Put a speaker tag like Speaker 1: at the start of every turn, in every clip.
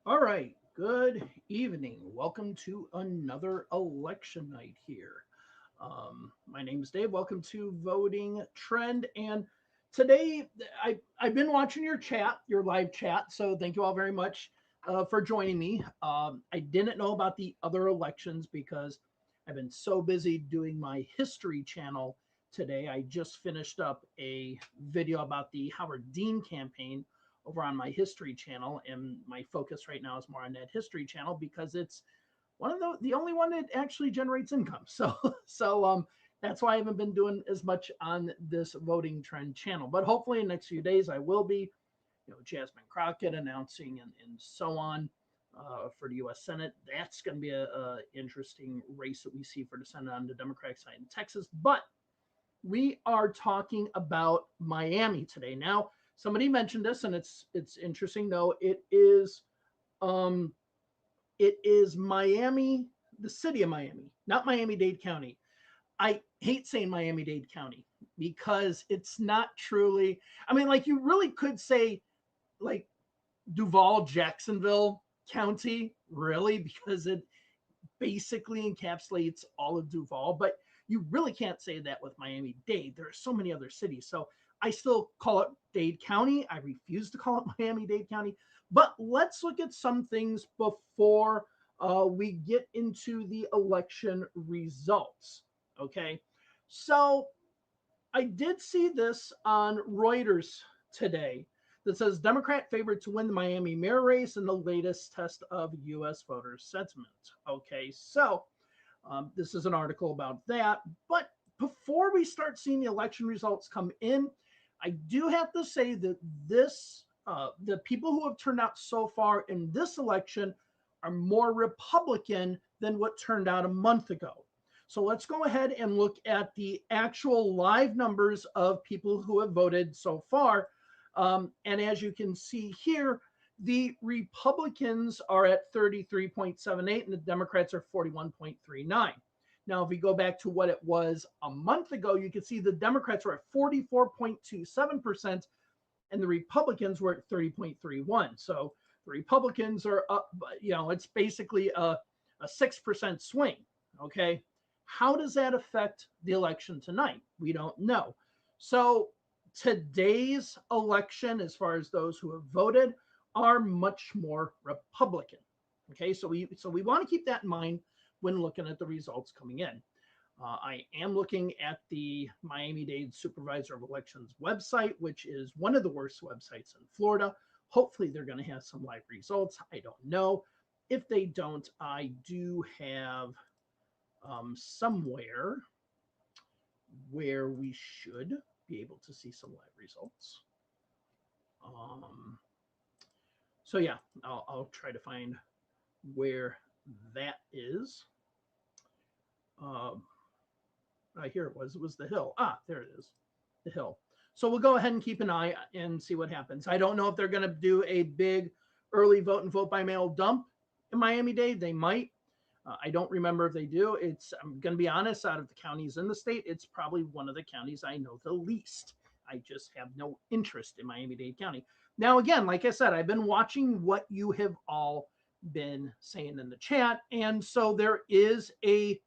Speaker 1: All right. Good evening. Welcome to another election night here. My name is Dave. Welcome to Voting Trend. And today, I've been watching your chat, your live chat. So thank you all very much for joining me. I didn't know about the other elections because I've been so busy doing my history channel today. I just finished up a video about the Howard Dean campaign over on my history channel, and my focus right now is more on that history channel because it's one of the only one that actually generates income. So that's why I haven't been doing as much on this voting trend channel. But hopefully in the next few days I will be. Jasmine Crockett announcing and so on for the U.S. Senate. That's going to be a interesting race that we see for the Senate on the Democratic side in Texas. But we are talking about Miami today. Now, somebody mentioned this, and it's interesting. No, um, it is Miami, the city of Miami, not Miami-Dade County. I hate saying Miami-Dade County because it's not truly. I mean, like you really could say like Duval Jacksonville County, really, because it basically encapsulates all of Duval, but you really can't say that with Miami Dade. There are so many other cities. So I still call it Dade County. I refuse to call it Miami Dade County. But let's look at some things before we get into the election results. Okay. So I did see this on Reuters today that says Democrat favored to win the Miami mayor race in the latest test of U.S. voter sentiment. Okay, so this is an article about that. But before we start seeing the election results come in, I do have to say that the people who have turned out so far in this election are more Republican than what turned out a month ago. So let's go ahead and look at the actual live numbers of people who have voted so far. And as you can see here, the Republicans are at 33.78 and the Democrats are 41.39. Now, if we go back to what it was a month ago, you can see the Democrats were at 44.27% and the Republicans were at 30.31. So the Republicans are up, it's basically a 6% swing. Okay. How does that affect the election tonight? We don't know. So today's election, as far as those who have voted, are much more Republican. Okay, so we want to keep that in mind when looking at the results coming in. I am looking at the Miami-Dade Supervisor of Elections website, which is one of the worst websites in Florida. Hopefully, they're going to have some live results. I don't know. If they don't, I do have somewhere where we should be able to see some live results. So yeah, I'll try to find where that is. Here it was. It was the Hill. Ah, there it is, the Hill. So we'll go ahead and keep an eye and see what happens. I don't know if they're going to do a big early vote and vote by mail dump in Miami-Dade. They might. I don't remember if they do. I'm going to be honest, out of the counties in the state, it's probably one of the counties I know the least. I just have no interest in Miami-Dade County. Now, again, like I said, I've been watching what you have all been saying in the chat. And so there is a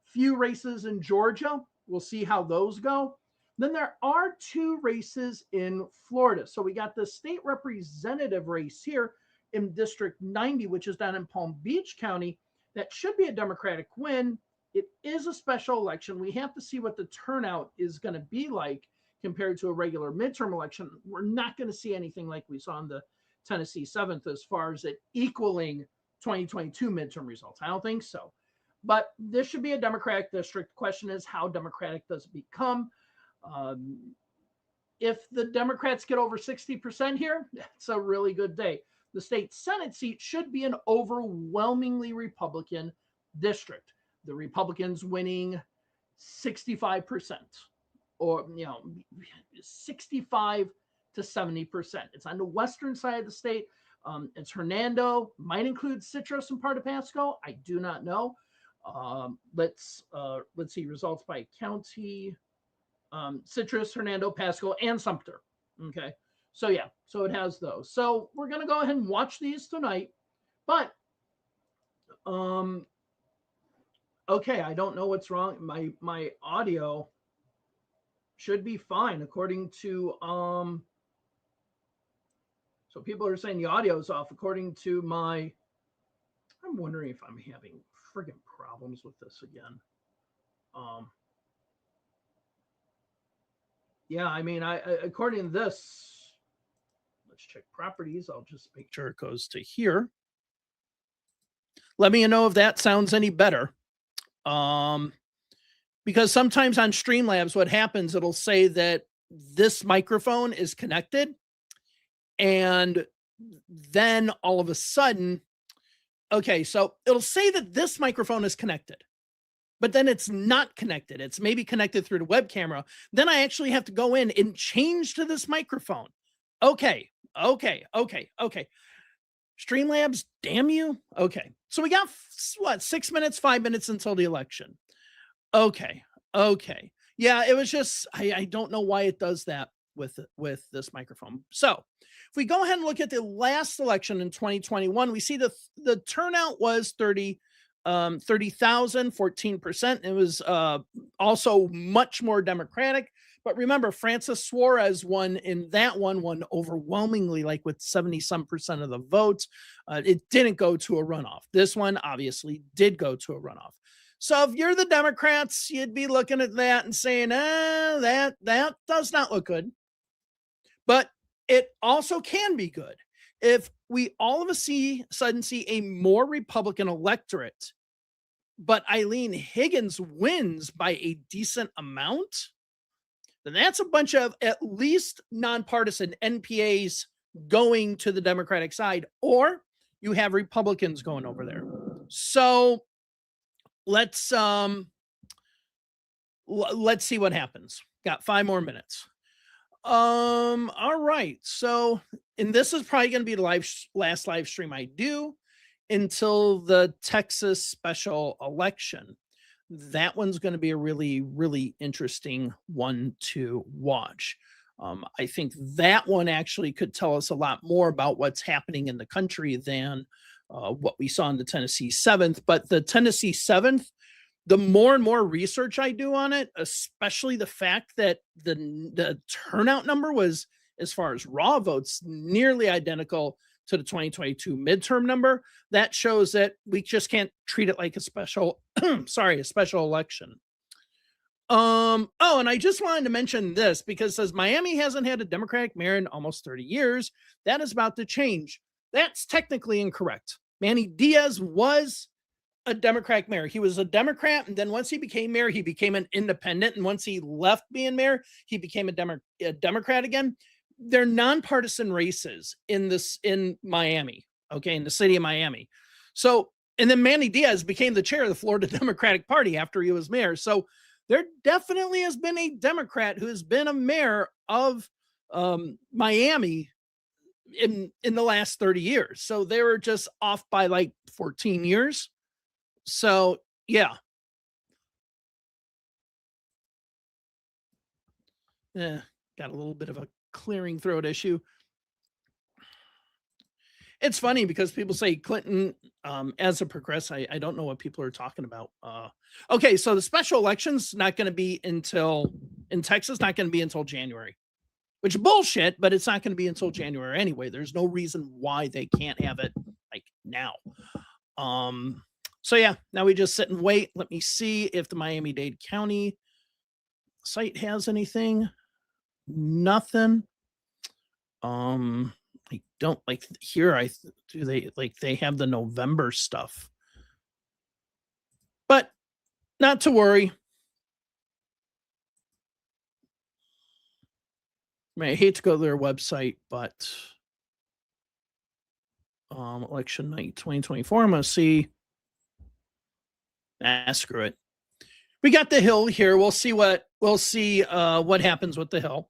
Speaker 1: few races in Georgia. We'll see how those go. Then there are two races in Florida. So we got the state representative race here in District 90, which is down in Palm Beach County. That should be a Democratic win. It is a special election. We have to see what the turnout is going to be like compared to a regular midterm election. We're not going to see anything like we saw in the Tennessee 7th as far as it equaling 2022 midterm results. I don't think so. But this should be a Democratic district. The question is, how Democratic does it become? If the Democrats get over 60% here, that's a really good day. The state Senate seat should be an overwhelmingly Republican district. The Republicans winning 65% or 65 to 70%. It's on the western side of the state. It's Hernando, might include Citrus and part of Pasco. I do not know. Let's see results by county. Citrus, Hernando, Pasco, and Sumter. Okay. So yeah, so it has those. So we're going to go ahead and watch these tonight. But okay, I don't know what's wrong. My audio should be fine according to so people are saying the audio is off according to my. I'm wondering if I'm having friggin' problems with this again. Um, yeah, I mean, I according to this, let's check properties. I'll just make sure it goes to here. Let me know if that sounds any better. Because sometimes on Streamlabs, what happens, it'll say that this microphone is connected. And then all of a sudden, okay, so it'll say that this microphone is connected, but then it's not connected. It's maybe connected through the web camera. Then I actually have to go in and change to this microphone. Okay. Streamlabs, damn you. Okay. So we got what, 6 minutes, 5 minutes until the election. Okay. Yeah, it was just, I don't know why it does that with this microphone. So if we go ahead and look at the last election in 2021, we see the turnout was 30,000, 14%. It was also much more Democratic. But remember, Francis Suarez won in that won overwhelmingly, like with 70-some% of the votes. It didn't go to a runoff. This one obviously did go to a runoff. So if you're the Democrats, you'd be looking at that and saying, that does not look good. But it also can be good. If we all of a sudden see a more Republican electorate, but Eileen Higgins wins by a decent amount, then that's a bunch of at least nonpartisan NPAs going to the Democratic side, or you have Republicans going over there. So let's see what happens. Got 5 more minutes. All right. So, and this is probably going to be the last live stream I do until the Texas special election. That one's going to be a really, really interesting one to watch. I think that one actually could tell us a lot more about what's happening in the country than what we saw in the Tennessee 7th. But the Tennessee 7th, the more and more research I do on it, especially the fact that the turnout number was, as far as raw votes, nearly identical to the 2022 midterm number, that shows that we just can't treat it like a special, a special election. Oh, and I just wanted to mention this because it says Miami hasn't had a Democratic mayor in almost 30 years. That is about to change. That's technically incorrect. Manny Diaz was a Democratic mayor. He was a Democrat, and then once he became mayor, he became an independent, and once he left being mayor, he became a Democrat again. They're nonpartisan races in Miami, okay, in the city of Miami. So, and then Manny Diaz became the chair of the Florida Democratic Party after he was mayor. So there definitely has been a Democrat who has been a mayor of Miami in the last 30 years. So they were just off by like 14 years. So, yeah. Got a little bit of a clearing throat issue. It's funny because people say Clinton as a progress. I don't know what people are talking about. Okay, so the special election's not going to be in Texas, not going to be until January, which is bullshit, but it's not going to be until January anyway. There's no reason why they can't have it like now. So yeah, now we just sit and wait. Let me see if the Miami-Dade County site has anything. Nothing. I don't like here. They have the November stuff, but not to worry. I hate to go to their website, but election night 2024. I'm going to see. Screw it. We got the Hill here. We'll see what happens with the Hill.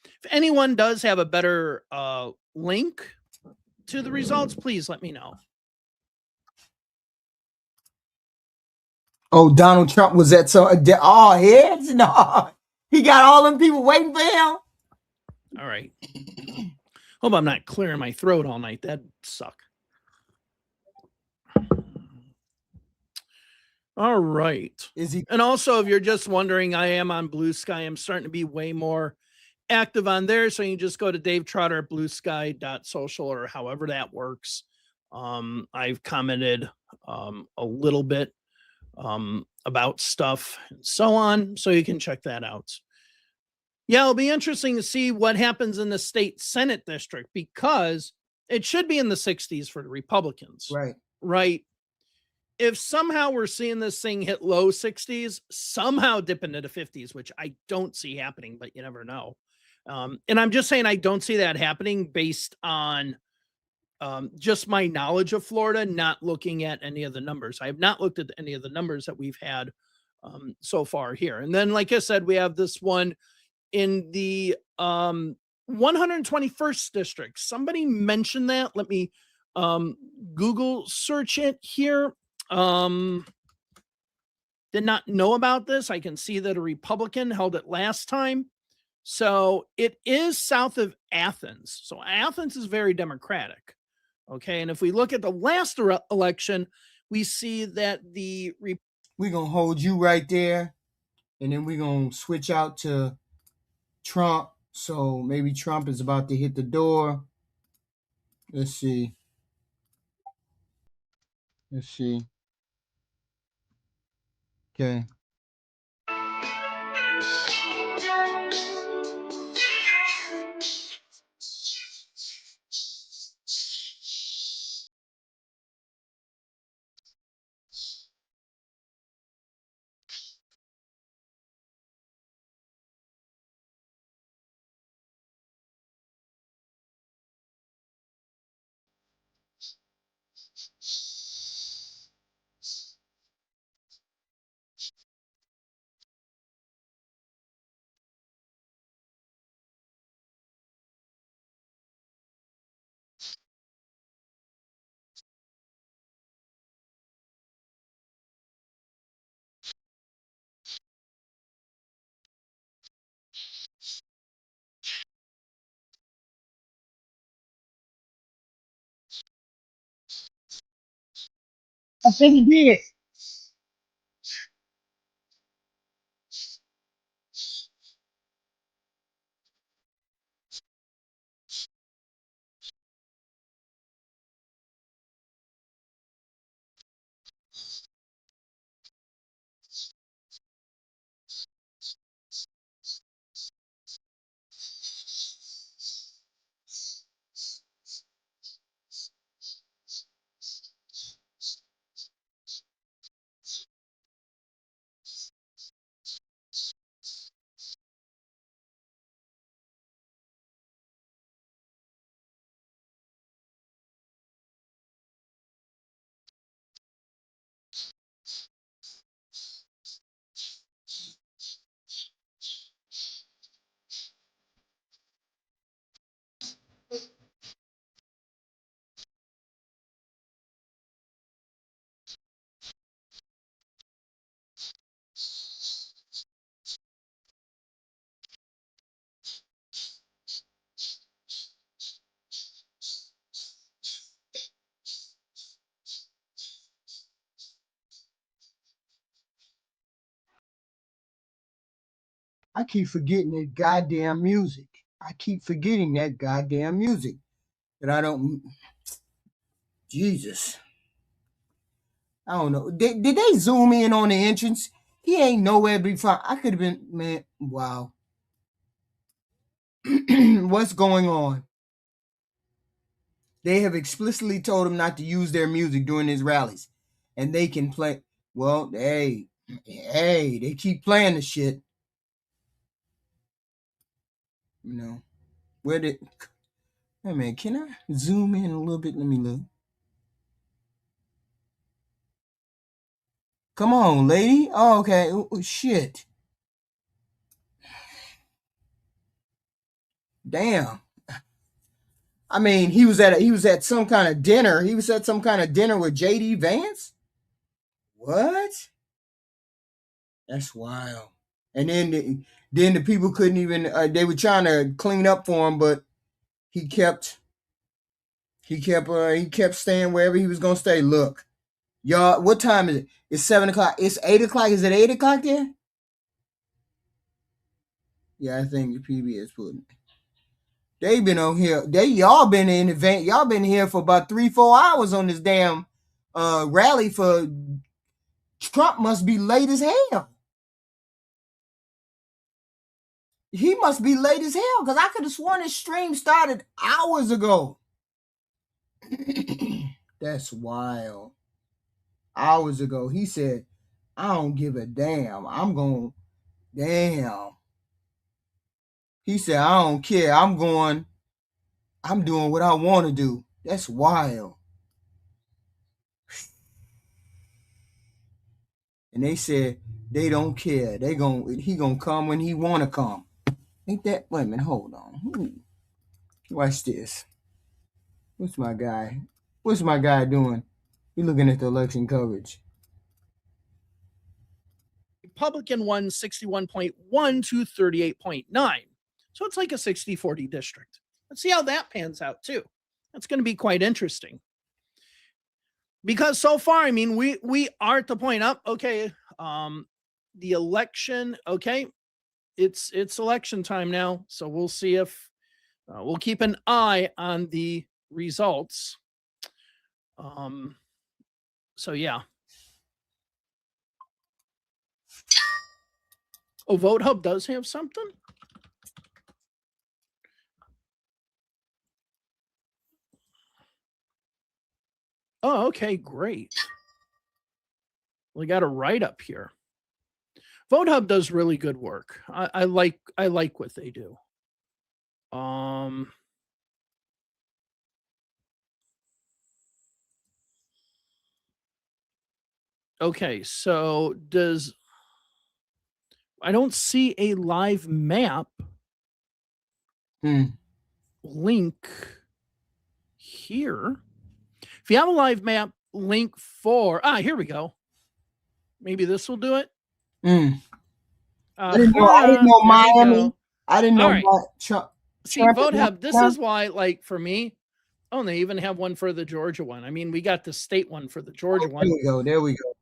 Speaker 1: If anyone does have a better link to the results, please let me know.
Speaker 2: Oh, Donald Trump was at heads? No, he got all them people waiting for him.
Speaker 1: All right. Hope I'm not clearing my throat all night. That'd suck. All right.
Speaker 2: Is he?
Speaker 1: And also, if you're just wondering, I am on Blue Sky. I'm starting to be way more active on there. So you can just go to Dave Trotter at bluesky.social or however that works. I've commented a little bit about stuff and so on. So you can check that out. Yeah, it'll be interesting to see what happens in the state Senate district because it should be in the 60s for the Republicans.
Speaker 2: Right.
Speaker 1: Right. If somehow we're seeing this thing hit low 60s, somehow dip into the 50s, which I don't see happening, but you never know. And I'm just saying I don't see that happening based on just my knowledge of Florida, not looking at any of the numbers. I have not looked at any of the numbers that we've had so far here. And then, like I said, we have this one in the 121st district. Somebody mentioned that. Let me Google search it here. Did not know about this. I can see that a Republican held it last time. So it is south of Athens. So Athens is very Democratic. Okay. And if we look at the last election, we see that
Speaker 2: we're going to hold you right there. And then we're going to switch out to Trump. So maybe Trump is about to hit the door. Let's see. Okay. I think he did. I keep forgetting that goddamn music. I keep forgetting that goddamn music. That I don't. Jesus. I don't know. Did they zoom in on the entrance? He ain't nowhere to be found. I could have been, man. Wow. What's going on? They have explicitly told him not to use their music during his rallies. And they can play. Well, hey, they keep playing the shit. You know. Where did. Hey, man, can I zoom in a little bit? Let me look. Come on, lady. Oh, okay. Oh, shit. Damn. I mean, he was at some kind of dinner. He was at some kind of dinner with JD Vance. What? That's wild. And then the people couldn't even. They were trying to clean up for him, but he kept staying wherever he was gonna stay. Look, Y'all, what time is it? It's 7 o'clock. It's 8 o'clock. Is it 8 o'clock there? Yeah, I think the PBS putting. They been on here. Y'all been in event. Y'all been here for about 3-4 hours on this damn rally for Trump. Must be late as hell. He must be late as hell because I could have sworn his stream started hours ago. That's wild. Hours ago, he said, I don't give a damn. Damn. He said, I don't care. I'm doing what I want to do. That's wild. And they said they don't care. He gonna come when he wanna come. Ain't that? Wait a minute, hold on. Watch this. What's my guy doing? He looking at the election coverage.
Speaker 1: Republican won 61.1 to 38.9. So it's like a 60-40 district. Let's see how that pans out too. That's going to be quite interesting. Because so far, I mean, we are at the point up. Okay, the election. Okay, it's election time now, so we'll see if we'll keep an eye on the results. So yeah. Oh, Vote Hub does have something. Oh, okay, great. We got a write-up here. Vote Hub does really good work. I like what they do. Okay, so I don't see a live map link here. If you have a live map link for, here we go. Maybe this will do it.
Speaker 2: I didn't know Miami. I didn't know
Speaker 1: right. See, Vote Hub, this is why, like, for me, they even have one for the Georgia one. I mean, we got the state one for the Georgia one.
Speaker 2: There we go.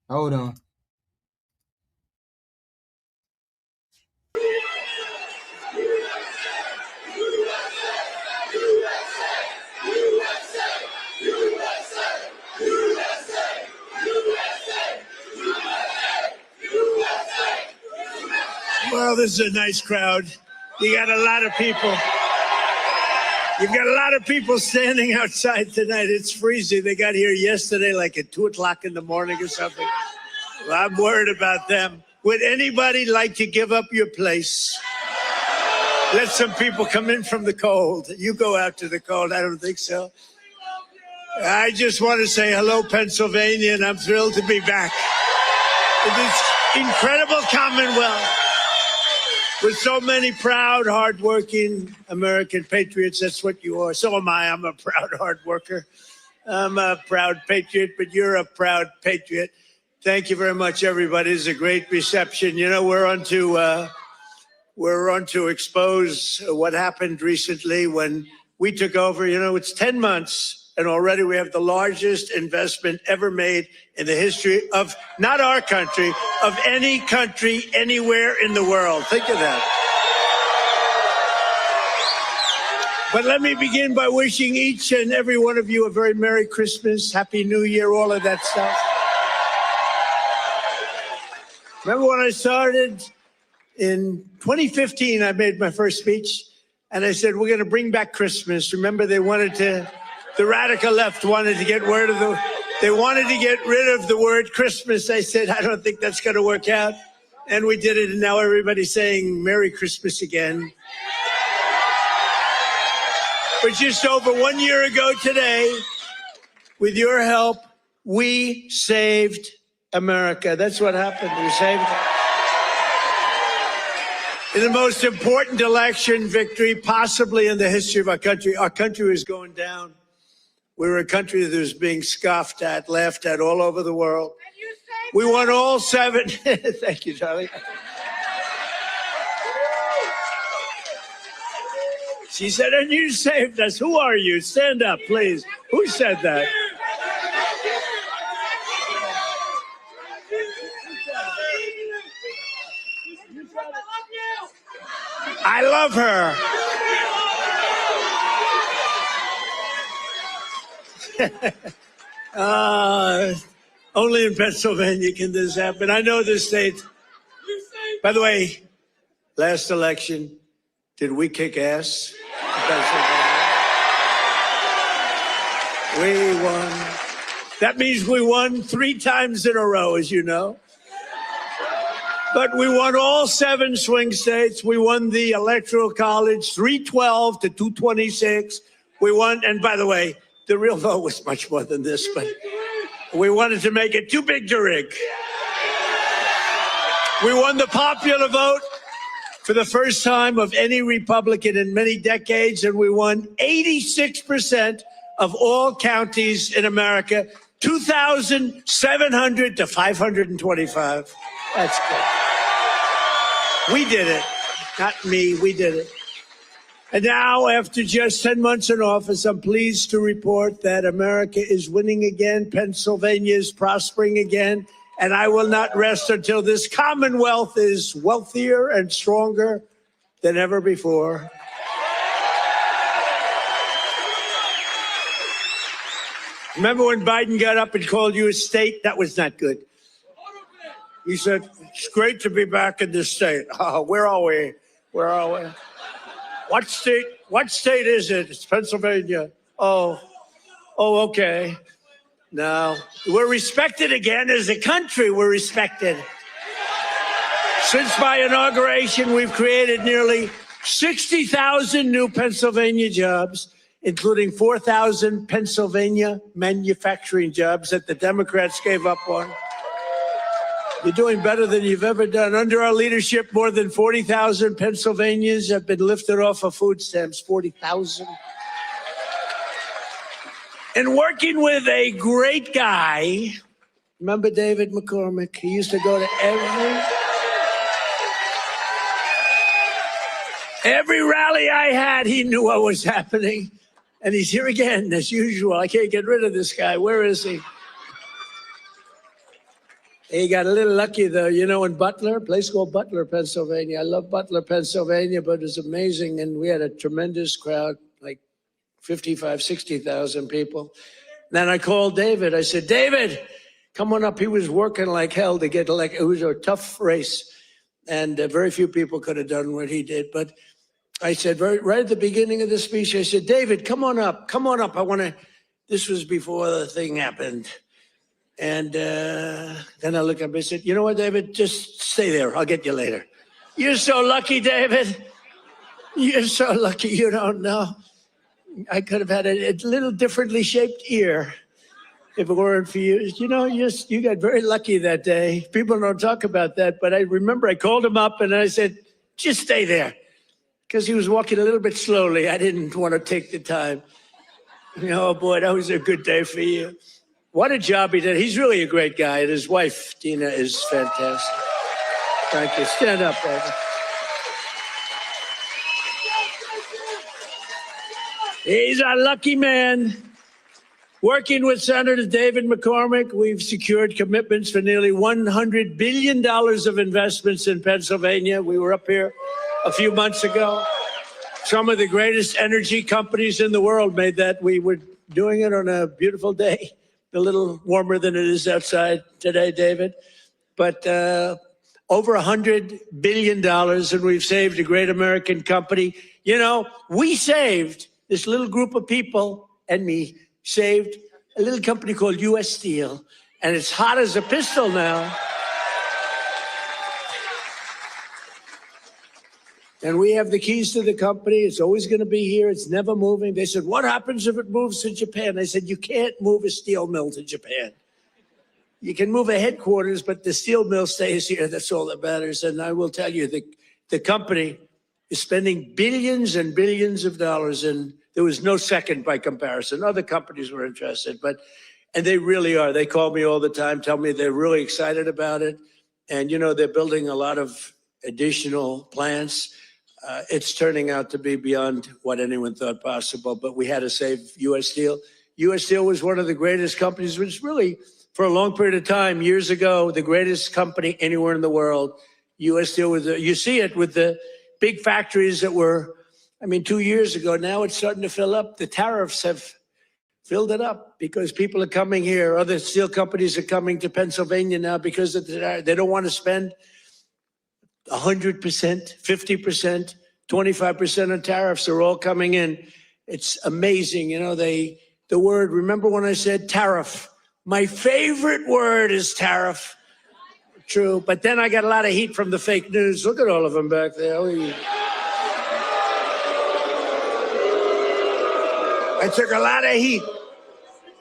Speaker 2: Hold on.
Speaker 3: Well, this is a nice crowd. You got a lot of people. You've got a lot of people standing outside tonight. It's freezing. They got here yesterday like at 2 o'clock in the morning or something. Well, I'm worried about them. Would anybody like to give up your place? Let some people come in from the cold. You go out to the cold. I don't think so. I just want to say hello, Pennsylvania, and I'm thrilled to be back. This incredible Commonwealth with so many proud, hardworking American patriots. That's what you are. So am I. I'm a proud hard worker. I'm a proud patriot, but you're a proud patriot. Thank you very much, everybody. It's a great reception. You know, we're on to expose what happened recently when we took over. You know, it's 10 months, and already we have the largest investment ever made in the history of not our country, of any country anywhere in the world. Think of that. But let me begin by wishing each and every one of you a very Merry Christmas, Happy New Year, all of that stuff. Remember when I started in 2015, I made my first speech, and I said, we're going to bring back Christmas. Remember, the radical left wanted to get rid of the word Christmas. I said, I don't think that's going to work out. And we did it, and now everybody's saying Merry Christmas again. But just over 1 year ago today, with your help, we saved America. That's what happened. We saved it. In the most important election victory possibly in the history of our country is going down. We're a country that is being scoffed at, laughed at all over the world. We won all 7. Thank you, Charlie. She said, and you saved us. Who are you? Stand up, please. Who said that? I love her. Only in Pennsylvania can this happen. I know this state. By the way, last election, did we kick ass? We won. That means we won 3 times in a row, as you know. But we won all 7 swing states. We won the Electoral College, 312 to 226. We won, and by the way, the real vote was much more than this, but we wanted to make it too big to rig. We won the popular vote for the first time of any Republican in many decades, and we won 86% of all counties in America, 2,700 to 525. That's good. We did it. Not me, we did it. And now, after just 10 months in office, I'm pleased to report that America is winning again. Pennsylvania is prospering again. And I will not rest until this Commonwealth is wealthier and stronger than ever before. Remember when Biden got up and called you a state? That was not good. He said, it's great to be back in this state. Oh, where are we? Where are we? What state is it? It's Pennsylvania. Oh, okay. No, we're respected again as a country. We're respected. Since my inauguration, we've created nearly 60,000 new Pennsylvania jobs, including 4,000 Pennsylvania manufacturing jobs that the Democrats gave up on. You're doing better than you've ever done. Under our leadership, more than 40,000 Pennsylvanians have been lifted off of food stamps, 40,000. And working with a great guy, remember David McCormick? He used to go to every rally I had, he knew what was happening. And he's here again, as usual. I can't get rid of this guy. Where is he? He got a little lucky, though. You know, in Butler, a place called Butler, Pennsylvania. I love Butler, Pennsylvania, but it's amazing. And we had a tremendous crowd, like 55, 60,000 people. Then I called David. I said, David, come on up. He was working like hell to get elected. It was a tough race. And very few people could have done what he did. But I said, right at the beginning of the speech, I said, David, come on up. Come on up. I want to, this was before the thing happened. And then I looked up and I said, you know what, David, just stay there. I'll get you later. You're so lucky, David. You're so lucky. You don't know. I could have had a little differently shaped ear if it weren't for you. You know, you got very lucky that day. People don't talk about that, but I remember I called him up and I said, just stay there. Because he was walking a little bit slowly. I didn't want to take the time. Oh, boy, that was a good day for you. What a job he did. He's really a great guy. And his wife, Tina, is fantastic. Thank you. Stand up, baby. He's a lucky man. Working with Senator David McCormick, we've secured commitments for nearly $100 billion of investments in Pennsylvania. We were up here a few months ago. Some of the greatest energy companies in the world made that. We were doing it on a beautiful day. A little warmer than it is outside today, David. But over $100 billion, and we've saved a great American company. You know, we saved, this little group of people and me, saved a little company called U.S. Steel, and it's hot as a pistol now. And we have the keys to the company. It's always going to be here. It's never moving. They said, what happens if it moves to Japan? I said, you can't move a steel mill to Japan. You can move a headquarters, but the steel mill stays here. That's all that matters. And I will tell you, the company is spending billions and billions of dollars, and there was no second by comparison. Other companies were interested, and they really are. They call me all the time, tell me they're really excited about it. And, you know, they're building a lot of additional plants. it's turning out to be beyond what anyone thought possible, but we had to save U.S. Steel. U.S. Steel was one of the greatest companies, which really, for a long period of time, years ago, the greatest company anywhere in the world. U.S. Steel was, you see it with the big factories that were, 2 years ago. Now it's starting to fill up. The tariffs have filled it up because people are coming here. Other steel companies are coming to Pennsylvania now because they don't want to spend 100%, 50%, 25% on tariffs. Are all coming in. It's amazing. The word, remember when I said tariff? My favorite word is tariff. True. But then I got a lot of heat from the fake news. Look at all of them back there. I took a lot of heat.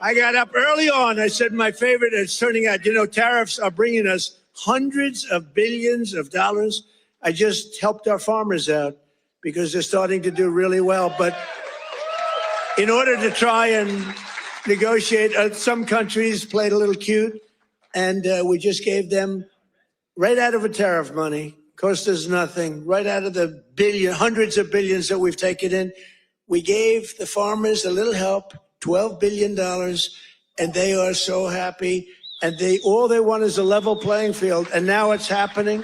Speaker 3: I got up early on. I said my favorite. It's turning out, tariffs are bringing us hundreds of billions of dollars. I just helped our farmers out because they're starting to do really well. But in order to try and negotiate, some countries played a little cute, and we just gave them right out of a tariff money. Cost us nothing. Right out of the hundreds of billions that we've taken in. We gave the farmers a little help, $12 billion, and they are so happy. And all they want is a level playing field. And now it's happening.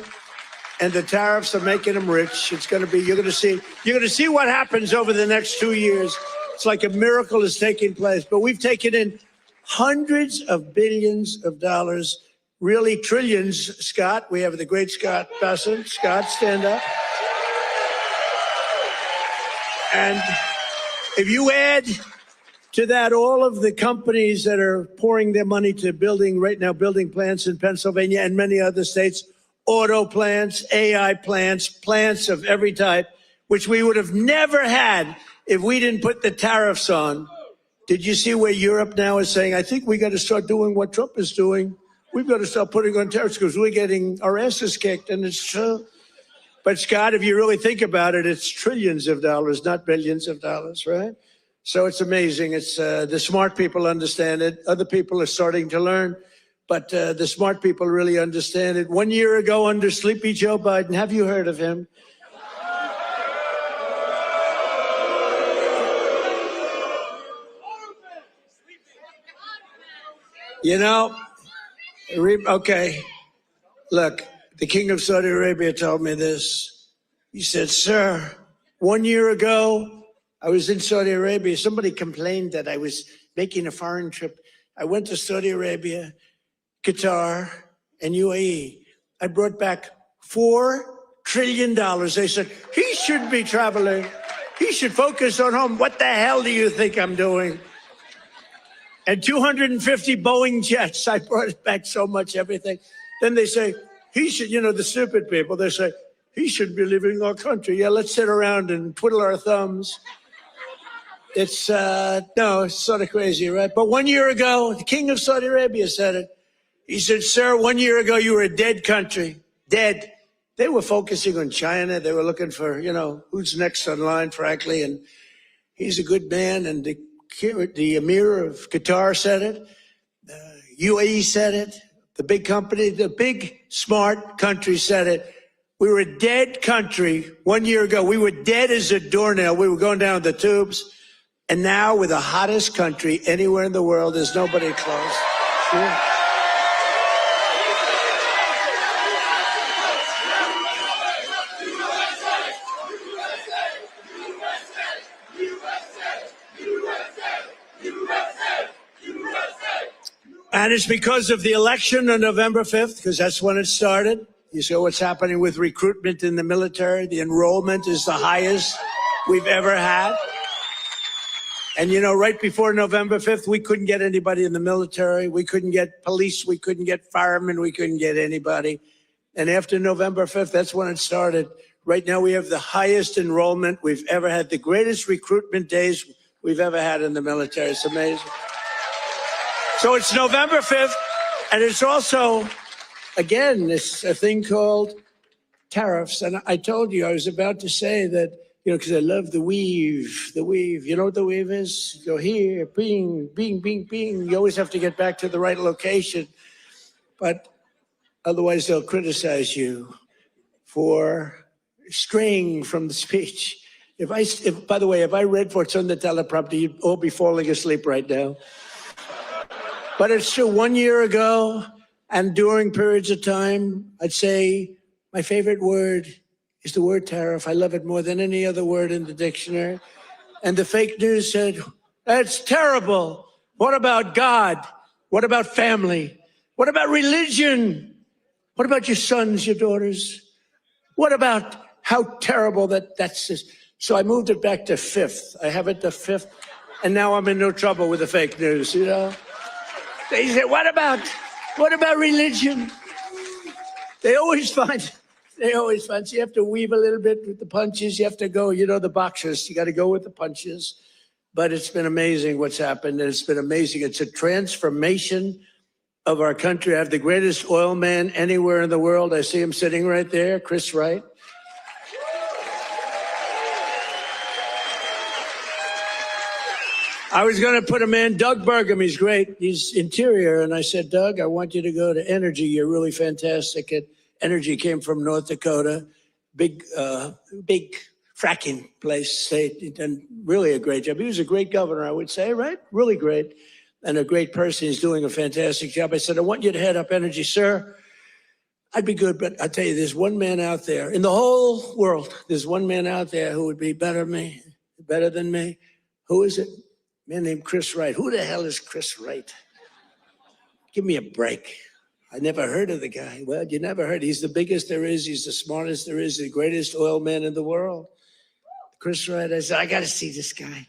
Speaker 3: And the tariffs are making them rich. It's going to be, you're going to see what happens over the next 2 years. It's like a miracle is taking place. But we've taken in hundreds of billions of dollars, really trillions. Scott, we have the great Scott Bessent. Scott, stand up. And if you add to that all of the companies that are pouring their money to building plants in Pennsylvania and many other states, auto plants, AI plants, plants of every type, which we would have never had if we didn't put the tariffs on. Did you see where Europe now is saying, I think we got to start doing what Trump is doing. We've got to start putting on tariffs because we're getting our asses kicked, and it's true. But Scott, if you really think about it, it's trillions of dollars, not billions of dollars, right? So it's amazing. It's the smart people understand it. Other people are starting to learn, but the smart people really understand it. 1 year ago, under Sleepy Joe Biden, have you heard of him? Okay, look, the King of Saudi Arabia told me this. He said, sir, 1 year ago, I was in Saudi Arabia. Somebody complained that I was making a foreign trip. I went to Saudi Arabia, Qatar, and UAE. I brought back $4 trillion. They said, he should be traveling. He should focus on home. What the hell do you think I'm doing? And 250 Boeing jets. I brought back so much everything. Then they say, he should, the stupid people, they say, he should be leaving our country. Yeah, let's sit around and twiddle our thumbs. It's sort of crazy, right? But 1 year ago, the King of Saudi Arabia said it. He said, sir, 1 year ago, you were a dead country, dead. They were focusing on China. They were looking for, who's next on line, frankly. And he's a good man. And the Emir of Qatar said it. UAE said it. The big company, the big, smart country said it. We were a dead country 1 year ago. We were dead as a doornail. We were going down the tubes. And now we're the hottest country anywhere in the world. There's nobody close. Yeah. And it's because of the election on November 5th, because that's when it started. You saw what's happening with recruitment in the military. The enrollment is the highest we've ever had. And, right before November 5th, we couldn't get anybody in the military. We couldn't get police. We couldn't get firemen. We couldn't get anybody. And after November 5th, that's when it started. Right now, we have the highest enrollment we've ever had, the greatest recruitment days we've ever had in the military. It's amazing. So it's November 5th, and it's also, again, it's a thing called tariffs. And I told you, I was about to say that, because I love the weave. You know what the weave is? You go here, bing, bing, bing, bing. You always have to get back to the right location. But otherwise, they'll criticize you for straying from the speech. By the way, if I read what's on the teleprompter, you'd all be falling asleep right now. But it's true, 1 year ago and during periods of time, I'd say my favorite word is the word tariff. I love it more than any other word in the dictionary. And the fake news said, that's terrible. What about God? What about family? What about religion? What about your sons, your daughters? What about how terrible that's this? So I moved it back to fifth. I have it to fifth. And now I'm in no trouble with the fake news, you know? They say, what about religion? They always find, so you have to weave a little bit with the punches. You have to go, you know, the boxers, you got to go with the punches. But it's been amazing what's happened. It's been amazing. It's a transformation of our country. I have the greatest oil man anywhere in the world. I see him sitting right there, Chris Wright. I was going to put a man, Doug Burgum, he's great. He's interior. And I said, Doug, I want you to go to Energy. You're really fantastic at Energy. Came from North Dakota, big fracking place, state. He done really a great job. He was a great governor, I would say, right? Really great. And a great person. He's doing a fantastic job. I said, I want you to head up Energy, sir. I'd be good, but I tell you, there's one man out there in the whole world. There's one man out there who would be better than me. Who is it? A man named Chris Wright. Who the hell is Chris Wright? Give me a break. I never heard of the guy. Well, you never heard. He's the biggest there is. He's the smartest there is. The greatest oil man in the world. Chris Wright. I said, I got to see this guy.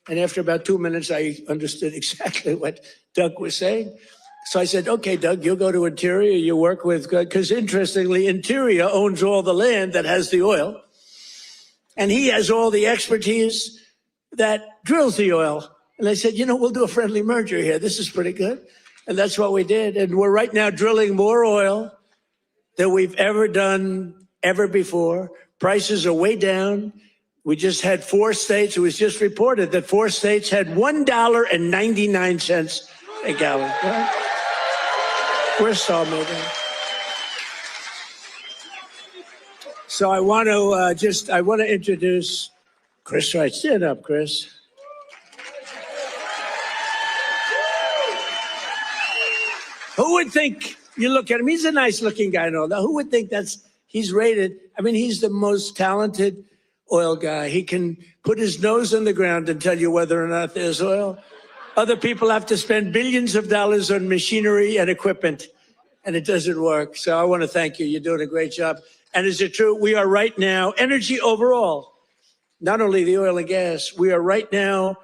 Speaker 3: And after about 2 minutes, I understood exactly what Doug was saying. So I said, okay, Doug, you'll go to Interior. You work with, because interestingly, Interior owns all the land that has the oil. And he has all the expertise that drills the oil. And I said, you know, we'll do a friendly merger here. This is pretty good. And that's what we did. And we're right now drilling more oil than we've ever done ever before. Prices are way down. We just had 4 states. It was just reported that 4 states had $1.99 a gallon. Right? We're so moving. So I want to introduce Chris Wright. Stand up, Chris. Who would think, you look at him, he's a nice looking guy and all that. Who would think he's rated, I mean, he's the most talented oil guy. He can put his nose on the ground and tell you whether or not there's oil. Other people have to spend billions of dollars on machinery and equipment, and it doesn't work. So I want to thank you. You're doing a great job. And is it true? We are right now, energy overall, not only the oil and gas, we are right now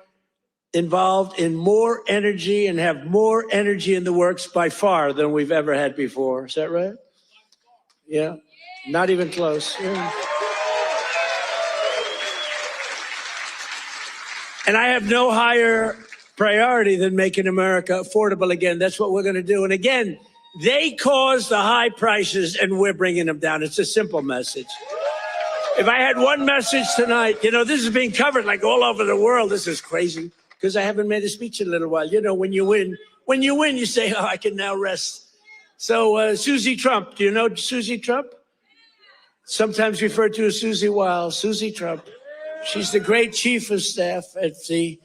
Speaker 3: involved in more energy and have more energy in the works by far than we've ever had before. Is that right? Yeah, not even close. Yeah. And I have no higher priority than making America affordable again. That's what we're going to do. And again, they caused the high prices and we're bringing them down. It's a simple message. If I had one message tonight, you know, this is being covered like all over the world. This is crazy because I haven't made a speech in a little while. You know, when you win, you say, oh, I can now rest. So Susie Trump, do you know Susie Trump? Sometimes referred to as Susie Wiles, Susie Trump. She's the great chief of staff at they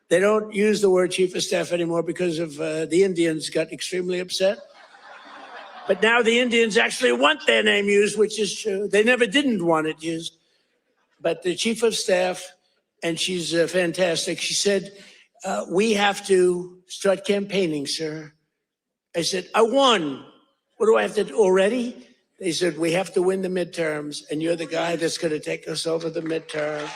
Speaker 3: don't use the word chief of staff anymore because of the Indians got extremely upset. But now the Indians actually want their name used, which is true. They never didn't want it used. But the chief of staff, and she's fantastic, she said, we have to start campaigning, sir. I said, I won. What do I have to do already? They said, we have to win the midterms, and you're the guy that's going to take us over the midterm.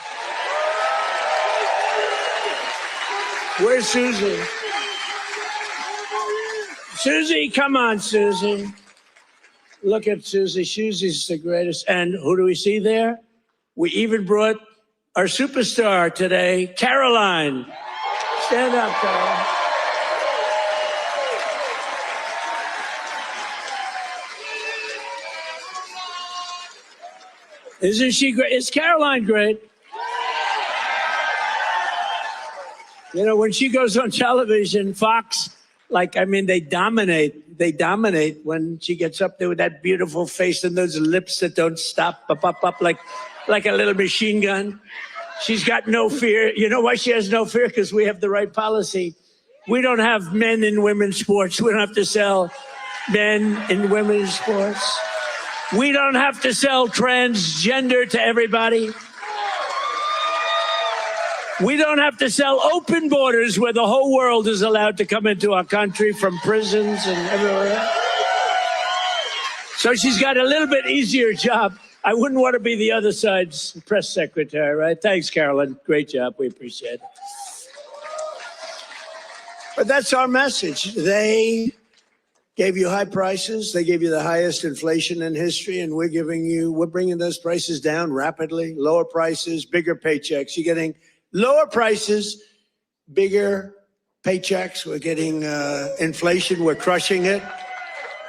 Speaker 3: Where's Susie? Susie, come on, Susie. Look at Susie. Susie's the greatest. And who do we see there? We even brought our superstar today, Caroline. Stand up, Caroline. Isn't she great? Is Caroline great? You know, when she goes on television, Fox Like, I mean, they dominate. They dominate when she gets up there with that beautiful face and those lips that don't stop, up like a little machine gun. She's got no fear. You know why she has no fear? Because we have the right policy. We don't have men in women's sports. We don't have to sell men in women's sports. We don't have to sell transgender to everybody. We don't have to sell open borders where the whole world is allowed to come into our country from prisons and everywhere else. So she's got a little bit easier job. I wouldn't want to be the other side's press secretary, right? Thanks, Carolyn. Great job. We appreciate it. But that's our message. They gave you high prices. They gave you the highest inflation in history, and we're bringing those prices down rapidly. Lower prices, bigger paychecks. You're getting lower prices, bigger paychecks. We're getting inflation. We're crushing it.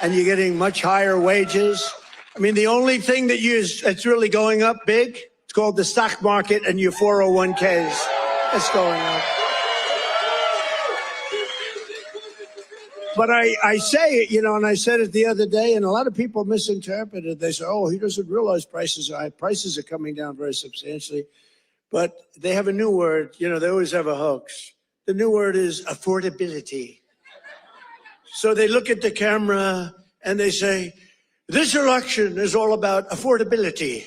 Speaker 3: And you're getting much higher wages. I mean, the only thing that's really going up big, it's called the stock market and your 401ks. That's going up. But I say it, and I said it the other day, and a lot of people misinterpret it. They say, oh, he doesn't realize prices are high. Prices are coming down very substantially. But they have a new word. They always have a hoax. The new word is affordability. So they look at the camera and they say, this election is all about affordability.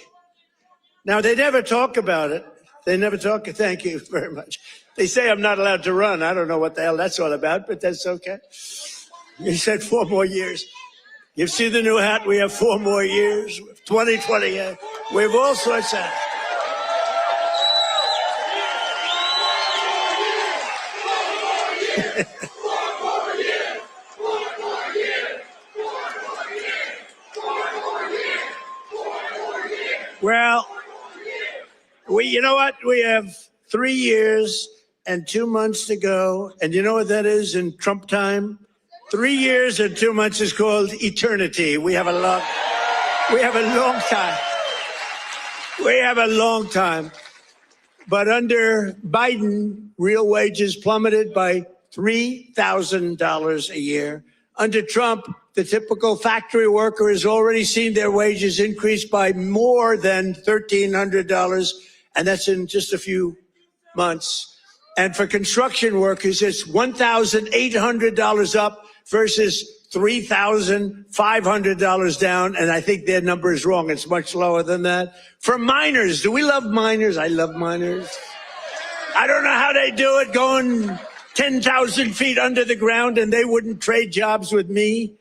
Speaker 3: Now, they never talk about it. They never talk. Thank you very much. They say I'm not allowed to run. I don't know what the hell that's all about, but that's okay. You said 4 more years. You see the new hat? We have 4 more years. 2020. We have all sorts of. Well, you know what? We have 3 years and 2 months to go. And you know what that is in Trump time? 3 years and 2 months is called eternity. We have a long time. We have a long time. But under Biden, real wages plummeted by $3,000 a year. Under Trump, the typical factory worker has already seen their wages increase by more than $1,300, and that's in just a few months. And for construction workers, it's $1,800 up versus $3,500 down, and I think their number is wrong. It's much lower than that. For miners, do we love miners? I love miners. I don't know how they do it, going 10,000 feet under the ground, and they wouldn't trade jobs with me.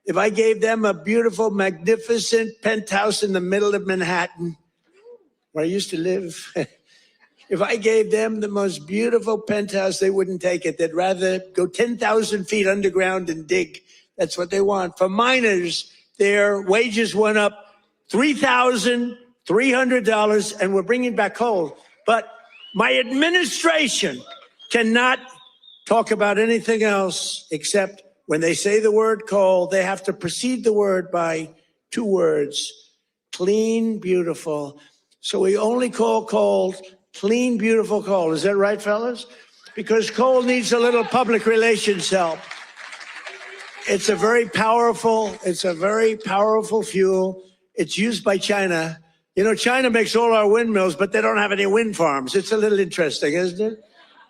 Speaker 3: If I gave them a beautiful, magnificent penthouse in the middle of Manhattan, where I used to live, if I gave them the most beautiful penthouse, they wouldn't take it. They'd rather go 10,000 feet underground and dig. That's what they want. For miners, their wages went up $3,300, and we're bringing back coal. But my administration cannot talk about anything else except when they say the word coal, they have to precede the word by 2 words: clean, beautiful. So we only call coal clean, beautiful coal. Is that right, fellas? Because coal needs a little public relations help. It's a very powerful fuel. It's used by China. China makes all our windmills, but they don't have any wind farms. It's a little interesting, isn't it?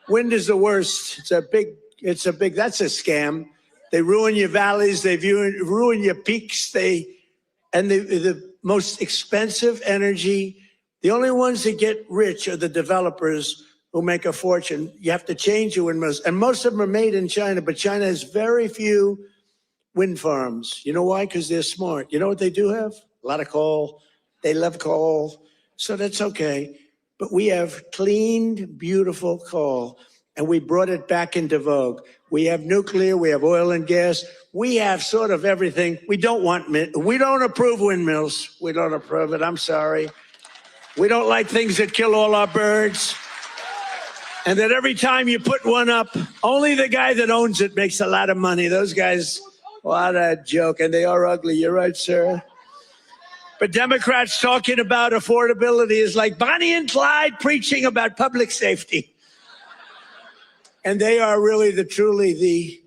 Speaker 3: Wind is the worst. That's a scam. They ruin your valleys. They ruin your peaks. And the most expensive energy, the only ones that get rich are the developers who make a fortune. You have to change your windmills. And most of them are made in China, but China has very few wind farms. You know why? Because they're smart. You know what they do have? A lot of coal. They love coal. So that's okay. But we have clean, beautiful coal, and we brought it back into vogue. We have nuclear, we have oil and gas, we have sort of everything. We don't approve windmills. We don't approve it, I'm sorry. We don't like things that kill all our birds. And that every time you put one up, only the guy that owns it makes a lot of money. Those guys, what a joke, and they are ugly. You're right, sir. But Democrats talking about affordability is like Bonnie and Clyde preaching about public safety. And they are really truly the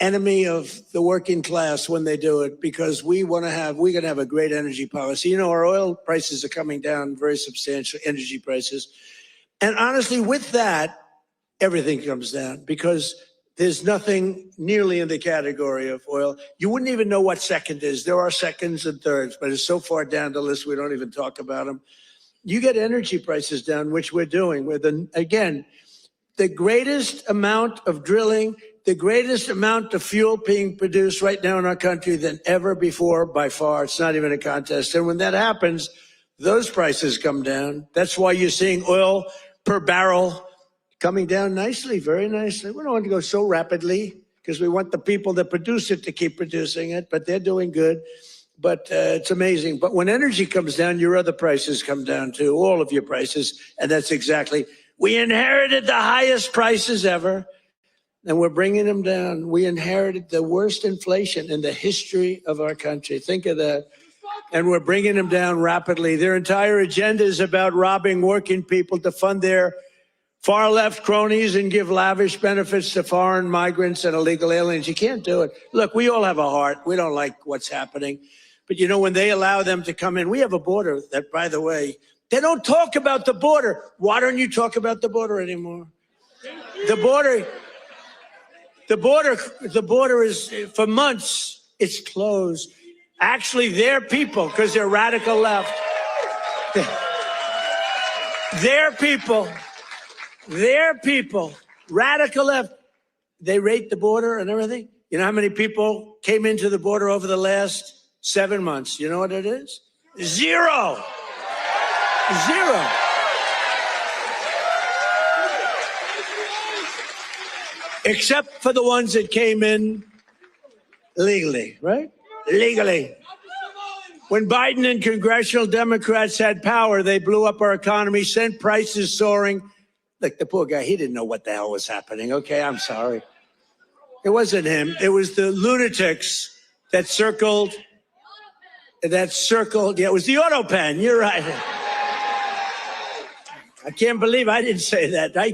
Speaker 3: enemy of the working class when they do it, because we're going to have a great energy policy. You know, our oil prices are coming down very substantial, energy prices. And honestly, with that, everything comes down, because there's nothing nearly in the category of oil. You wouldn't even know what second is. There are seconds and thirds, but it's so far down the list, we don't even talk about them. You get energy prices down, which we're doing with, again, the greatest amount of drilling, the greatest amount of fuel being produced right now in our country than ever before, by far. It's not even a contest. And when that happens, those prices come down. That's why you're seeing oil per barrel coming down nicely, very nicely. We don't want to go so rapidly because we want the people that produce it to keep producing it, but they're doing good. But it's amazing. But when energy comes down, your other prices come down too, all of your prices. And that's exactly, we inherited the highest prices ever, and we're bringing them down. We inherited the worst inflation in the history of our country. Think of that. And we're bringing them down rapidly. Their entire agenda is about robbing working people to fund their far-left cronies and give lavish benefits to foreign migrants and illegal aliens. You can't do it. Look, we all have a heart. We don't like what's happening. But, you know, when they allow them to come in, we have a border that, by the way, they don't talk about the border. Why don't you talk about the border anymore? The border is, for months, it's closed. Actually, their people, because they're radical left, their people, radical left, they rate the border and everything. You know how many people came into the border over the last 7 months? You know what it is? Zero. Except for the ones that came in legally, right? Legally. When Biden and congressional Democrats had power, they blew up our economy, sent prices soaring. Look, the poor guy, he didn't know what the hell was happening. Okay, I'm sorry. It wasn't him. It was the lunatics that circled. Yeah, it was the auto pen. You're right. I can't believe I didn't say that. I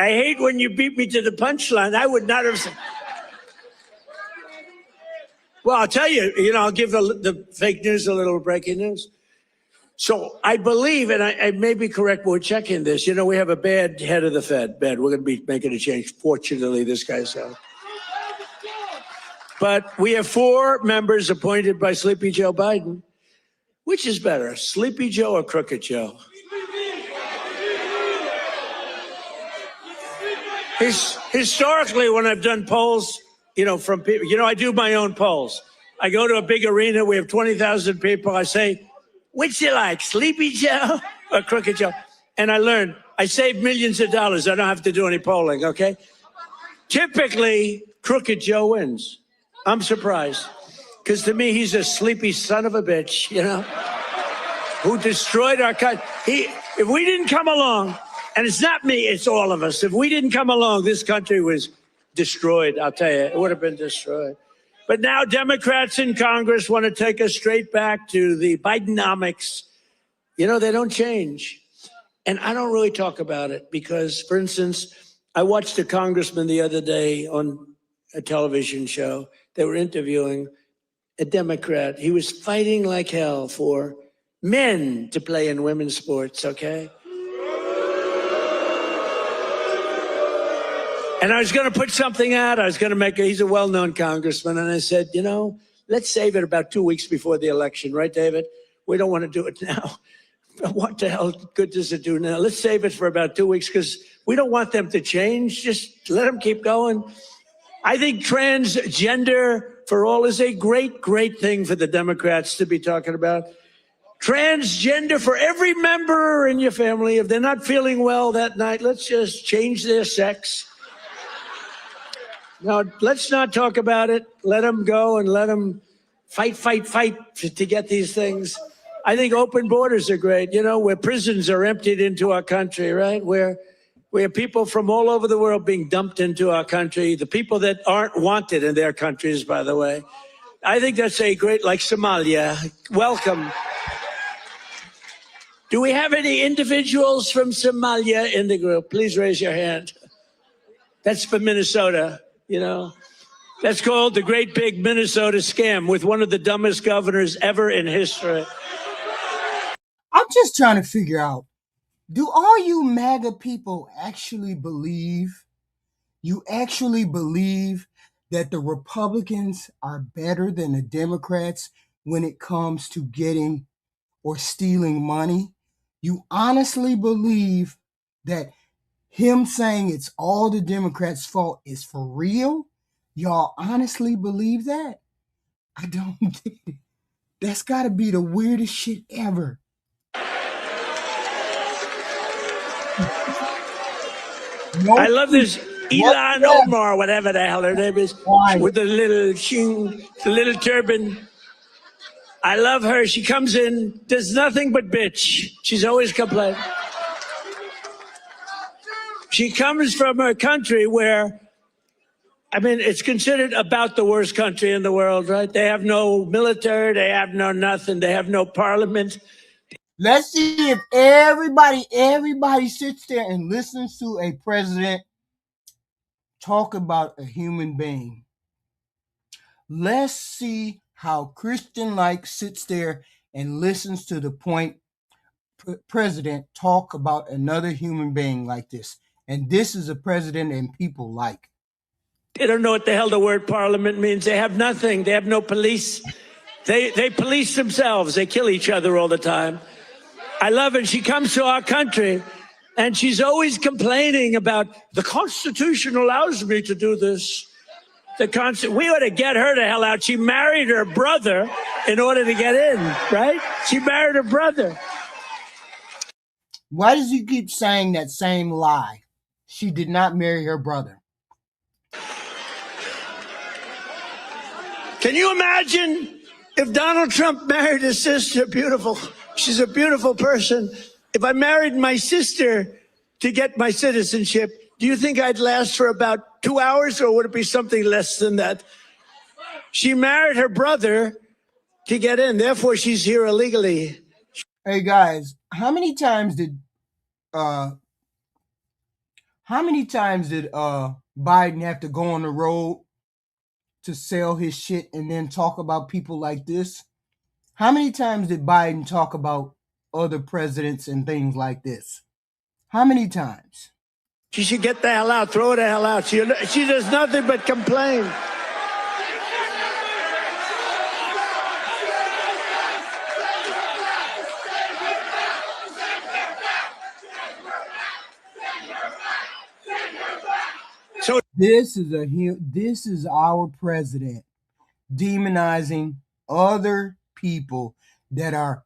Speaker 3: hate when you beat me to the punchline. I would not have said. Well, I'll tell you, I'll give the fake news a little breaking news. So I believe, and I may be correct, but we're checking this. We have a bad head of the Fed. We're going to be making a change. Fortunately, this guy's out. But we have 4 members appointed by Sleepy Joe Biden. Which is better, Sleepy Joe or Crooked Joe? Historically, when I've done polls, from people, I do my own polls. I go to a big arena. We have 20,000 people. I say, which you like, Sleepy Joe or Crooked Joe? And I learned, I save millions of dollars. I don't have to do any polling, okay? Typically, Crooked Joe wins. I'm surprised. Because to me, he's a sleepy son of a bitch, who destroyed our country. If we didn't come along, and it's not me, it's all of us. If we didn't come along, this country was destroyed. I'll tell you, it would have been destroyed. But now Democrats in Congress want to take us straight back to the Bidenomics. They don't change. And I don't really talk about it because, for instance, I watched a congressman the other day on a television show. They were interviewing a Democrat. He was fighting like hell for men to play in women's sports, okay? And I was going to put something out. I was going to he's a well-known congressman. And I said, let's save it about 2 weeks before the election, right, David? We don't want to do it now. What the hell good does it do now? Let's save it for about 2 weeks because we don't want them to change. Just let them keep going. I think transgender for all is a great, great thing for the Democrats to be talking about. Transgender for every member in your family. If they're not feeling well that night, let's just change their sex. Now, let's not talk about it. Let them go and let them fight to get these things. I think open borders are great. Where prisons are emptied into our country, right? Where people from all over the world being dumped into our country, the people that aren't wanted in their countries, by the way. I think that's a great, like Somalia. Welcome. Do we have any individuals from Somalia in the group? Please raise your hand. That's for Minnesota. you know. That's called the great big Minnesota scam with one of the dumbest governors ever in history.
Speaker 2: I'm just trying to figure out, do all you MAGA people actually believe? You actually believe that the Republicans are better than the Democrats when it comes to getting or stealing money? You honestly believe that him saying it's all the Democrats' fault is for real? Y'all honestly believe that? I don't get it. That's got to be the weirdest shit ever.
Speaker 3: I love this Elon Omar, whatever the hell her name is, with the little turban. I love her. She comes in, does nothing but bitch. She's always complaining. She comes from a country where, I mean, it's considered about the worst country in the world, right? They have no military, they have no nothing, they have no parliament.
Speaker 2: Let's see if everybody sits there and listens to a president talk about a human being. Let's see how Christian like sits there and listens to the point president talk about another human being like this. And this is a president and people like.
Speaker 3: They don't know what the hell the word parliament means. They have nothing. They have no police. They police themselves. They kill each other all the time. I love it. She comes to our country and she's always complaining about the Constitution allows me to do this. We ought to get her the hell out. She married her brother in order to get in, right? She married her brother.
Speaker 2: Why does he keep saying that same lie? She did not marry her brother.
Speaker 3: Can you imagine if Donald Trump married his sister? Beautiful. She's a beautiful person. If I married my sister to get my citizenship, do you think I'd last for about 2 hours, or would it be something less than that? She married her brother to get in. Therefore, she's here illegally.
Speaker 2: Hey guys, how many times did Biden have to go on the road to sell his shit and then talk about people like this? How many times did Biden talk about other presidents and things like this? How many times?
Speaker 3: She should get the hell out, throw her the hell out. She does nothing but complain. So
Speaker 2: this is our president demonizing other people that are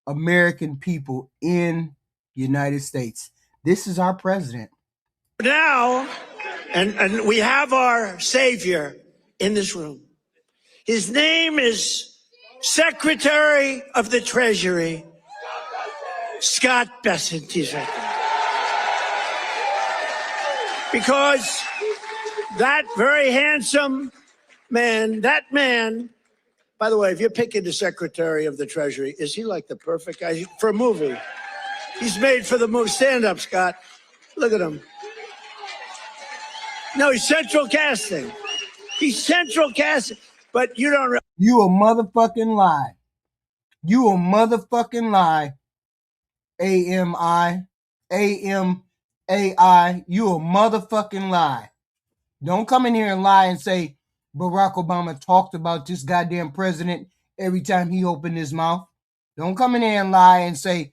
Speaker 2: American people in the United States. This is our president.
Speaker 3: Now, and we have our savior in this room. His name is Secretary of the Treasury, Scott Bessent. He's right there. Because that very handsome man, by the way, if you're picking the Secretary of the Treasury, is he like the perfect guy for a movie? He's made for the movie. Stand up, Scott. Look at him. No, he's central casting. He's central casting. But you don't.
Speaker 2: You a motherfucking lie. You a motherfucking lie. AMI. You a motherfucking lie. Don't come in here and lie and say Barack Obama talked about this goddamn president every time he opened his mouth. Don't come in here and lie and say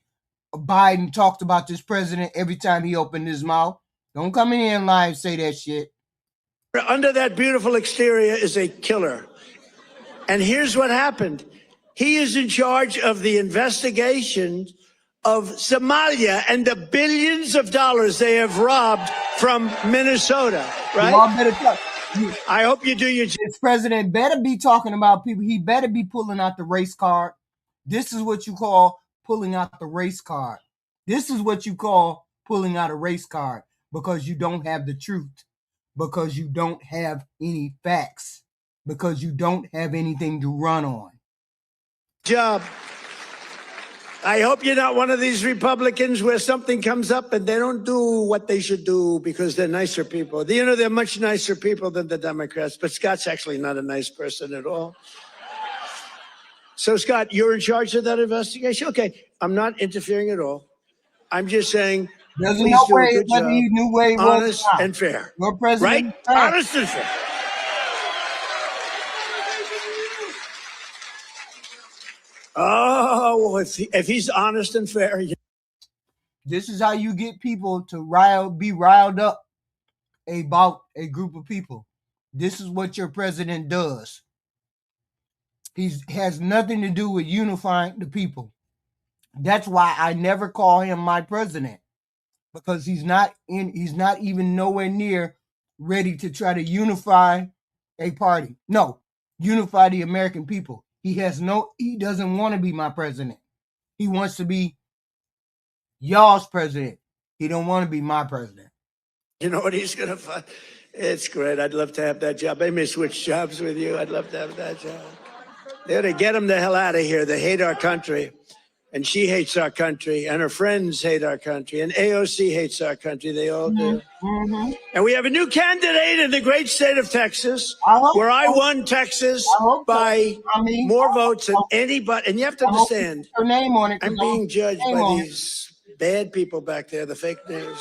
Speaker 2: Biden talked about this president every time he opened his mouth. Don't come in here and lie and say that shit.
Speaker 3: Under that beautiful exterior is a killer. And here's what happened. He is in charge of the investigation of Somalia and the billions of dollars they have robbed from Minnesota, right?
Speaker 2: You all better talk.
Speaker 3: I hope you do your job.
Speaker 2: This president better be talking about people. He better be pulling out the race card. This is what you call pulling out the race card. This is what you call pulling out a race card, because you don't have the truth, because you don't have any facts, because you don't have anything to run on.
Speaker 3: Job. I hope you're not one of these Republicans where something comes up and they don't do what they should do because they're nicer people. You know, they're much nicer people than the Democrats, but Scott's actually not a nice person at all. So, Scott, you're in charge of that investigation? Okay, I'm not interfering at all. I'm just saying,
Speaker 2: There's
Speaker 3: please
Speaker 2: no
Speaker 3: do
Speaker 2: way,
Speaker 3: a good
Speaker 2: whether
Speaker 3: job,
Speaker 2: he knew where he was
Speaker 3: honest
Speaker 2: or not.
Speaker 3: and fair.
Speaker 2: Your president,
Speaker 3: Right?
Speaker 2: fair.
Speaker 3: Honest and fair. Oh, if he's honest and fair.
Speaker 2: This is how you get people to be riled up about a group of people. This is what your president does. He has nothing to do with unifying the people. That's why I never call him my president, because he's not even nowhere near ready to try to unify a party. No, unify the American people. He doesn't want to be my president. He wants to be y'all's president. He don't want to be my president.
Speaker 3: You know what he's going to find? It's great. I'd love to have that job. I may switch jobs with you. I'd love to have that job. They're to get him the hell out of here. They hate our country. And she hates our country. And her friends hate our country. And AOC hates our country. They all do.
Speaker 2: Mm-hmm.
Speaker 3: And we have a new candidate in the great state of Texas, where I won Texas by more votes than anybody. And you have to understand,
Speaker 2: her name on it.
Speaker 3: I'm being judged by these bad people back there, the fake news.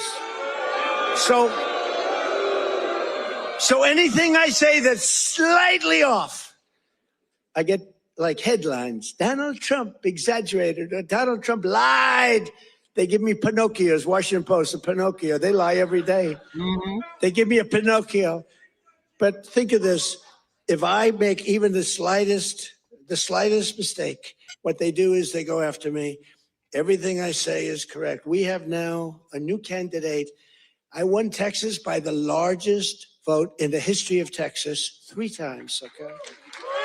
Speaker 3: So anything I say that's slightly off, I get like headlines. Donald Trump exaggerated, or Donald Trump lied. They give me Pinocchios, Washington Post, a Pinocchio. They lie every day. Mm-hmm. They give me a Pinocchio. But think of this. If I make even the slightest mistake, what they do is they go after me. Everything I say is correct. We have now a new candidate. I won Texas by the largest vote in the history of Texas 3 times, okay?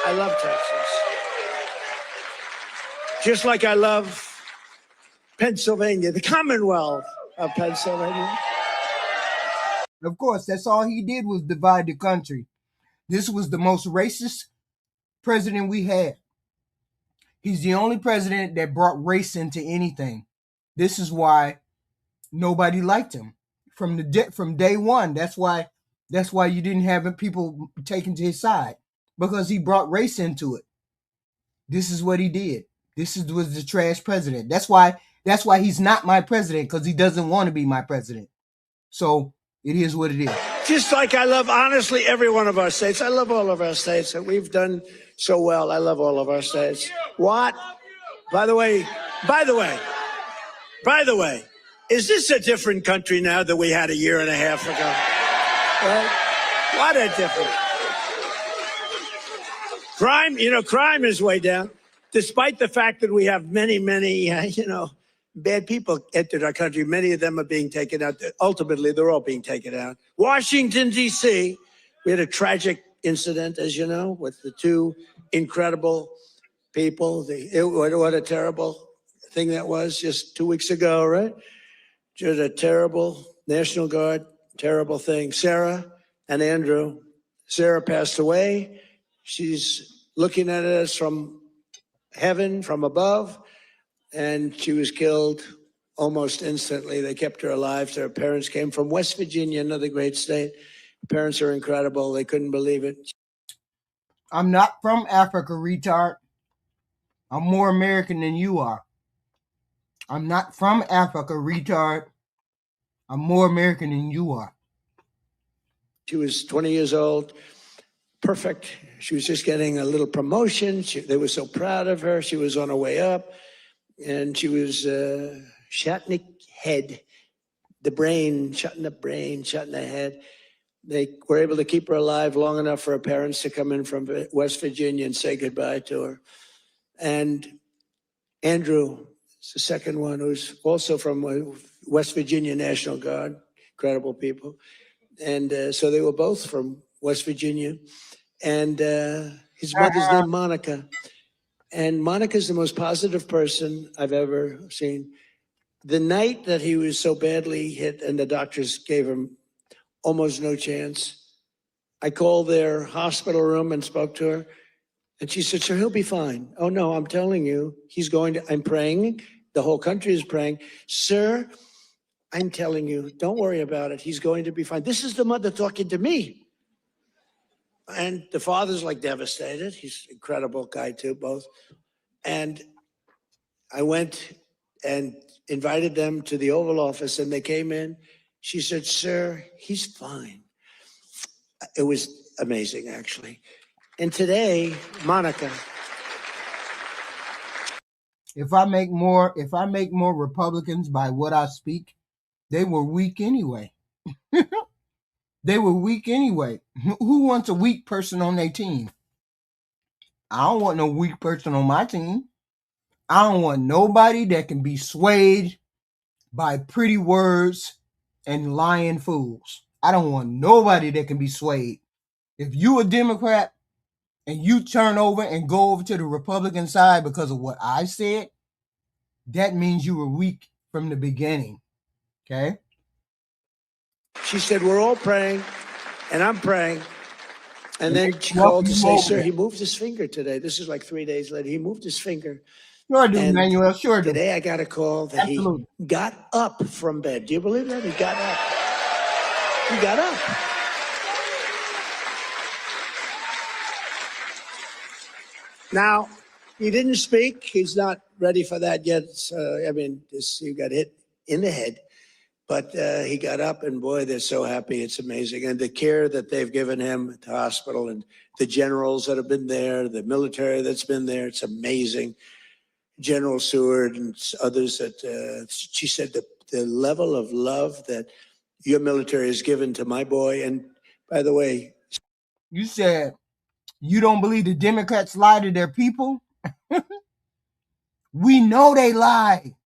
Speaker 3: I love Texas. Just like I love Pennsylvania, the Commonwealth of Pennsylvania.
Speaker 2: Of course, that's all he did was divide the country. This was the most racist president we had. He's the only president that brought race into anything. This is why nobody liked him from day one. That's why you didn't have people taken to his side, because he brought race into it. This is what he did. Was the trash president. That's why he's not my president, because he doesn't want to be my president. So it is what it is.
Speaker 3: Just like I love, honestly, every one of our states. I love all of our states, and we've done so well. I love all of our states. What? By the way, is this a different country now than we had a year and a half ago? Right? What a difference. Crime is way down, despite the fact that we have many, bad people entered our country. Many of them are being taken out. Ultimately, they're all being taken out. Washington, D.C., we had a tragic incident, as you know, with the 2 incredible people. What a terrible thing that was just 2 weeks ago, right? Just a terrible National Guard, terrible thing. Sarah and Andrew. Sarah passed away. She's looking at us from heaven, from above, and she was killed almost instantly. They kept her alive. Her parents came from West Virginia, another great state. Her parents are incredible. They couldn't believe it.
Speaker 2: I'm not from Africa, retard. I'm more American than you are. I'm not from Africa, retard. I'm more American than you are.
Speaker 3: She was 20 years old. Perfect. She was just getting a little promotion. They were so proud of her. She was on her way up. And she was shot in the head, shot in the head. They were able to keep her alive long enough for her parents to come in from West Virginia and say goodbye to her. And Andrew is the second one, who's also from West Virginia National Guard, incredible people. And so they were both from West Virginia. And his mother's named Monica. And Monica's the most positive person I've ever seen. The night that he was so badly hit and the doctors gave him almost no chance, I called their hospital room and spoke to her. And she said, sir, he'll be fine. Oh, no, I'm telling you, I'm praying The whole country is praying. Sir, I'm telling you, don't worry about it. He's going to be fine. This is the mother talking to me. And the father's like devastated. He's an incredible guy too, both. And I went and invited them to the Oval Office, and they came in. She said, sir, he's fine. It was amazing, actually. And today, Monica.
Speaker 2: If I make more Republicans by what I speak, they were weak anyway. They were weak anyway. Who wants a weak person on their team? I don't want no weak person on my team. I don't want nobody that can be swayed by pretty words and lying fools. I don't want nobody that can be swayed. If you a Democrat and you turn over and go over to the Republican side because of what I said, that means you were weak from the beginning. Okay?
Speaker 3: She said, we're all praying, and I'm praying. And then she called to say, sir, he moved his finger today. This is like 3 days later. He moved his finger.
Speaker 2: Sure do, Manuel. Sure do.
Speaker 3: Today I got a call that he got up from bed. Do you believe that? He got up. He got up. Now, he didn't speak. He's not ready for that yet. He got hit in the head. But he got up, and boy, they're so happy. It's amazing. And the care that they've given him at the hospital, and the generals that have been there, the military that's been there, it's amazing. General Seward and others that she said the level of love that your military has given to my boy. And by the way,
Speaker 2: you said you don't believe the Democrats lie to their people? We know they lie.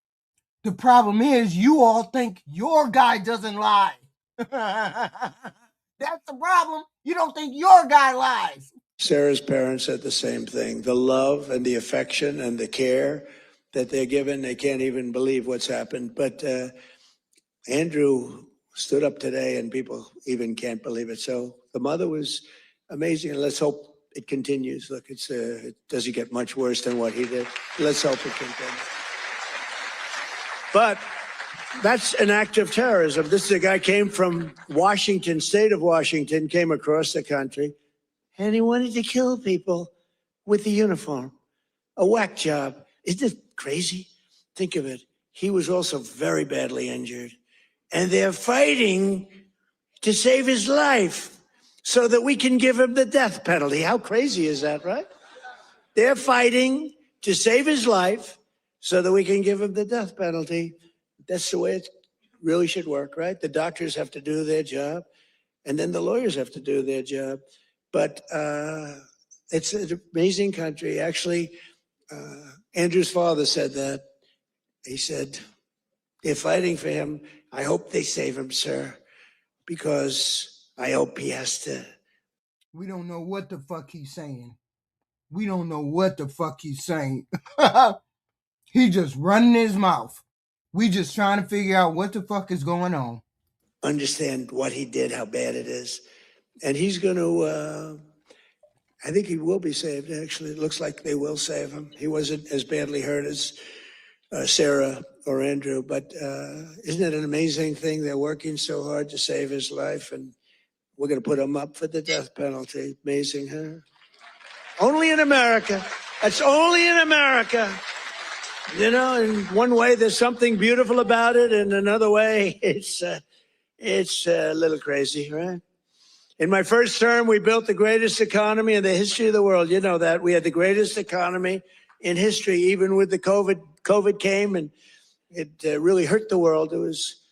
Speaker 2: The problem is you all think your guy doesn't lie. That's the problem. You don't think your guy lies.
Speaker 3: Sarah's parents said the same thing. The love and the affection and the care that they're given, they can't even believe what's happened. But Andrew stood up today, and people even can't believe it. So the mother was amazing, and let's hope it continues. Look, it doesn't get much worse than what he did. Let's hope it continues. But that's an act of terrorism. This is a guy came from Washington, state of Washington, came across the country, and he wanted to kill people with the uniform. A whack job. Isn't it crazy? Think of it. He was also very badly injured. And they're fighting to save his life so that we can give him the death penalty. How crazy is that, right? They're fighting to save his life so that we can give him the death penalty. That's the way it really should work, right? The doctors have to do their job, and then the lawyers have to do their job. But it's an amazing country. Actually, Andrew's father said that. He said, they're fighting for him. I hope they save him, sir, because I hope he has to.
Speaker 2: We don't know what the fuck he's saying. We don't know what the fuck he's saying. He just running his mouth. We just trying to figure out what the fuck is going on.
Speaker 3: Understand what he did, how bad it is. And he's going to, I think he will be saved, actually. It looks like they will save him. He wasn't as badly hurt as Sarah or Andrew, but isn't it an amazing thing? They're working so hard to save his life, and we're going to put him up for the death penalty. Amazing, huh? Only in America. That's only in America. You know, in one way, there's something beautiful about it. In another way, it's a little crazy, right? In my first term, we built the greatest economy in the history of the world. You know that. We had the greatest economy in history, even with the COVID. COVID came, and it really hurt the world. It was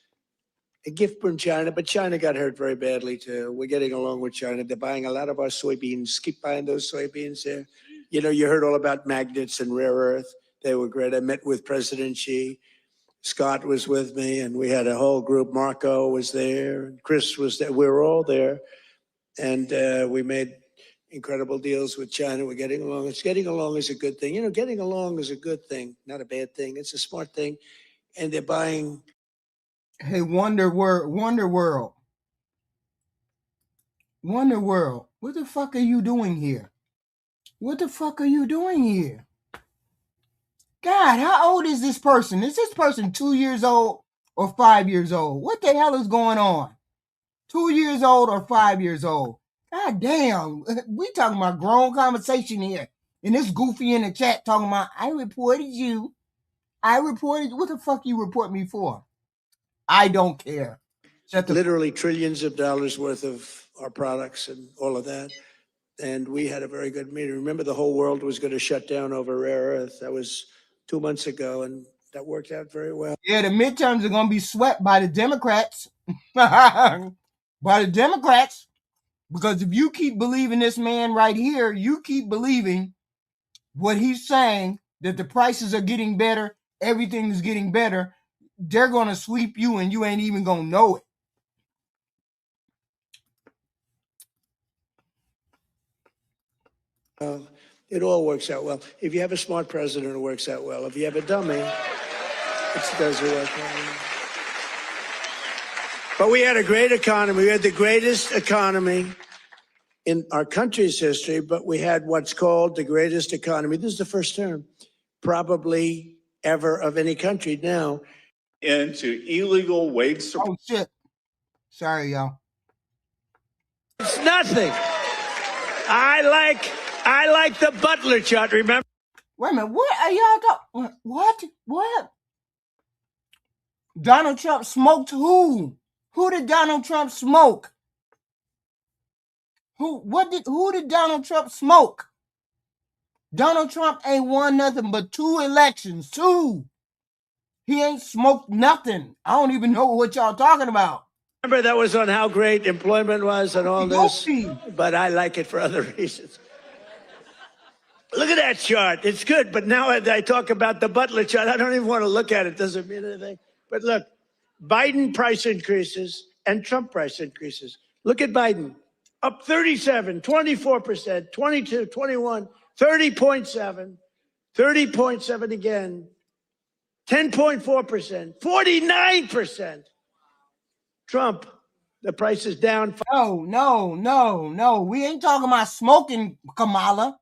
Speaker 3: a gift from China, but China got hurt very badly, too. We're getting along with China. They're buying a lot of our soybeans. Keep buying those soybeans there. You know, you heard all about magnets and rare earth. They were great. I met with President Xi. Scott was with me, and we had a whole group. Marco was there, and Chris was there. We were all there, and we made incredible deals with China. We're getting along. It's getting along is a good thing. You know, getting along is a good thing, not a bad thing. It's a smart thing, and they're buying.
Speaker 2: Hey, Wonder World. What the fuck are you doing here? What the fuck are you doing here? God, how old is this person? Is this person 2 years old or 5 years old? What the hell is going on? 2 years old or 5 years old? God damn, we talking about grown conversation here. And this goofy in the chat talking about, I reported you. I reported you. What the fuck you report me for? I don't care.
Speaker 3: Literally trillions of dollars worth of our products and all of that. And we had a very good meeting. Remember, the whole world was going to shut down over rare earth. That was 2 months ago, and that worked out very well.
Speaker 2: Yeah, the midterms are going to be swept by the Democrats. By the Democrats. Because if you keep believing this man right here, you keep believing what he's saying, that the prices are getting better, everything is getting better, they're going to sweep you and you ain't even going to know it.
Speaker 3: It all works out well. If you have a smart president, it works out well. If you have a dummy, it doesn't work out. But we had a great economy. We had the greatest economy in our country's history, but we had what's called the greatest economy. This is the first term, probably ever, of any country now.
Speaker 4: Into illegal wage support.
Speaker 2: Oh, shit. Sorry, y'all.
Speaker 3: It's nothing. I like the Butler chart, remember?
Speaker 2: Wait a minute, what are y'all talking? What? Donald Trump smoked who? Who did Donald Trump smoke? Who did Donald Trump smoke? Donald Trump ain't won nothing but 2 elections. 2. He ain't smoked nothing. I don't even know what y'all talking about.
Speaker 3: Remember, that was on how great employment was and all this, but I like it for other reasons. Look at that chart. It's good, but now I talk about the Butler chart. I don't even want to look at it. Doesn't mean anything. But look, Biden price increases and Trump price increases. Look at Biden. Up 37, 24%, 22, 21, 30.7, 30.7 again, 10.4%, 49%. Trump, the price is down.
Speaker 2: No. We ain't talking about smoking, Kamala.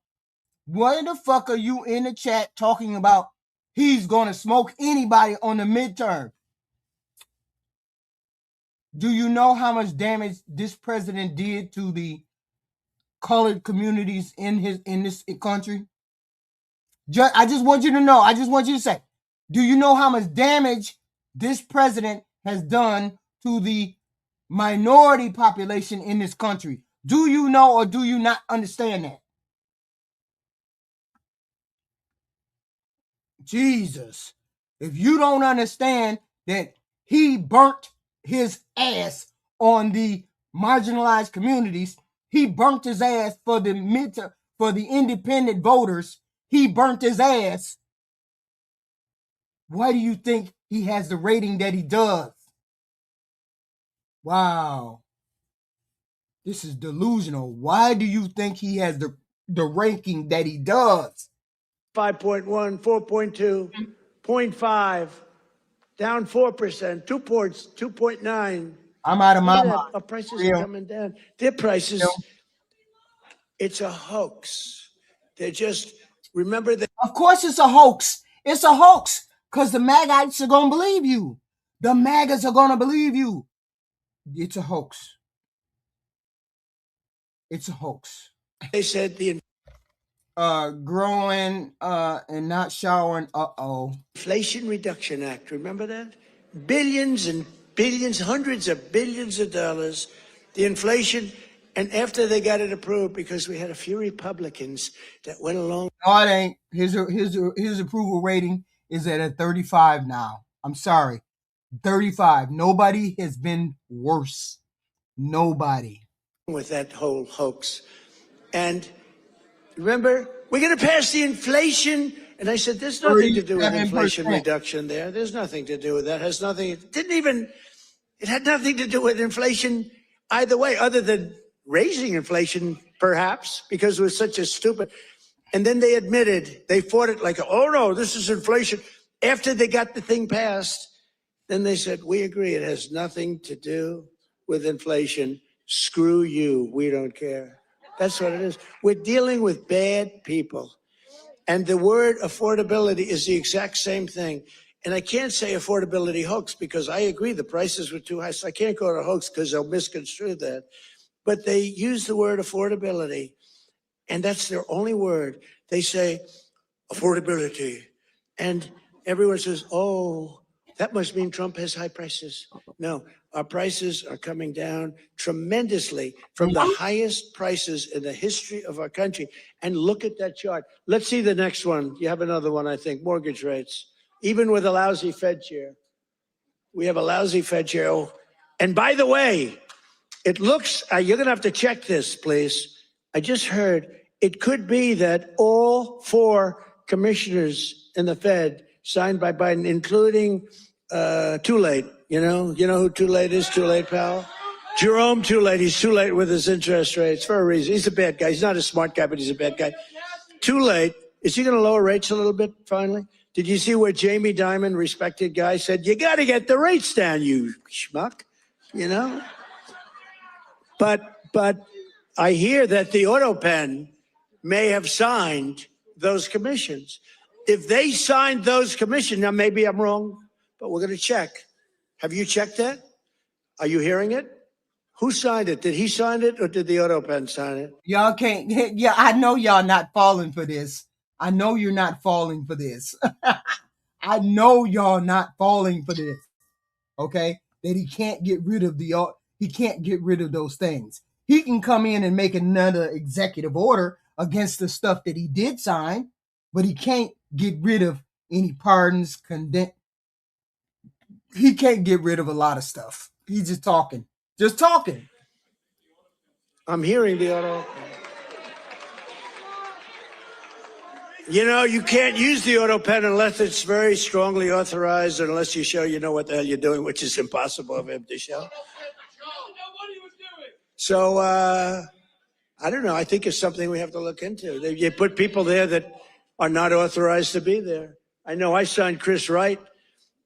Speaker 2: What the fuck are you in the chat talking about? He's going to smoke anybody on the midterm. Do you know how much damage this president did to the colored communities in this country? I just want you to know. I just want you to say, do you know how much damage this president has done to the minority population in this country? Do you know or do you not understand that? Jesus. If you don't understand that he burnt his ass on the marginalized communities, he burnt his ass for the independent voters, he burnt his ass. Why do you think he has the rating that he does? Wow. This is delusional. Why do you think he has the ranking that he does?
Speaker 3: 5.1, 4.2, 0.5, down 4%, 2 points, 2.9.
Speaker 2: I'm out of my mind.
Speaker 3: Our prices are coming down. Their prices, it's a hoax. They're just, remember that.
Speaker 2: Of course it's a hoax. It's a hoax because the MAGites are going to believe you. The MAGAs are going to believe you. It's a hoax. It's a hoax.
Speaker 3: They said the
Speaker 2: growing and not showering.
Speaker 3: Inflation Reduction Act. Remember that? Billions and billions, hundreds of billions of dollars. The inflation, and after they got it approved, because we had a few Republicans that went along.
Speaker 2: No, it ain't. His approval rating is at a 35 now. I'm sorry, 35. Nobody has been worse. Nobody.
Speaker 3: With that whole hoax. And remember, we're going to pass the inflation. And I said, there's nothing to do with inflation reduction there. There's nothing to do with that. It had nothing to do with inflation either way, other than raising inflation, perhaps, because it was such a stupid. And then they admitted, they fought it like, oh no, this is inflation. After they got the thing passed, then they said, we agree, it has nothing to do with inflation. Screw you, we don't care. That's what it is. We're dealing with bad people. And the word affordability is the exact same thing. And I can't say affordability hoax because I agree the prices were too high. So I can't go to hoax because they'll misconstrue that. But they use the word affordability, and that's their only word. They say affordability. And everyone says, oh, that must mean Trump has high prices. No, our prices are coming down tremendously from the highest prices in the history of our country. And look at that chart. Let's see the next one. You have another one, I think, mortgage rates. Even with a lousy Fed chair. We have a lousy Fed chair. Oh, and by the way, it looks, you're going to have to check this, please. I just heard it could be that all 4 commissioners in the Fed signed by Biden, including Too Late. You know who Too Late is? Too Late, pal? Jerome Too Late. He's too late with his interest rates for a reason. He's a bad guy. He's not a smart guy, but he's a bad guy. Too Late. Is he going to lower rates a little bit finally? Did you see where Jamie Dimon, respected guy, said, you got to get the rates down, you schmuck, you know? But I hear that the auto pen may have signed those commissions. If they signed those commissions, now maybe I'm wrong, but we're going to check. Have you checked that? Are you hearing it? Who signed it? Did he sign it or did the auto pen sign it?
Speaker 2: Y'all can't. Yeah, I know y'all not falling for this. I know you're not falling for this. I know y'all not falling for this. Okay, that he can't get rid of he can't get rid of those things. He can come in and make another executive order against the stuff that he did sign, but he can't get rid of any pardons, he can't get rid of a lot of stuff. He's just talking.
Speaker 3: I'm hearing the auto. You know, you can't use the auto pen unless it's very strongly authorized, unless you show you know what the hell you're doing, which is impossible of him to show. So, I don't know. I think it's something we have to look into. You put people there that are not authorized to be there. I know I signed Chris Wright.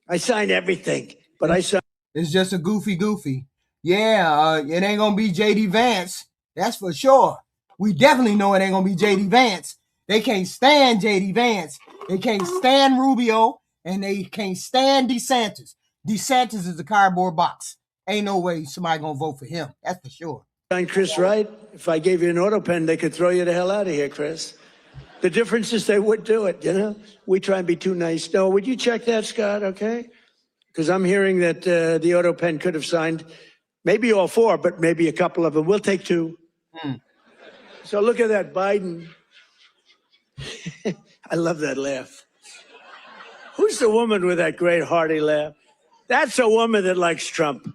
Speaker 3: I signed everything, but I signed.
Speaker 2: It's just a goofy. Yeah, it ain't going to be J.D. Vance. That's for sure. We definitely know it ain't going to be J.D. Vance. They can't stand J.D. Vance. They can't stand Rubio, and they can't stand DeSantis. DeSantis is a cardboard box. Ain't no way somebody going to vote for him. That's for sure.
Speaker 3: Chris Wright. If I gave you an auto pen, they could throw you the hell out of here, Chris. The difference is they would do it, you know? We try and be too nice. No, would you check that, Scott, okay? Because I'm hearing that the auto pen could have signed maybe all 4, but maybe a couple of them. We'll take 2. So look at that, Biden. I love that laugh. Who's the woman with that great hearty laugh? That's a woman that likes Trump.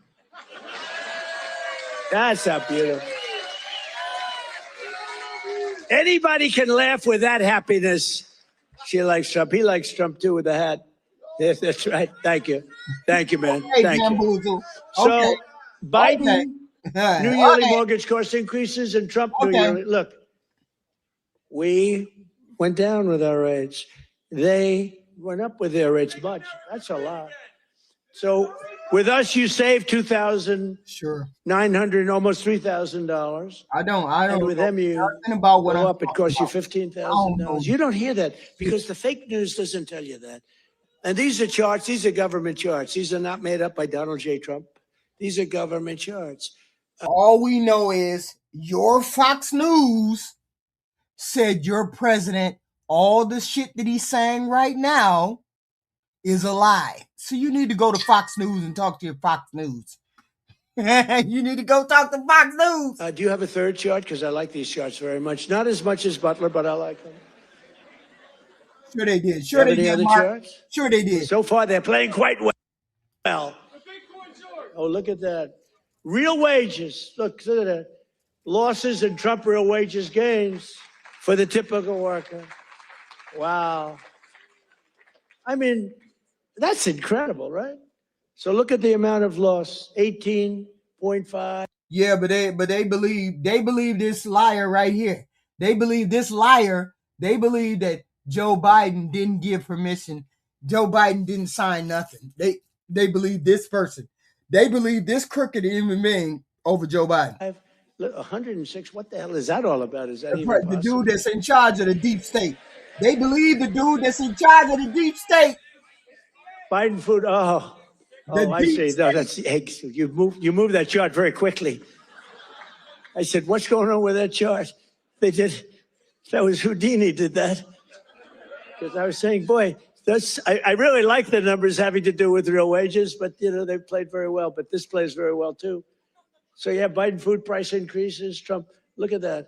Speaker 3: That's how beautiful. Anybody can laugh with that happiness. She likes Trump. He likes Trump too with the hat. Yes, that's right. Thank you. Thank you, man. Thank you. So Biden, new yearly mortgage cost increases and Trump new yearly. Look, we went down with our rates. They went up with their rates much. That's a lot. So with us, you save $2,900, almost $3,000.
Speaker 2: I don't.
Speaker 3: And with them, you
Speaker 2: about what
Speaker 3: go up. It costs you $15,000. You don't hear that because the fake news doesn't tell you that. And these are charts. These are government charts. These are not made up by Donald J. Trump. These are government charts.
Speaker 2: All we know is your Fox News said your president, all the shit that he's saying right now is a lie. So you need to go to Fox News and talk to your Fox News. You need to go talk to Fox News.
Speaker 3: Do you have a third chart? Because I like these charts very much. Not as much as Butler, but I like them.
Speaker 2: Sure they did. Sure they did, Mark.
Speaker 3: Charts?
Speaker 2: Sure they did.
Speaker 3: So far, they're playing quite well. Oh, look at that. Real wages. Look at that. Losses and Trump real wages gains for the typical worker. Wow. I mean, that's incredible, right? So look at the amount of loss, 18.5.
Speaker 2: Yeah, but they believe this liar right here. They believe this liar. They believe that Joe Biden didn't give permission. Joe Biden didn't sign nothing. They believe this person. They believe this crooked human being over Joe Biden.
Speaker 3: 106. What the hell is that all about? Is that even
Speaker 2: the
Speaker 3: possible?
Speaker 2: dude that's in charge of the deep state? They believe the dude that's in charge of the deep state.
Speaker 3: Biden food. Oh,
Speaker 2: The
Speaker 3: I
Speaker 2: deep
Speaker 3: see. No,
Speaker 2: state.
Speaker 3: that's the eggs. You moved that chart very quickly. I said, what's going on with that chart? They did. That was Houdini did that. Because I was saying, boy, I really like the numbers having to do with real wages, but they played very well. But this plays very well too. So you have Biden food price increases, Trump. Look at that.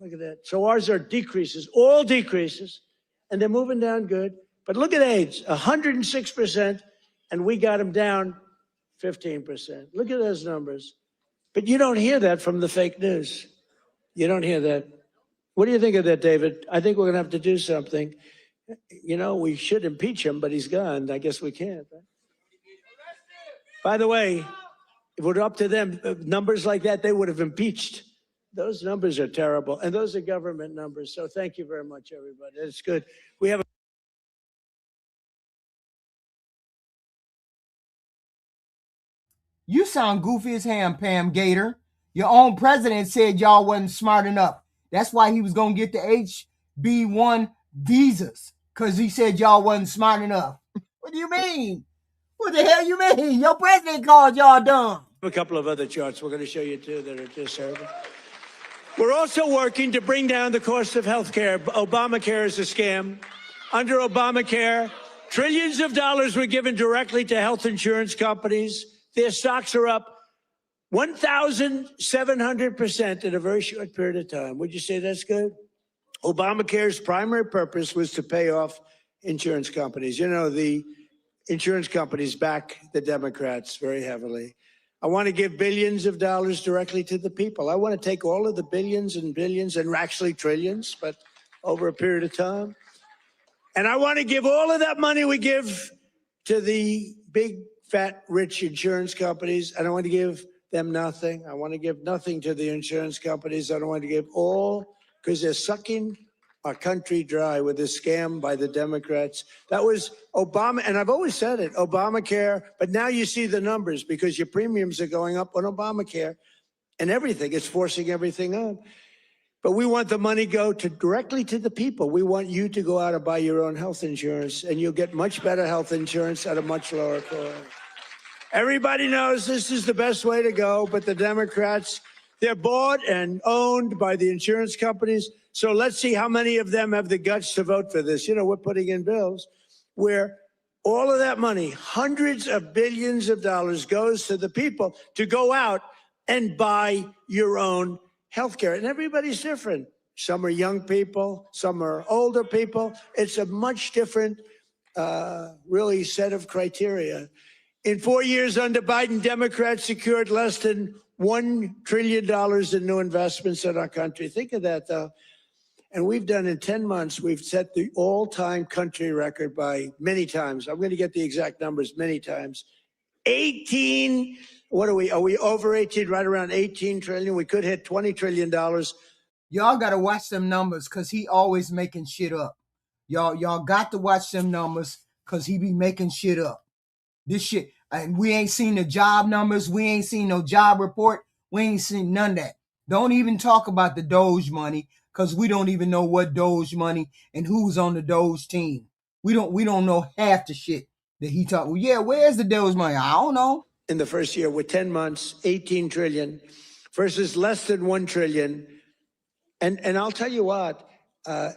Speaker 3: Look at that. So ours are decreases, all decreases, and they're moving down good. But look at AIDS, 106%, and we got them down 15%. Look at those numbers. But you don't hear that from the fake news. You don't hear that. What do you think of that, David? I think we're going to have to do something. We should impeach him, but he's gone. I guess we can't. Right? By the way, if it were up to them, numbers like that, they would have impeached. Those numbers are terrible, and those are government numbers. So thank you very much, everybody. It's good. We have.
Speaker 2: You sound goofy as ham, Pam Gator. Your own president said y'all wasn't smart enough. That's why he was going to get the HB1 visas, because he said y'all wasn't smart enough. What do you mean? What the hell you mean? Your president called y'all dumb.
Speaker 3: A couple of other charts we're going to show you, too, that are just terrible. We're also working to bring down the cost of health care. Obamacare is a scam. Under Obamacare, trillions of dollars were given directly to health insurance companies. Their stocks are up 1,700% in a very short period of time. Would you say that's good? Obamacare's primary purpose was to pay off insurance companies. The insurance companies back the Democrats very heavily. I want to give billions of dollars directly to the people. I want to take all of the billions and billions and actually trillions, but over a period of time. And I want to give all of that money we give to the big, fat, rich insurance companies. I don't want to give them nothing. I want to give nothing to the insurance companies. I don't want to give all, because they're sucking our country dry with this scam by the Democrats. That was Obama, and I've always said it, Obamacare, but now you see the numbers because your premiums are going up on Obamacare and everything. It's forcing everything up. But we want the money go directly to the people. We want you to go out and buy your own health insurance, and you'll get much better health insurance at a much lower cost. Everybody knows this is the best way to go, but the Democrats, they're bought and owned by the insurance companies. So let's see how many of them have the guts to vote for this. We're putting in bills where all of that money, hundreds of billions of dollars, goes to the people to go out and buy your own health care. And everybody's different. Some are young people, some are older people. It's a much different, really, set of criteria. In 4 years under Biden, Democrats secured less than $1 trillion in new investments in our country. Think of that, though. And we've done in 10 months, we've set the all-time country record by many times. I'm going to get the exact numbers many times. 18, what are we over 18, right around 18 trillion? We could hit $20 trillion.
Speaker 2: Y'all got to watch them numbers because he always making shit up. Y'all got to watch them numbers because he be making shit up. This shit, and we ain't seen the job numbers. We ain't seen no job report. We ain't seen none of that. Don't even talk about the Doge money because we don't even know what Doge money and who's on the Doge team. We don't know half the shit that he talked. Well, yeah, where's the Doge money? I don't know.
Speaker 3: In the first year, with 10 months, 18 trillion versus less than 1 trillion. And I'll tell you what,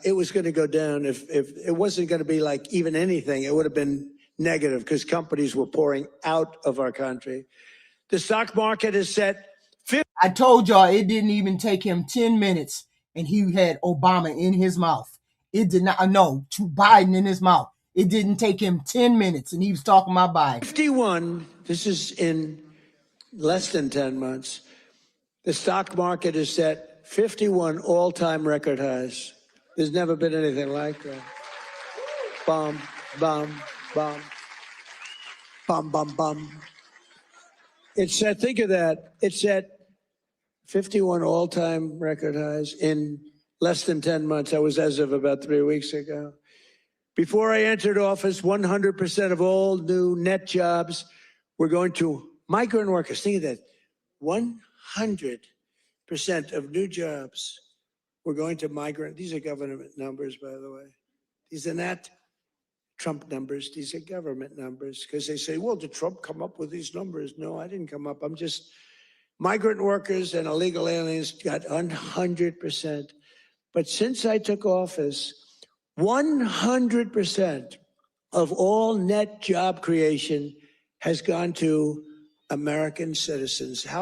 Speaker 3: it was going to go down if it wasn't going to be like even anything. It would have been negative because companies were pouring out of our country. The stock market is set.
Speaker 2: I told y'all it didn't even take him 10 minutes and he had Obama in his mouth. It did not, no, to Biden in his mouth. It didn't take him 10 minutes and he was talking about Biden.
Speaker 3: 51, this is in less than 10 months. The stock market is set 51 all-time record highs. There's never been anything like that. Bomb, bomb, bomb, bomb, bomb, bomb. It's at, think of that, it's at 51 all-time record highs in less than 10 months. That was as of about 3 weeks ago. Before I entered office, 100% of all new net jobs were going to migrant workers. Think of that, 100% of new jobs were going to migrant. These are government numbers, by the way. These are not Trump numbers. These are government numbers. Because they say, well, did Trump come up with these numbers? No, I didn't come up. I'm just, migrant workers and illegal aliens got 100%. But since I took office, 100% of all net job creation has gone to American citizens. How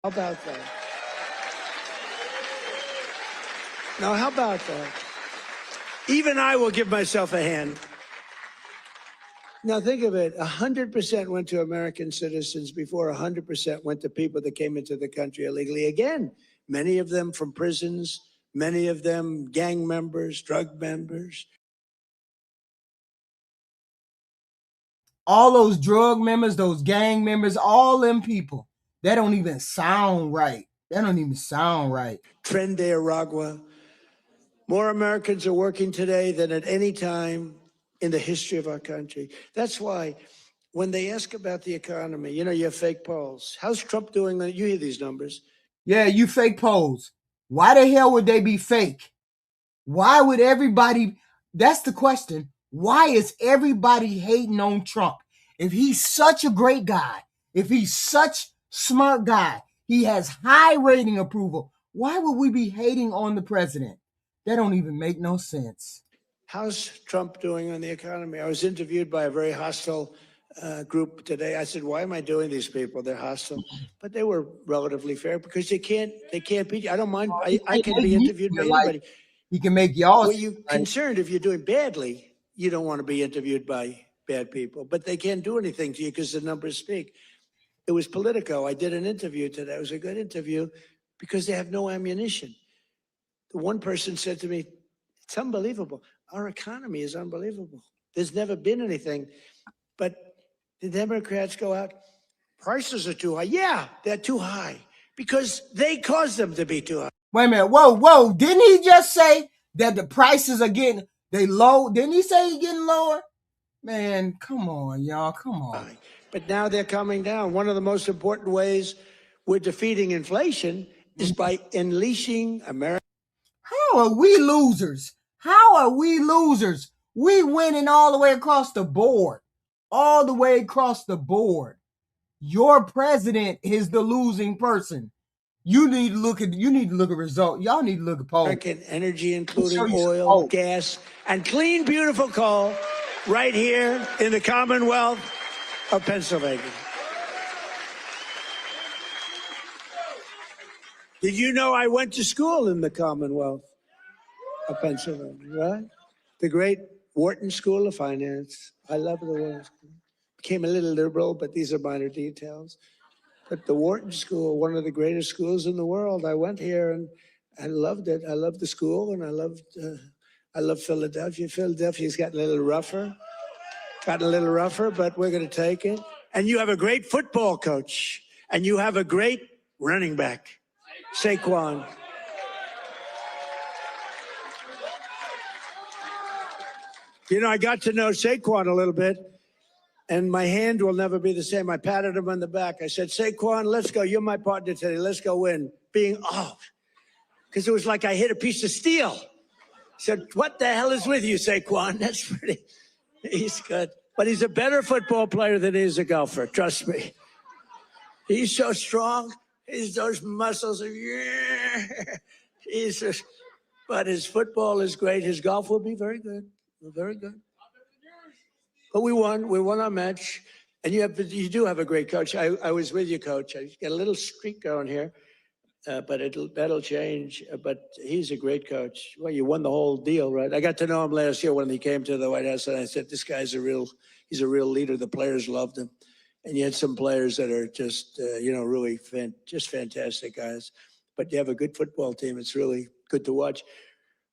Speaker 3: about that? Now, how about that? Even I will give myself a hand. Now, think of it. 100% went to American citizens before 100% went to people that came into the country illegally. Again, many of them from prisons, many of them gang members, drug members.
Speaker 2: All those drug members, those gang members, all them people, that don't even sound right. That don't even sound right.
Speaker 3: Tren de Aragua. More Americans are working today than at any time in the history of our country. That's why when they ask about the economy, you know, you have fake polls. How's Trump doing? You hear these numbers.
Speaker 2: Yeah, you fake polls. Why the hell would they be fake? Why would everybody? That's the question. Why is everybody hating on Trump? If he's such a great guy, if he's such smart guy, he has high rating approval, why would we be hating on the president? That don't even make no sense.
Speaker 3: How's Trump doing on the economy? I was interviewed by a very hostile group today. I said, why am I doing these people? They're hostile. But they were relatively fair because they can't beat you. I don't mind. I can be interviewed by anybody.
Speaker 2: He can make y'all.
Speaker 3: Were you concerned if you're doing badly, you don't want to be interviewed by bad people, but they can't do anything to you because the numbers speak. It was Politico. I did an interview today. It was a good interview because they have no ammunition. The one person said to me, it's unbelievable. Our economy is unbelievable. There's never been anything. But the Democrats go out, prices are too high. Yeah, they're too high because they caused them to be too high.
Speaker 2: Wait a minute. Whoa. Didn't he just say that the prices are getting, they low? Didn't he say he's getting lower? Man, come on, y'all. Come on.
Speaker 3: But now they're coming down. One of the most important ways we're defeating inflation is by unleashing America.
Speaker 2: How are we losers? How are we losers? We winning all the way across the board. All the way across the board. Your president is the losing person. You need to look at results. Y'all need to look at polls.
Speaker 3: American energy, including oil, gas, and clean, beautiful coal, right here in the Commonwealth of Pennsylvania. Did you know I went to school in the Commonwealth of Pennsylvania, right? The great Wharton School of Finance. I love the Wharton School. Became a little liberal, but these are minor details. But the Wharton School, one of the greatest schools in the world. I went here and I loved it. I loved the school and I love Philadelphia. Philadelphia's gotten a little rougher, but we're going to take it. And you have a great football coach and you have a great running back, Saquon. You know, I got to know Saquon a little bit. And my hand will never be the same. I patted him on the back. I said, Saquon, let's go. You're my partner today. Let's go win. Because it was like I hit a piece of steel. I said, what the hell is with you, Saquon? That's pretty, he's good. But he's a better football player than he is a golfer. Trust me. He's so strong. He's those muscles. But his football is great. His golf will be very good. Very good. But we won. We won our match. And you do have a great coach. I was with you, Coach. I got a little streak going here, but that'll change. But he's a great coach. Well, you won the whole deal, right? I got to know him last year when he came to the White House, and I said, this guy's he's a real leader. The players loved him. And you had some players that are just, really just fantastic guys. But you have a good football team. It's really good to watch.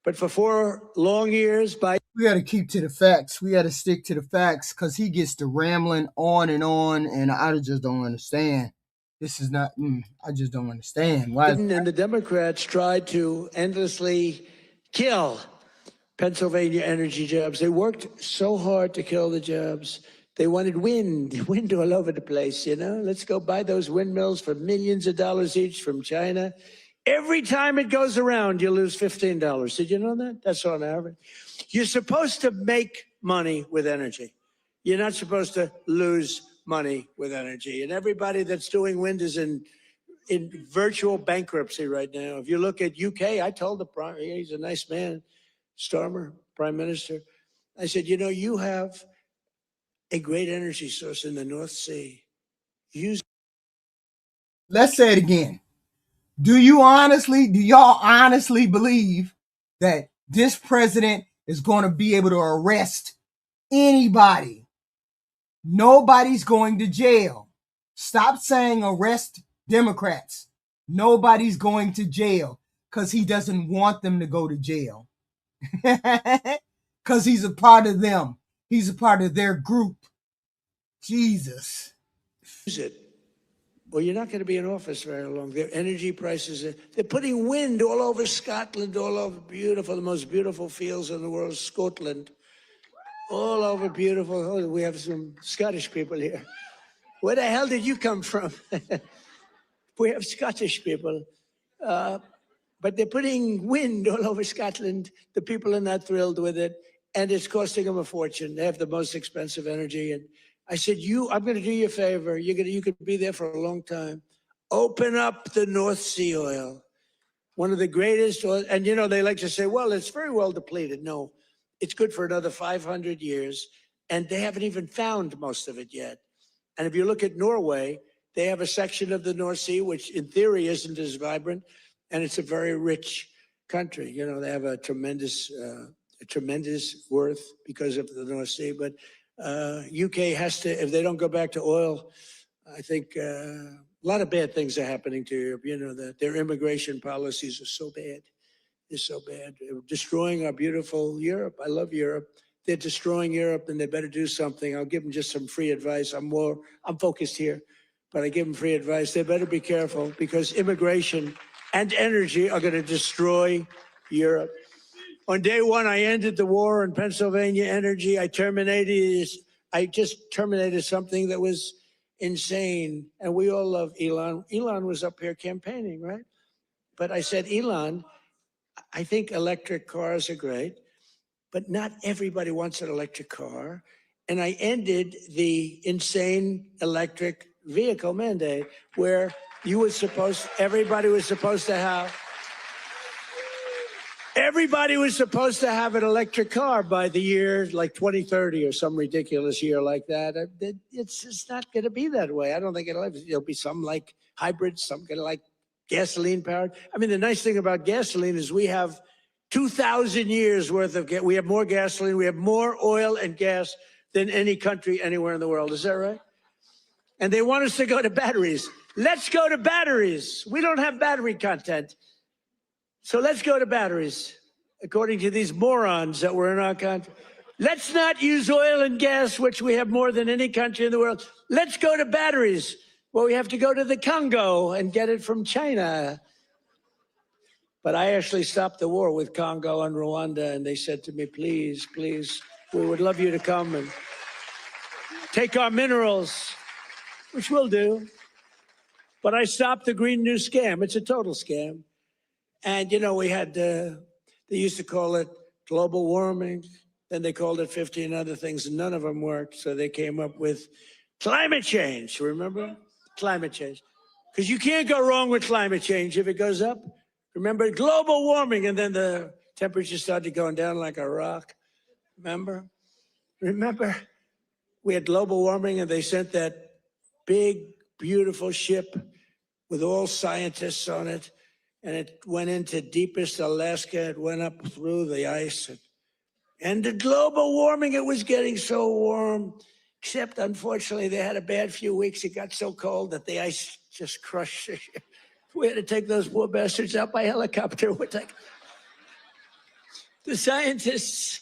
Speaker 3: But for 4 long years, we
Speaker 2: got to keep to the facts. We got to stick to the facts because he gets to rambling on, and I just don't understand. This is not, I just don't understand. Why?
Speaker 3: And the Democrats tried to endlessly kill Pennsylvania energy jobs. They worked so hard to kill the jobs. They wanted wind all over the place, you know? Let's go buy those windmills for millions of dollars each from China. Every time it goes around, you lose $15. Did you know that? That's on average. You're supposed to make money with energy. You're not supposed to lose money with energy. And everybody that's doing wind is in virtual bankruptcy right now. If you look at UK, I told the prime, he's a nice man, Starmer, Prime Minister. I said, you know, you have a great energy source in the North Sea. Use.
Speaker 2: Let's say it again. Do y'all honestly believe that this president is going to be able to arrest anybody? Nobody's going to jail. Stop saying arrest Democrats. Nobody's going to jail because he doesn't want them to go to jail. Because he's a part of them. He's a part of their group. Jesus.
Speaker 3: Use it. Well, you're not going to be in office very long. Their energy prices, they're putting wind all over Scotland, all over beautiful, the most beautiful fields in the world, Scotland. All over beautiful. Oh, we have some Scottish people here. Where the hell did you come from? We have Scottish people. But they're putting wind all over Scotland. The people are not thrilled with it. And it's costing them a fortune. They have the most expensive energy. And I said, I'm going to do you a favor. You could be there for a long time. Open up the North Sea oil. One of the greatest oil. And, you know, they like to say, well, it's very well depleted. No, it's good for another 500 years. And they haven't even found most of it yet. And if you look at Norway, they have a section of the North Sea, which in theory isn't as vibrant. And it's a very rich country. You know, they have a tremendous worth because of the North Sea. But UK has to, if they don't go back to oil, I think a lot of bad things are happening to Europe. You know, that their immigration policies are so bad. They're so bad. They're destroying our beautiful Europe. I love Europe. They're destroying Europe and they better do something. I'll give them just some free advice. I'm focused here, but I give them free advice. They better be careful because immigration and energy are going to destroy Europe. On day one, I ended the war on Pennsylvania energy. I just terminated something that was insane. And we all love Elon. Elon was up here campaigning, right? But I said, Elon, I think electric cars are great, but not everybody wants an electric car. And I ended the insane electric vehicle mandate where everybody was supposed to have an electric car by the year like 2030 or some ridiculous year like that. It's just not going to be that way. I don't think it'll be some like hybrids, some kind of like gasoline powered. I mean, the nice thing about gasoline is we have 2,000 years worth of we have more gasoline, we have more oil and gas than any country anywhere in the world. Is that right? And they want us to go to batteries. Let's go to batteries. We don't have battery content. So let's go to batteries, according to these morons that were in our country. Let's not use oil and gas, which we have more than any country in the world. Let's go to batteries. Well, we have to go to the Congo and get it from China. But I actually stopped the war with Congo and Rwanda, and they said to me, please, please, we would love you to come and take our minerals, which we'll do. But I stopped the Green New Scam. It's a total scam. And, you know, we had, they used to call it global warming. Then they called it 15 other things, and none of them worked. So they came up with climate change. Remember? Climate change. Because you can't go wrong with climate change if it goes up. Remember, global warming, and then the temperature started going down like a rock. Remember? We had global warming, and they sent that big, beautiful ship with all scientists on it. And it went into deepest Alaska. It went up through the ice. And the global warming, it was getting so warm. Except, unfortunately, they had a bad few weeks. It got so cold that the ice just crushed. We had to take those poor bastards out by helicopter. The scientists,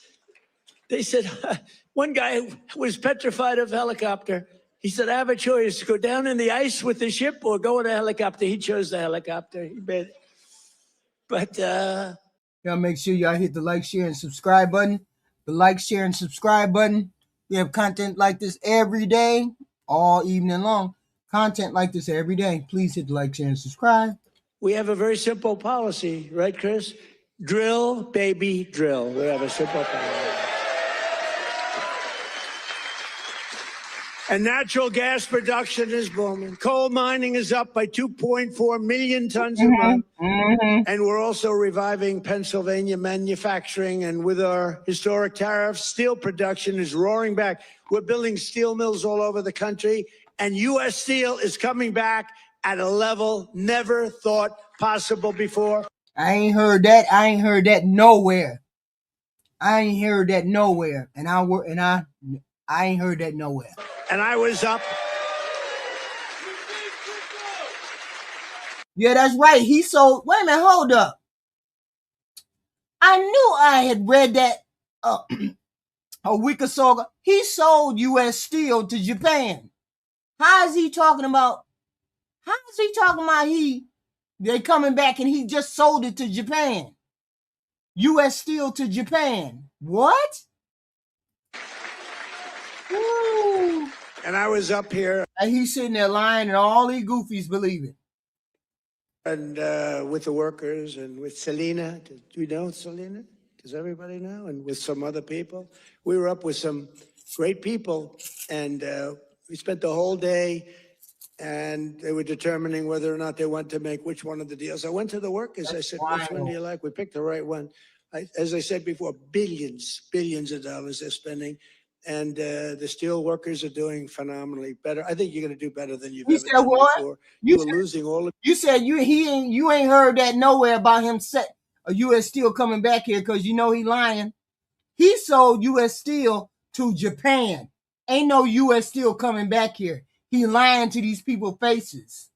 Speaker 3: they said, one guy was petrified of helicopter. He said, I have a choice, go down in the ice with the ship or go in a helicopter. He chose the helicopter. But
Speaker 2: y'all make sure y'all hit the like, share, and subscribe button. The like, share, and subscribe button. We have content like this every day, all evening long. Content like this every day. Please hit the like, share, and subscribe.
Speaker 3: we have a very simple policy, right, Chris? Drill, baby, drill. We have a simple policy. And natural gas production is booming. Coal mining is up by 2.4 million tons a month. And we're also reviving Pennsylvania manufacturing. And with our historic tariffs, steel production is roaring back. We're building steel mills all over the country. And U.S. Steel is coming back at a level never thought possible before.
Speaker 2: I ain't heard that. I ain't heard that nowhere. I ain't heard that nowhere. And I ain't heard that nowhere.
Speaker 3: And I was up.
Speaker 2: Yeah, that's right. He sold. Wait a minute, hold up. I knew I had read that a week or so ago. He sold U.S. Steel to Japan. How is he talking about? How is he talking about they coming back and he just sold it to Japan? U.S. Steel to Japan. What? Ooh.
Speaker 3: And I was up here.
Speaker 2: And he's sitting there lying and all these goofies believe it.
Speaker 3: And with the workers and with Selena. Do you know Selena? Does everybody know? And with some other people. We were up with some great people. And we spent the whole day. And they were determining whether or not they want to make which one of the deals. I went to the workers. I said, which one do you like? We picked the right one. As I said before, billions of dollars they're spending. And the steel workers are doing phenomenally better. I think you're going to do better than you've ever done before. You were losing all of.
Speaker 2: You said you ain't heard that nowhere about him set a U.S. Steel coming back here because you know he lying. He sold U.S. Steel to Japan. Ain't no U.S. Steel coming back here. He lying to these people's faces.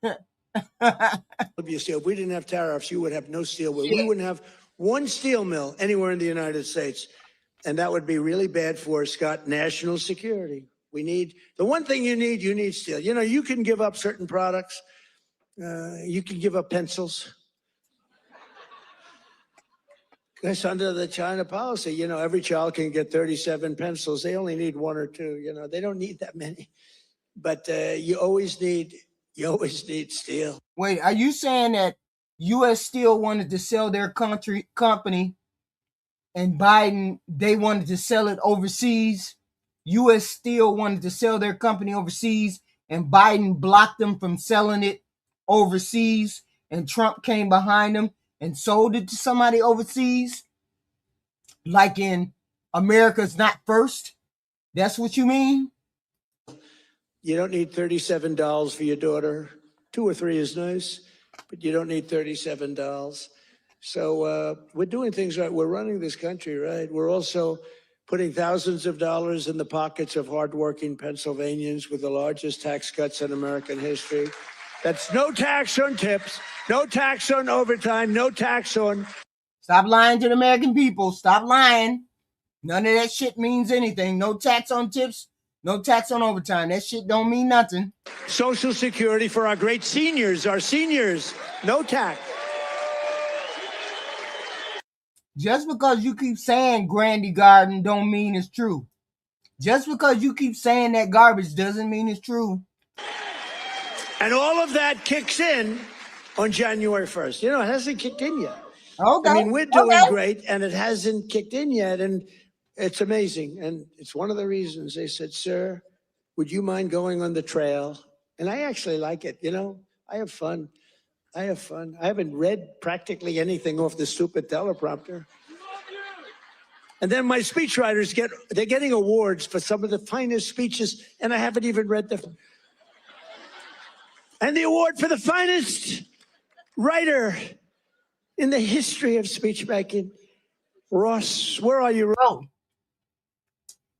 Speaker 3: If we didn't have tariffs, you would have no steel. We wouldn't have one steel mill anywhere in the United States. And that would be really bad for, Scott, national security. We need, the one thing you need steel. You know, you can give up certain products. You can give up pencils. Because under the China policy, you know, every child can get 37 pencils. They only need one or two, you know, they don't need that many. But you always need steel.
Speaker 2: Wait, are you saying that U.S. Steel wanted to sell their company and Biden, they wanted to sell it overseas? U.S. Steel wanted to sell their company overseas and Biden blocked them from selling it overseas and Trump came behind them and sold it to somebody overseas? Like in America's Not First? That's what you mean?
Speaker 3: You don't need $37 for your daughter. 2 or 3 is nice, but you don't need $37. So we're doing things right. We're running this country right. We're also putting thousands of dollars in the pockets of hardworking Pennsylvanians with the largest tax cuts in American history. That's no tax on tips, no tax on overtime, no tax on.
Speaker 2: Stop lying to the American people. Stop lying. None of that shit means anything. No tax on tips, no tax on overtime. That shit don't mean nothing.
Speaker 3: Social Security for our great seniors, no tax.
Speaker 2: Just because you keep saying Grandy Garden don't mean it's true. Just because you keep saying that garbage doesn't mean it's true.
Speaker 3: And all of that kicks in on January 1st. You know, it hasn't kicked in yet.
Speaker 2: Okay.
Speaker 3: I mean, we're doing great, and it hasn't kicked in yet, and it's amazing. And it's one of the reasons they said, sir, would you mind going on the trail? And I actually like it. You know, I have fun. I haven't read practically anything off the stupid teleprompter. And then my speechwriters they're getting awards for some of the finest speeches, and I haven't even read them. And the award for the finest writer in the history of speech making. Ross, where are you?
Speaker 2: Oh.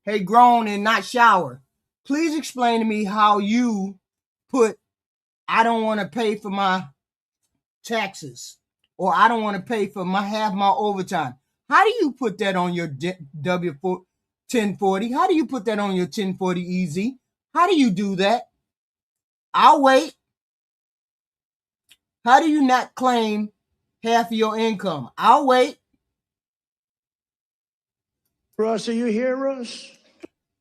Speaker 2: Hey, grown and not shower. Please explain to me how you put, I don't want to pay for my taxes, or I don't want to pay for half my overtime. How do you put that on your W-1040? How do you put that on your 1040 easy? How do you do that? I'll wait. How do you not claim half of your income? I'll wait.
Speaker 3: Ross, are you here, Ross?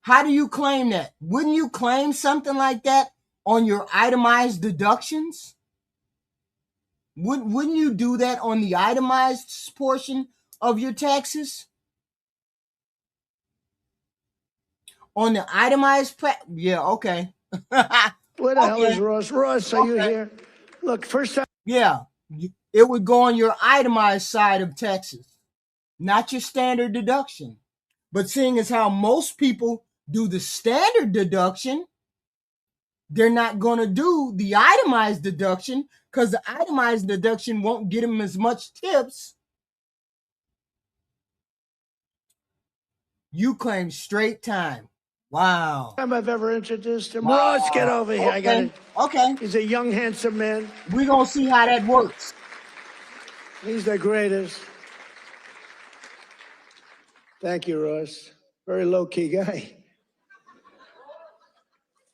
Speaker 2: How do you claim that? Wouldn't you claim something like that on your itemized deductions? Wouldn't you do that on the itemized portion of your taxes? On the itemized yeah, okay.
Speaker 3: Where the hell is Ross? Ross, are you here? Look, first time.
Speaker 2: Yeah, it would go on your itemized side of taxes, not your standard deduction. But seeing as how most people do the standard deduction, they're not going to do the itemized deduction because the itemized deduction won't get them as much tips. You claim straight time. Wow.
Speaker 3: Time I've ever introduced him. Wow. Ross, get over here.
Speaker 2: Okay.
Speaker 3: I got it.
Speaker 2: Okay.
Speaker 3: He's a young, handsome man.
Speaker 2: We're going to see how that works.
Speaker 3: He's the greatest. Thank you, Ross. Very low-key guy.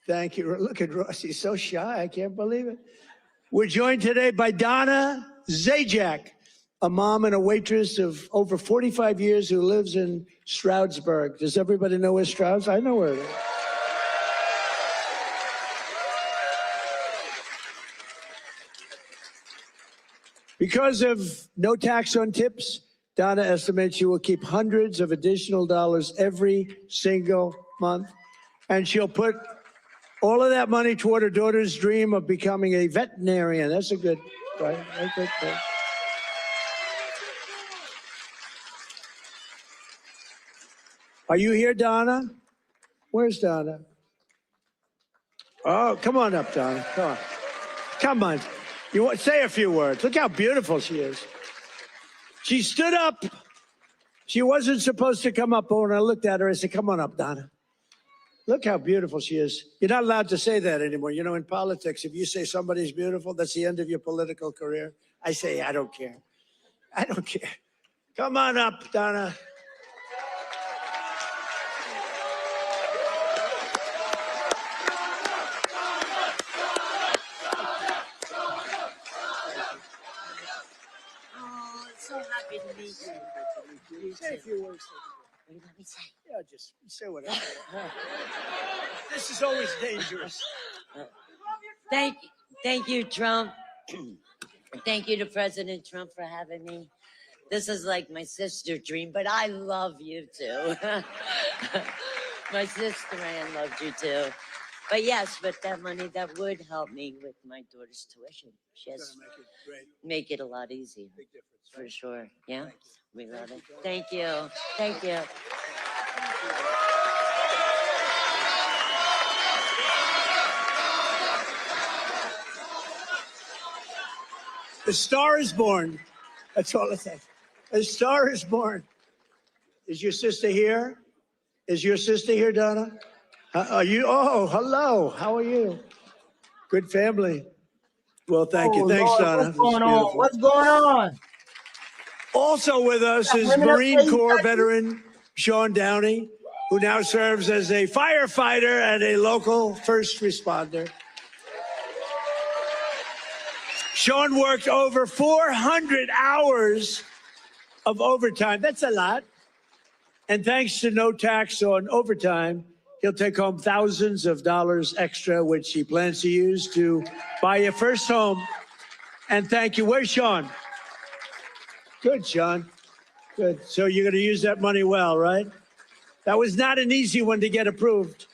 Speaker 3: Thank you. Look at Ross. He's so shy. I can't believe it. We're joined today by Donna Zajac, a mom and a waitress of over 45 years who lives in Stroudsburg. Does everybody know where Strouds? I know where it is. Because of no tax on tips, Donna estimates she will keep hundreds of additional dollars every single month, and she'll put all of that money toward her daughter's dream of becoming a veterinarian. That's a good, right? That's a good. Are you here, Donna? Where's Donna? Oh, come on up, Donna. Come on. Come on. You want, say a few words. Look how beautiful she is. She stood up. She wasn't supposed to come up, but when I looked at her, I said, come on up, Donna. Look how beautiful she is. You're not allowed to say that anymore. You know, in politics, if you say somebody's beautiful, that's the end of your political career. I say, I don't care. I don't care. Come on up, Donna.
Speaker 5: So happy to meet you.
Speaker 3: Say a few words.
Speaker 5: What do you want me to say?
Speaker 3: Yeah, just say whatever. This is always dangerous.
Speaker 5: Thank you, Trump. Thank you to President Trump for having me. This is like my sister dream, but I love you too. My sister Ann loved you too. But yes, but that money, that would help me with my daughter's tuition. Yes, make it a lot easier.
Speaker 3: Big difference.
Speaker 5: For sure. Yeah, we love it. Thank you. Thank you.
Speaker 3: The star is born. That's all I say. A star is born. Is your sister here? Is your sister here, Donna? Are you? Oh, hello. How are you? Good family. Well, thank you. Thanks,
Speaker 2: Lord,
Speaker 3: Donna.
Speaker 2: what's going on? What's going on?
Speaker 3: Also with us is Marine Corps veteran Sean Downey, who now serves as a firefighter and a local first responder. Sean worked over 400 hours of overtime. That's a lot. And thanks to no tax on overtime, he'll take home thousands of dollars extra, which he plans to use to buy your first home. And thank you. Where's Sean? Good, Sean. Good. So you're going to use that money well, right? That was not an easy one to get approved.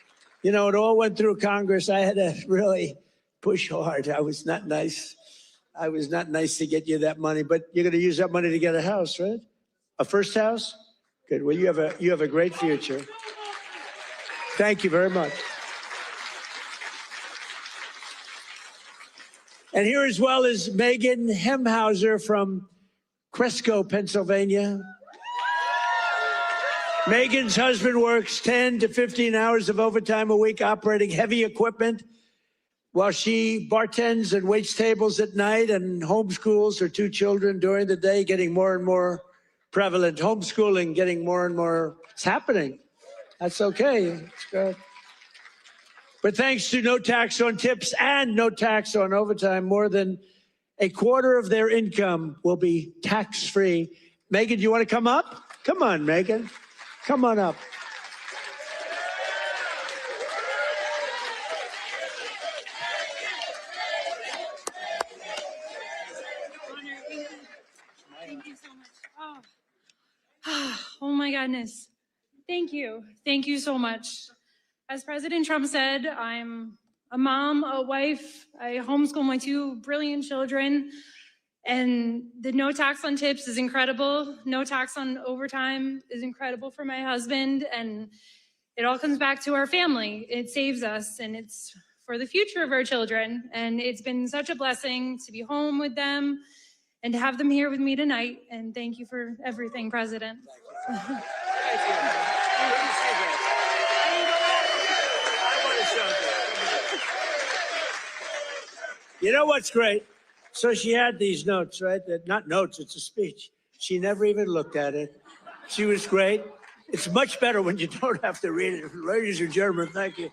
Speaker 3: You know, it all went through Congress. I had to really push hard. I was not nice. I was not nice to get you that money, but you're going to use that money to get a house, right? A first house? Good. Well, you have a great future. Thank you very much. And here as well is Megan Hemhauser from Cresco, Pennsylvania. Megan's husband works 10 to 15 hours of overtime a week operating heavy equipment while she bartends and waits tables at night and homeschools her two children during the day, getting more and more prevalent. Homeschooling getting more and more, it's happening. That's okay. It's good. But thanks to no tax on tips and no tax on overtime, more than a quarter of their income will be tax-free. Megan, do you want to come up? Come on, Megan. Come on up.
Speaker 6: Thank you so much. Oh my goodness. Thank you. Thank you so much. As President Trump said, I'm a mom, a wife. I homeschool my two brilliant children. And the no tax on tips is incredible. No tax on overtime is incredible for my husband. And it all comes back to our family. It saves us, and it's for the future of our children. And it's been such a blessing to be home with them and to have them here with me tonight. And thank you for everything, President.
Speaker 3: You know what's great? So she had these notes, right? Not notes, it's a speech. She never even looked at it. She was great. It's much better when you don't have to read it. Ladies and gentlemen, thank you.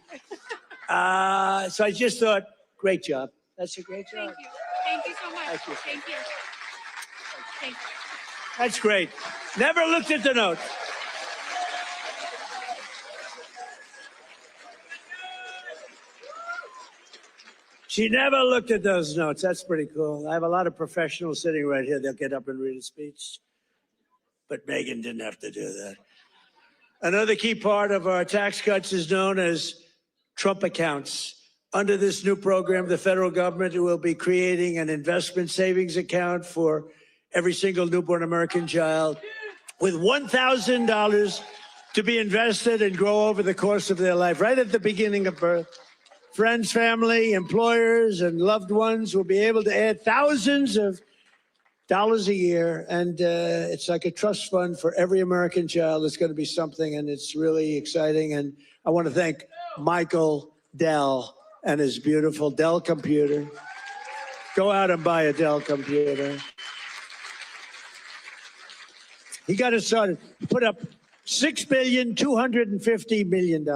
Speaker 3: So I just thought, great job. That's a great job.
Speaker 6: Thank you. Thank you so much.
Speaker 3: Thank you.
Speaker 6: Thank you. Thank you.
Speaker 3: That's great. Never looked at the notes. She never looked at those notes. That's pretty cool. I have a lot of professionals sitting right here. They'll get up and read a speech. But Megan didn't have to do that. Another key part of our tax cuts is known as Trump accounts. Under this new program, the federal government will be creating an investment savings account for every single newborn American child with $1,000 to be invested and grow over the course of their life, right at the beginning of birth. Friends, family, employers, and loved ones will be able to add thousands of dollars a year. And it's like a trust fund for every American child. It's going to be something, and it's really exciting. And I want to thank Michael Dell and his beautiful Dell computer. Go out and buy a Dell computer. He got it started. He put up $6.25 billion.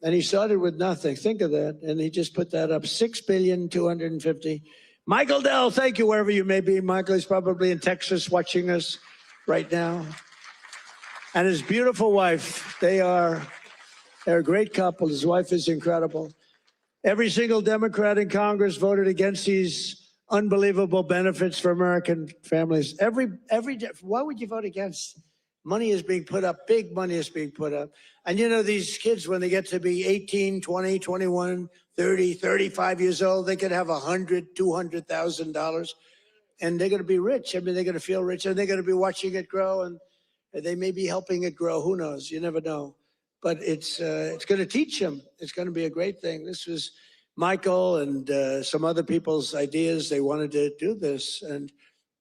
Speaker 3: And he started with nothing. Think of that. And he just put that up, $6.25 Michael Dell, thank you wherever you may be. Michael is probably in Texas watching us right now. And his beautiful wife, they're a great couple. His wife is incredible. Every single Democrat in Congress voted against these unbelievable benefits for American families. Why would you vote against? Money is being put up, big money is being put up. And you know, these kids, when they get to be 18, 20, 21, 30, 35 years old, they could have $100,000, $200,000, and they're going to be rich. I mean, they're going to feel rich, and they're going to be watching it grow, and they may be helping it grow. Who knows? You never know. But it's going to teach them. It's going to be a great thing. This was Michael and some other people's ideas. They wanted to do this, and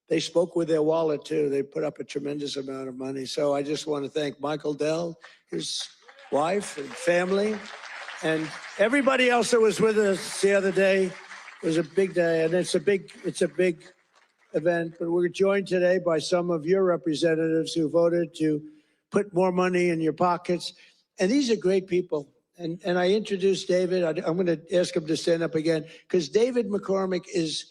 Speaker 3: they spoke with their wallet, too. They put up a tremendous amount of money. So I just want to thank Michael Dell, his wife and family, and everybody else that was with us the other day. It was a big day, and it's a big event. But we're joined today by some of your representatives who voted to put more money in your pockets. And these are great people. And I introduced David. I'm going to ask him to stand up again, because David McCormick is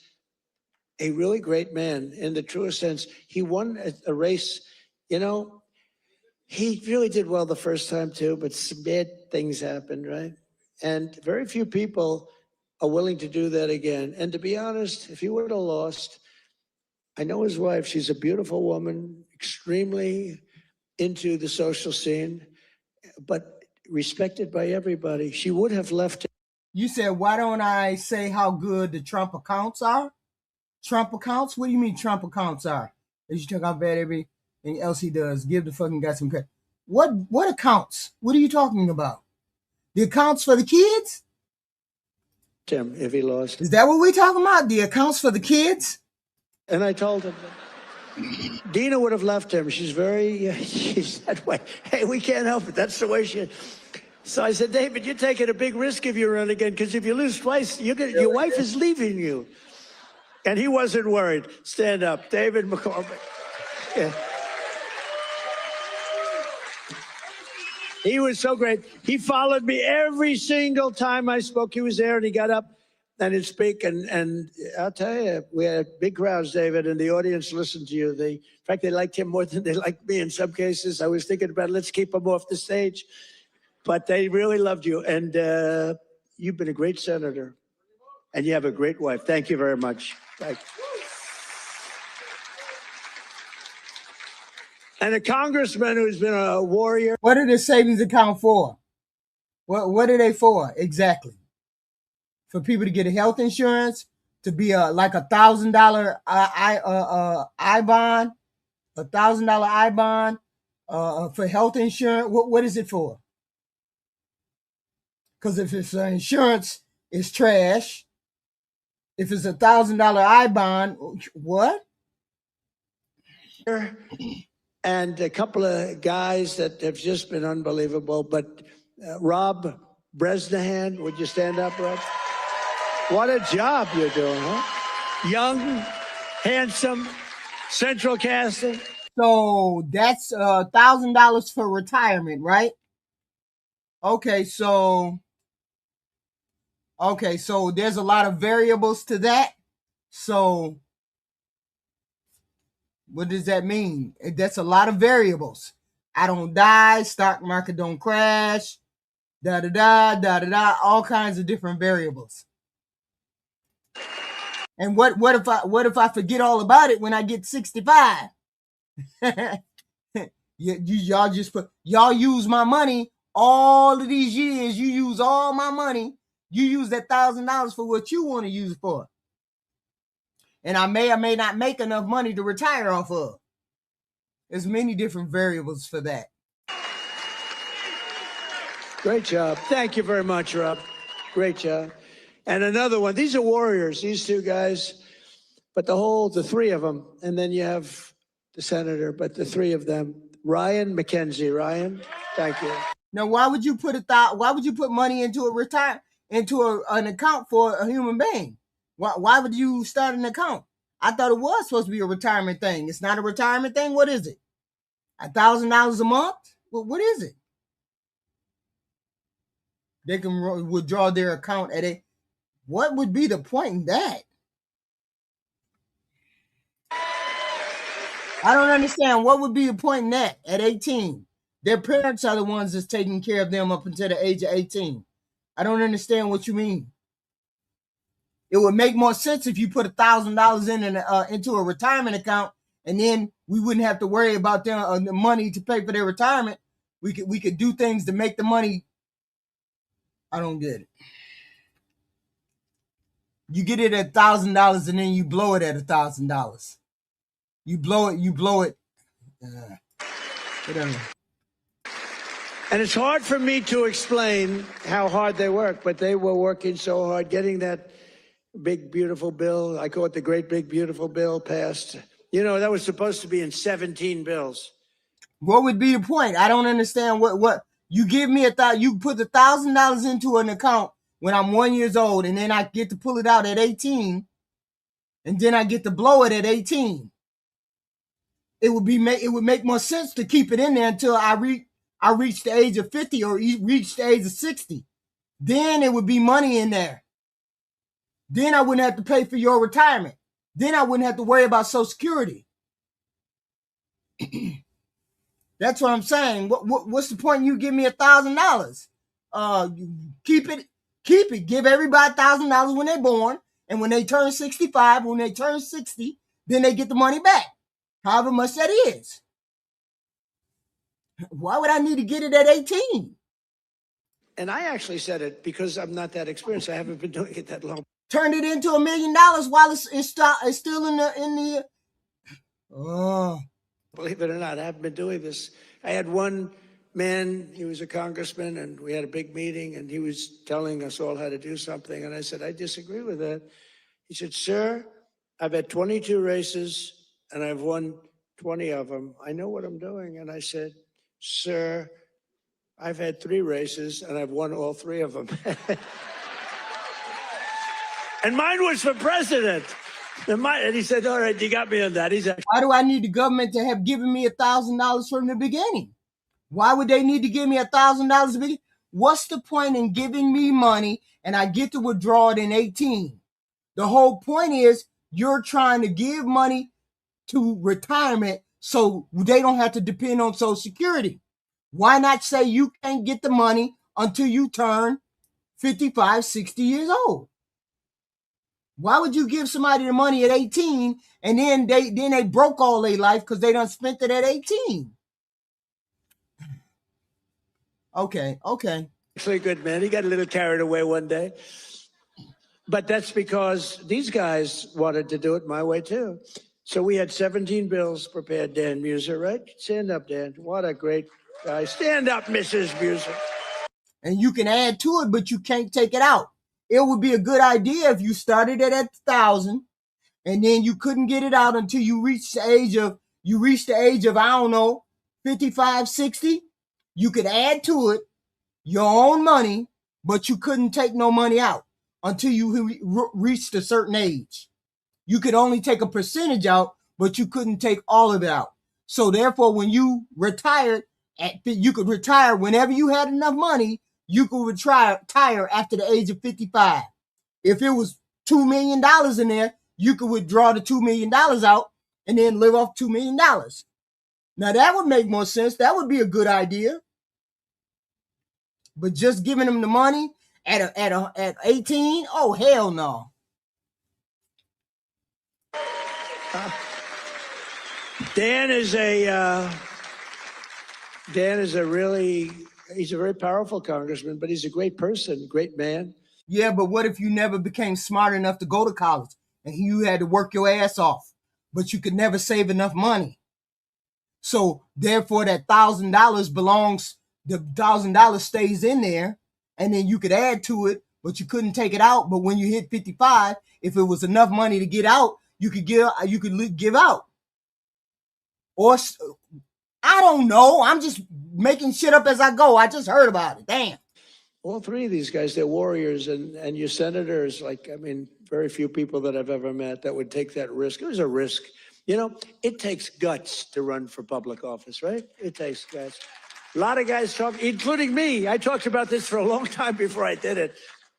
Speaker 3: a really great man in the truest sense. He won a race. You know, he really did well the first time too, but some bad things happened, right? And very few people are willing to do that again. And to be honest, if he would have lost, I know his wife, she's a beautiful woman, extremely into the social scene, but respected by everybody. She would have left.
Speaker 2: You said, why don't I say how good the Trump accounts are? Trump accounts? What do you mean Trump accounts are? As you talk about bad everything else he does, give the fucking guy some credit. What accounts? What are you talking about? The accounts for the kids?
Speaker 3: Him if he lost.
Speaker 2: Is that what we're talking about? The accounts for the kids?
Speaker 3: And I told him Dina would have left him. She's that way. Hey, we can't help it. That's the way she is. So I said, David, you're taking a big risk if you run again, because if you lose twice, your wife is leaving you. And he wasn't worried. Stand up. David McCormick. Yeah. He was so great. He followed me every single time I spoke. He was there and he got up and he'd speak. And I'll tell you, we had big crowds, David, and the audience listened to you. In fact, they liked him more than they liked me in some cases. I was thinking about, let's keep him off the stage. But they really loved you. And you've been a great senator. And you have a great wife. Thank you very much. Thank you. And a congressman who's been a warrior.
Speaker 2: What are the savings account for? What are they for exactly? For people to get a health insurance, to be like $1,000 I bond, $1,000 I bond for health insurance. What is it for? Because if it's insurance, it's trash. If it's $1,000 I bond, what?
Speaker 3: And a couple of guys that have just been unbelievable. But Rob Bresnahan, would you stand up, Rob? What a job you're doing, huh? Young, handsome, central casting.
Speaker 2: So that's $1,000 for retirement, right? Okay, so there's a lot of variables to that. So what does that mean? That's a lot of variables. I don't die, stock market don't crash, all kinds of different variables. And what if I forget all about it when I get 65? Y'all use my money all of these years. You use all my money. You use that $1,000 for what you want to use it for. And I may or may not make enough money to retire off of. There's many different variables for that.
Speaker 3: Great job. Thank you very much, Rob. Great job. And another one. These are warriors, these two guys. But the three of them. And then you have the senator, but the three of them. Ryan McKenzie. Ryan, thank you.
Speaker 2: Now, why would you put money into an account for a human being? Why would you start an account? I thought it was supposed to be a retirement thing. It's not a retirement thing. What is it? $1,000 a month? What is it? They can withdraw their account at a. What would be the point in that? I don't understand. What would be the point in that at 18? Their parents are the ones that's taking care of them up until the age of 18. I don't understand what you mean. It would make more sense if you put $1,000 into a retirement account, and then we wouldn't have to worry about the money to pay for their retirement. We could do things to make the money. I don't get it. You get it at $1,000 and then you blow it at $1,000. You blow it. Whatever.
Speaker 3: And it's hard for me to explain how hard they work, but they were working so hard getting that big, beautiful bill. I call it the great, big, beautiful bill passed. You know, that was supposed to be in 17 bills.
Speaker 2: What would be the point? I don't understand what you give me you put $1,000 into an account when I'm 1 year old, and then I get to pull it out at 18, and then I get to blow it at 18. It would make more sense to keep it in there until I reach the age of 50 or reach the age of 60. Then it would be money in there. Then I wouldn't have to pay for your retirement. Then I wouldn't have to worry about Social Security. That's what I'm saying. What's the point in you give me $1,000? Keep it. Give everybody $1,000 when they're born, and when they turn 65, when they turn 60, then they get the money back, however much that is. Why would I need to get it at 18?
Speaker 3: And I actually said it because I'm not that experienced. I haven't been doing it that long.
Speaker 2: Turned it into $1 million while it's still in the. Oh.
Speaker 3: Believe it or not, I haven't been doing this. I had one man, he was a congressman, and we had a big meeting, and he was telling us all how to do something. And I said, I disagree with that. He said, sir, I've had 22 races, and I've won 20 of them. I know what I'm doing. And I said, sir, I've had 3 races, and I've won all 3 of them. And mine was for president. And he said, all right, you got me on that. Why
Speaker 2: do I need the government to have given me $1,000 from the beginning? Why would they need to give me $1,000? What's the point in giving me money and I get to withdraw it in 18? The whole point is you're trying to give money to retirement so they don't have to depend on Social Security. Why not say you can't get the money until you turn 55, 60 years old? Why would you give somebody the money at 18 and then they broke all their life because they done spent it at 18? Okay.
Speaker 3: Actually a good man. He got a little carried away one day. But that's because these guys wanted to do it my way too. So we had 17 bills prepared, Dan Muser, right? Stand up, Dan. What a great guy. Stand up, Mrs. Muser.
Speaker 2: And you can add to it, but you can't take it out. It would be a good idea if you started it at 1,000 and then you couldn't get it out until you reached the age of, I don't know, 55, 60. You could add to it your own money, but you couldn't take no money out until you reached a certain age. You could only take a percentage out, but you couldn't take all of it out. So therefore, when you retired, you could retire whenever you had enough money. You could retire after the age of 55. If it was $2 million in there, you could withdraw the $2 million out and then live off $2 million. Now that would make more sense. That would be a good idea. But just giving them the money at 18, oh hell no.
Speaker 3: Dan is he's a very powerful congressman, but he's a great person, great man.
Speaker 2: Yeah, but what if you never became smart enough to go to college and you had to work your ass off, but you could never save enough money? So therefore that $1,000 belongs, the $1,000 stays in there, and then you could add to it, but you couldn't take it out. But when you hit 55, if it was enough money to get out, you could give out. Or I don't know. I'm just making shit up as I go. I just heard about it. Damn.
Speaker 3: All three of these guys, they're warriors, and your senators, very few people that I've ever met that would take that risk. It was a risk. You know, it takes guts to run for public office, right? It takes guts. A lot of guys talk, including me. I talked about this for a long time before I did it.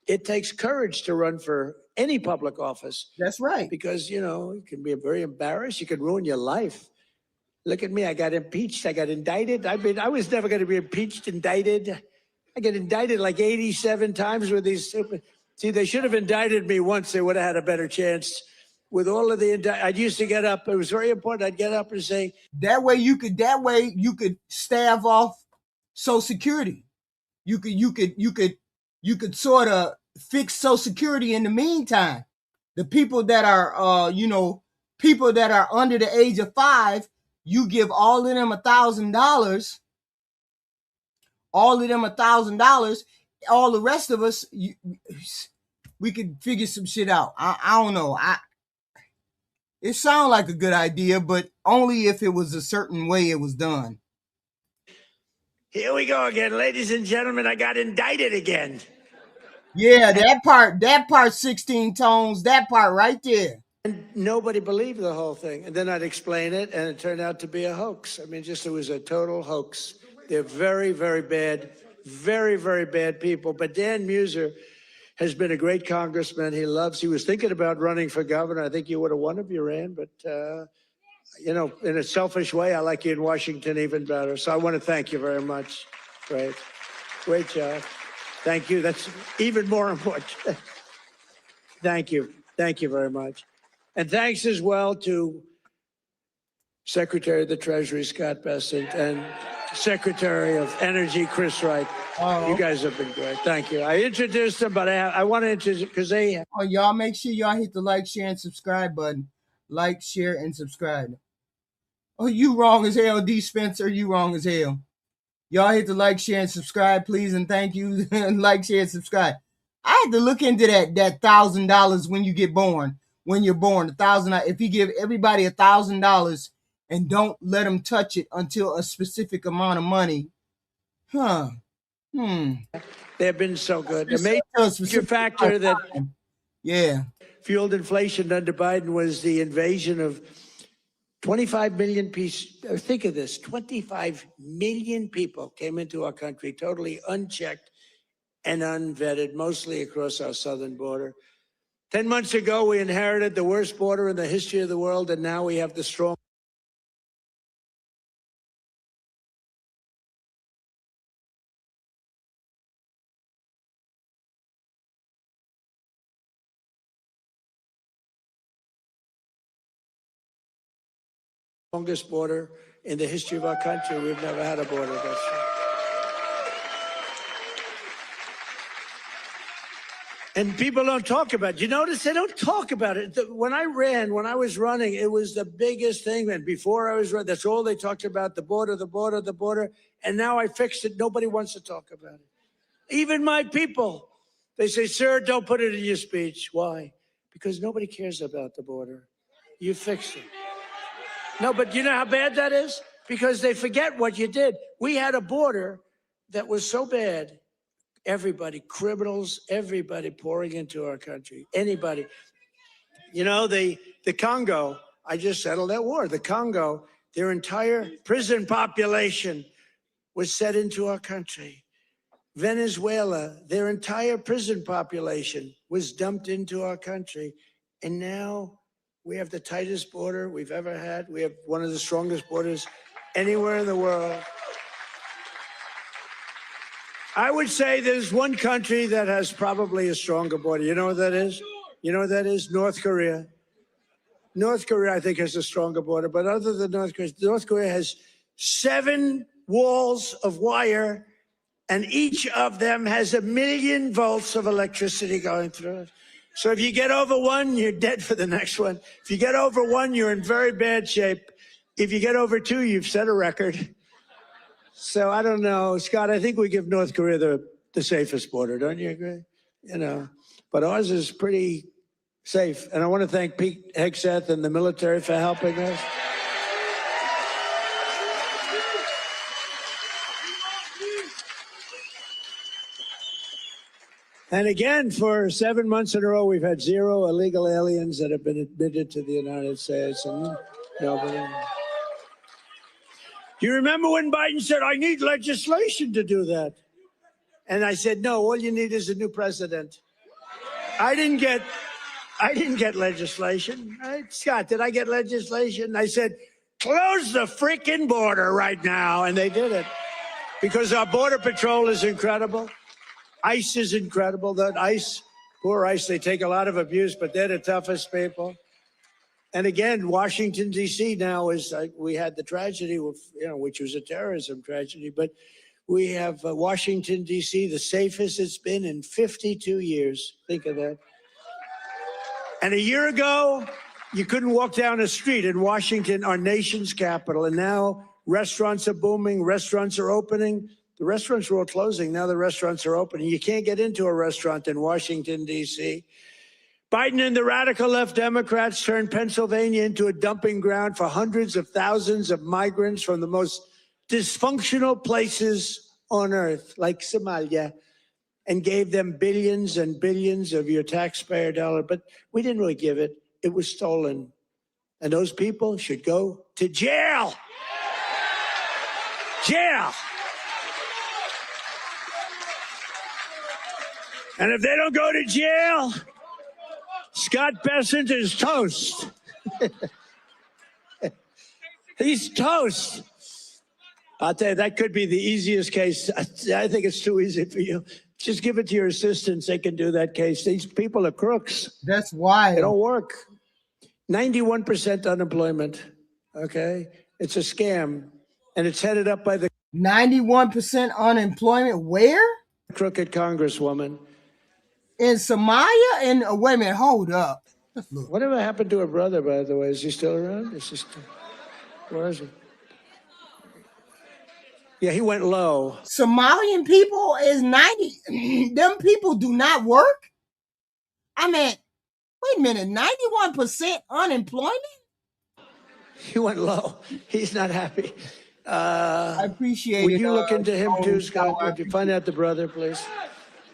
Speaker 3: It takes courage to run for any public office.
Speaker 2: That's right.
Speaker 3: Because, you can be very embarrassed. You can ruin your life. Look at me. I got impeached. I got indicted. I was never going to be impeached, indicted. I get indicted like 87 times with these. See, they should have indicted me once. They would have had a better chance. With all of the I used to get up. It was very important. I'd get up and say.
Speaker 2: That way you could stave off Social Security. You could sort of fix Social Security in the meantime. The people that are people that are under the age of 5, you give all of them $1,000. All of them $1,000. All the rest of us, we could figure some shit out. I don't know. It sounds like a good idea, but only if it was a certain way it was done.
Speaker 3: Here we go again, ladies and gentlemen. I got indicted again.
Speaker 2: Yeah, that part 16 tones, that part right there.
Speaker 3: And nobody believed the whole thing. And then I'd explain it, and it turned out to be a hoax. It was a total hoax. They're very, very bad, very, very bad people. But Dan Muser has been a great congressman. He was thinking about running for governor. I think you would have won if you ran. But, in a selfish way, I like you in Washington even better. So I want to thank you very much. Great job. Thank you. That's even more important. Thank you. Thank you very much. And thanks as well to Secretary of the Treasury, Scott Bessent, and Secretary of Energy, Chris Wright. You guys have been great. Thank you. I introduced them, but I want to introduce because they.
Speaker 2: Oh, y'all make sure y'all hit the like, share, and subscribe button. Like, share, and subscribe. Oh, you wrong as hell, D. Spencer. You wrong as hell. Y'all hit the like, share, and subscribe, please, and thank you. Like, share, and subscribe. I had to look into that $1,000 when you get born. When you're born, $1,000. If you give everybody $1,000 and don't let them touch it until a specific amount of money,
Speaker 3: They've been so good. Amazing factor that
Speaker 2: fueled
Speaker 3: inflation under Biden was the invasion of 25 million people, think of this, 25 million people came into our country totally unchecked and unvetted, mostly across our southern border. 10 months ago, we inherited the worst border in the history of the world, and now we have the strongest border in the history of our country. We've never had a border this way. And people don't talk about it. You notice they don't talk about it. When I was running, it was the biggest thing. And before I was running, that's all they talked about, the border, the border, the border. And now I fixed it. Nobody wants to talk about it. Even my people, they say, sir, don't put it in your speech. Why? Because nobody cares about the border. You fixed it. No, but you know how bad that is? Because they forget what you did. We had a border that was so bad. Everybody, criminals, everybody pouring into our country. Anybody. You know, the Congo, I just settled that war. The Congo, their entire prison population was set into our country. Venezuela, their entire prison population was dumped into our country. And now we have the tightest border we've ever had. We have one of the strongest borders anywhere in the world. I would say there's one country that has probably a stronger border. You know what that is? You know what that is? North Korea. North Korea, I think, has a stronger border. But other than North Korea has 7 walls of wire, and each of them has 1 million volts of electricity going through it. So if you get over one, you're dead for the next one. If you get over one, you're in very bad shape. If you get over 2, you've set a record. So I don't know, Scott, I think we give North Korea the safest border. Don't you agree? You know, but ours is pretty safe. And I want to thank Pete Hegseth and the military for helping us. And again, for 7 months in a row, we've had 0 illegal aliens that have been admitted to the United States. And nobody. You remember when Biden said, I need legislation to do that? And I said, no, all you need is a new president. I didn't get legislation. Right? Scott, did I get legislation? I said, close the freaking border right now. And they did it because our border patrol is incredible. ICE is incredible. That ICE, poor ICE, they take a lot of abuse, but they're the toughest people. And again, Washington, D.C. now is, we had the tragedy, which was a terrorism tragedy, but we have Washington, D.C., the safest it's been in 52 years. Think of that. And a year ago, you couldn't walk down a street in Washington, our nation's capital. And now restaurants are booming, restaurants are opening. The restaurants were all closing. Now the restaurants are opening. You can't get into a restaurant in Washington, D.C. Biden and the radical left Democrats turned Pennsylvania into a dumping ground for hundreds of thousands of migrants from the most dysfunctional places on earth, like Somalia, and gave them billions and billions of your taxpayer dollar. But we didn't really give it. It was stolen. And those people should go to jail. Jail. And if they don't go to jail, Scott Bessent is toast. He's toast. I'll tell you, that could be the easiest case. I think it's too easy for you. Just give it to your assistants. They can do that case. These people are crooks.
Speaker 2: That's why
Speaker 3: They don't work. 91% unemployment. Okay? It's a scam. And it's headed up by the
Speaker 2: 91% unemployment. Where?
Speaker 3: crooked Congresswoman.
Speaker 2: In Somalia? And wait a minute, hold up. Look.
Speaker 3: Whatever happened to her brother, by the way? Is he still around? Where is he? Yeah, he went low.
Speaker 2: Somalian people is 90. Them people do not work? I mean, wait a minute, 91% unemployment?
Speaker 3: He went low. He's not happy.
Speaker 2: I appreciate it.
Speaker 3: Would you look into him too, Scott? Would you find out the brother, please?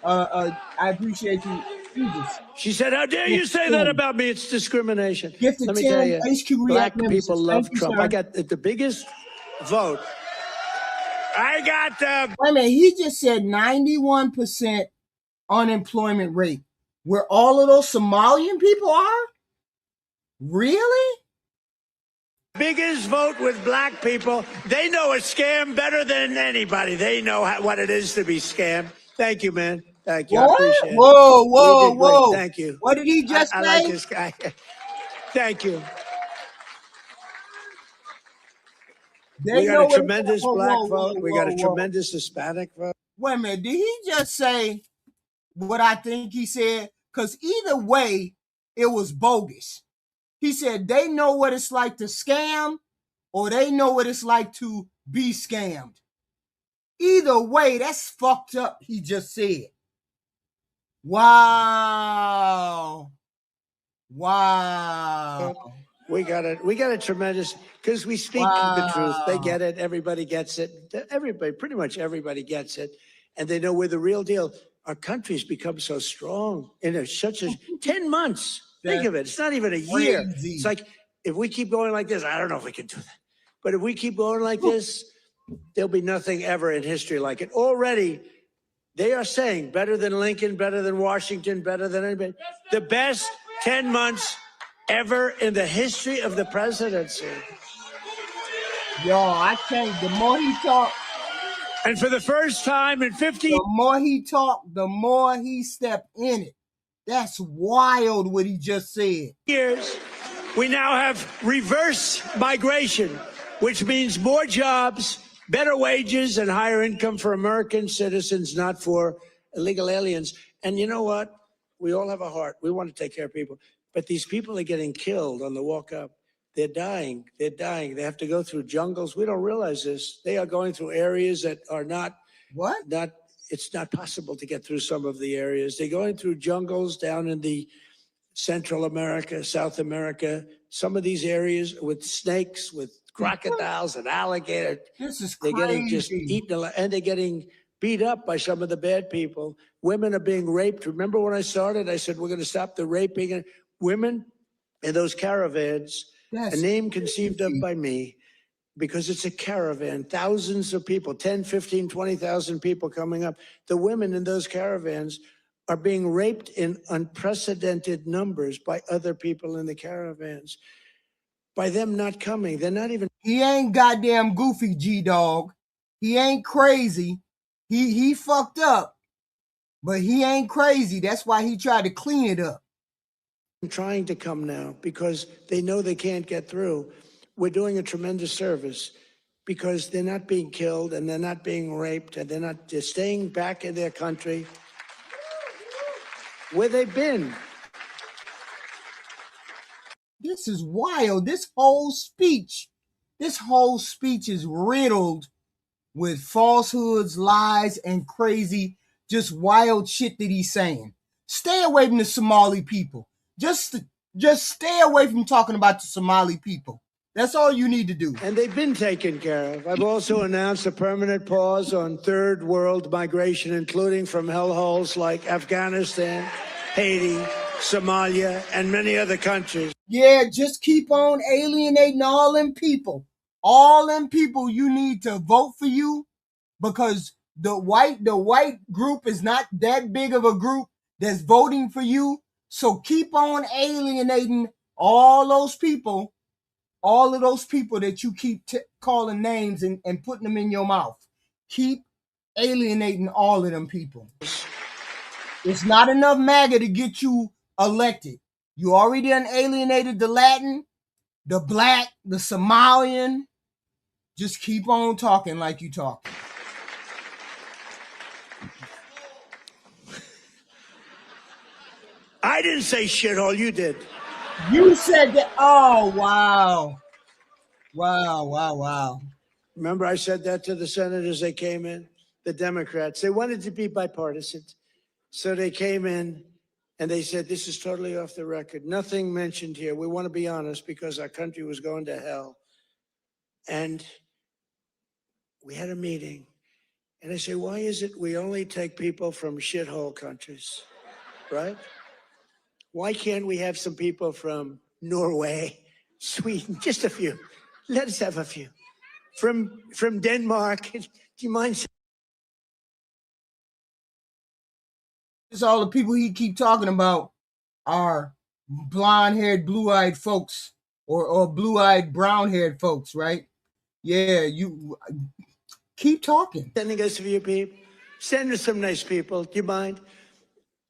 Speaker 2: I appreciate you Jesus.
Speaker 3: She said, how dare you say that about me? It's discrimination.
Speaker 2: Gifted
Speaker 3: Let me tell
Speaker 2: 10
Speaker 3: you,
Speaker 2: HQ
Speaker 3: black
Speaker 2: React memberships.
Speaker 3: people
Speaker 2: Thank
Speaker 3: love
Speaker 2: you,
Speaker 3: Trump.
Speaker 2: sir.
Speaker 3: I got the biggest vote. I got
Speaker 2: Wait a minute, he just said 91% unemployment rate. Where all of those Somalian people are? Really?
Speaker 3: biggest vote with black people. They know a scam better than anybody. They know what it is to be scammed. Thank you, man. Thank you. I
Speaker 2: What?
Speaker 3: appreciate it.
Speaker 2: Whoa,
Speaker 3: We
Speaker 2: whoa,
Speaker 3: did great.
Speaker 2: whoa.
Speaker 3: Thank you.
Speaker 2: What did he just
Speaker 3: I
Speaker 2: say?
Speaker 3: like this guy. Thank you.
Speaker 2: They
Speaker 3: We got
Speaker 2: know
Speaker 3: a
Speaker 2: what
Speaker 3: tremendous
Speaker 2: whoa,
Speaker 3: black
Speaker 2: whoa,
Speaker 3: vote.
Speaker 2: whoa,
Speaker 3: We got a
Speaker 2: whoa.
Speaker 3: tremendous Hispanic vote.
Speaker 2: Wait a minute, did he just say what I think he said? Because either way, it was bogus. He said they know what it's like to scam or they know what it's like to be scammed. Either way, that's fucked up, he just said. Wow. Wow.
Speaker 3: We got a tremendous, because we speak the truth. They get it. Everybody gets it. Everybody, pretty much everybody gets it. And they know we're the real deal. Our country's become so strong in such a 10 months. Think of it. It's not even a year.
Speaker 2: Crazy.
Speaker 3: It's like, if we keep going like this, I don't know if we can do that. But if we keep going like this, there'll be nothing ever in history like it. Already, they are saying better than Lincoln, better than Washington, better than anybody. The best 10 months ever in the history of the presidency.
Speaker 2: Yo, I can't. The more he talk,
Speaker 3: and for the first time in 50
Speaker 2: the more he talk, the more he step in it. That's wild what he just said.
Speaker 3: years, we now have reverse migration, which means more jobs, better wages, and higher income for American citizens, not for illegal aliens. And you know what? We all have a heart. We want to take care of people. But these people are getting killed on the walk up. They're dying. They're dying. They have to go through jungles. We don't realize this. They are going through areas that are not, it's not possible to get through some of the areas. They're going through jungles down in the Central America, South America, some of these areas with snakes, with crocodiles and alligators.
Speaker 2: This is
Speaker 3: They're
Speaker 2: crazy.
Speaker 3: getting just eaten alive, and they're getting beat up by some of the bad people. Women are being raped. Remember when I started, I said, we're going to stop the raping of women in those caravans. A name conceived of by me, because it's a caravan, thousands of people, 10, 15, 20,000 people coming up. The women in those caravans are being raped in unprecedented numbers by other people in the caravans. By them not coming, they're not even.
Speaker 2: He ain't goddamn goofy, G-Dog. He ain't crazy. He fucked up, but he ain't crazy. That's why he tried to clean it up.
Speaker 3: Trying to come now because they know they can't get through. We're doing a tremendous service because they're not being killed and they're not being raped and they're staying back in their country where they've been.
Speaker 2: This is wild. This whole speech is riddled with falsehoods, lies, and crazy, just wild shit that he's saying. Stay away from the Somali people. Just stay away from talking about the Somali people. That's all you need to do.
Speaker 3: And they've been taken care of. I've also announced a permanent pause on third world migration, including from hellholes like Afghanistan, Haiti, Somalia, and many other countries.
Speaker 2: Yeah, just keep on alienating all them people. All them people you need to vote for you, because the white group is not that big of a group that's voting for you. So keep on alienating all those people, all of those people that you keep calling names and putting them in your mouth. Keep alienating all of them people. It's not enough MAGA to get you elected. You already done alienated the Latin, the black, the Somalian. Just keep on talking like you talk.
Speaker 3: I didn't say shithole, you did.
Speaker 2: You said that. Oh, wow. Wow.
Speaker 3: Remember I said that to the senators that came in, the Democrats. They wanted to be bipartisan. So they came in and they said, this is totally off the record. Nothing mentioned here. We want to be honest because our country was going to hell. And we had a meeting. And I say, why is it we only take people from shithole countries, right? Why can't we have some people from Norway, Sweden, just a few? Let us have a few. From Denmark, do you mind?
Speaker 2: It's all the people he keep talking about are blonde-haired, blue-eyed folks or blue-eyed, brown-haired folks, right? Yeah, you keep talking.
Speaker 3: Sending us a few people. Send us some nice people. Do you mind?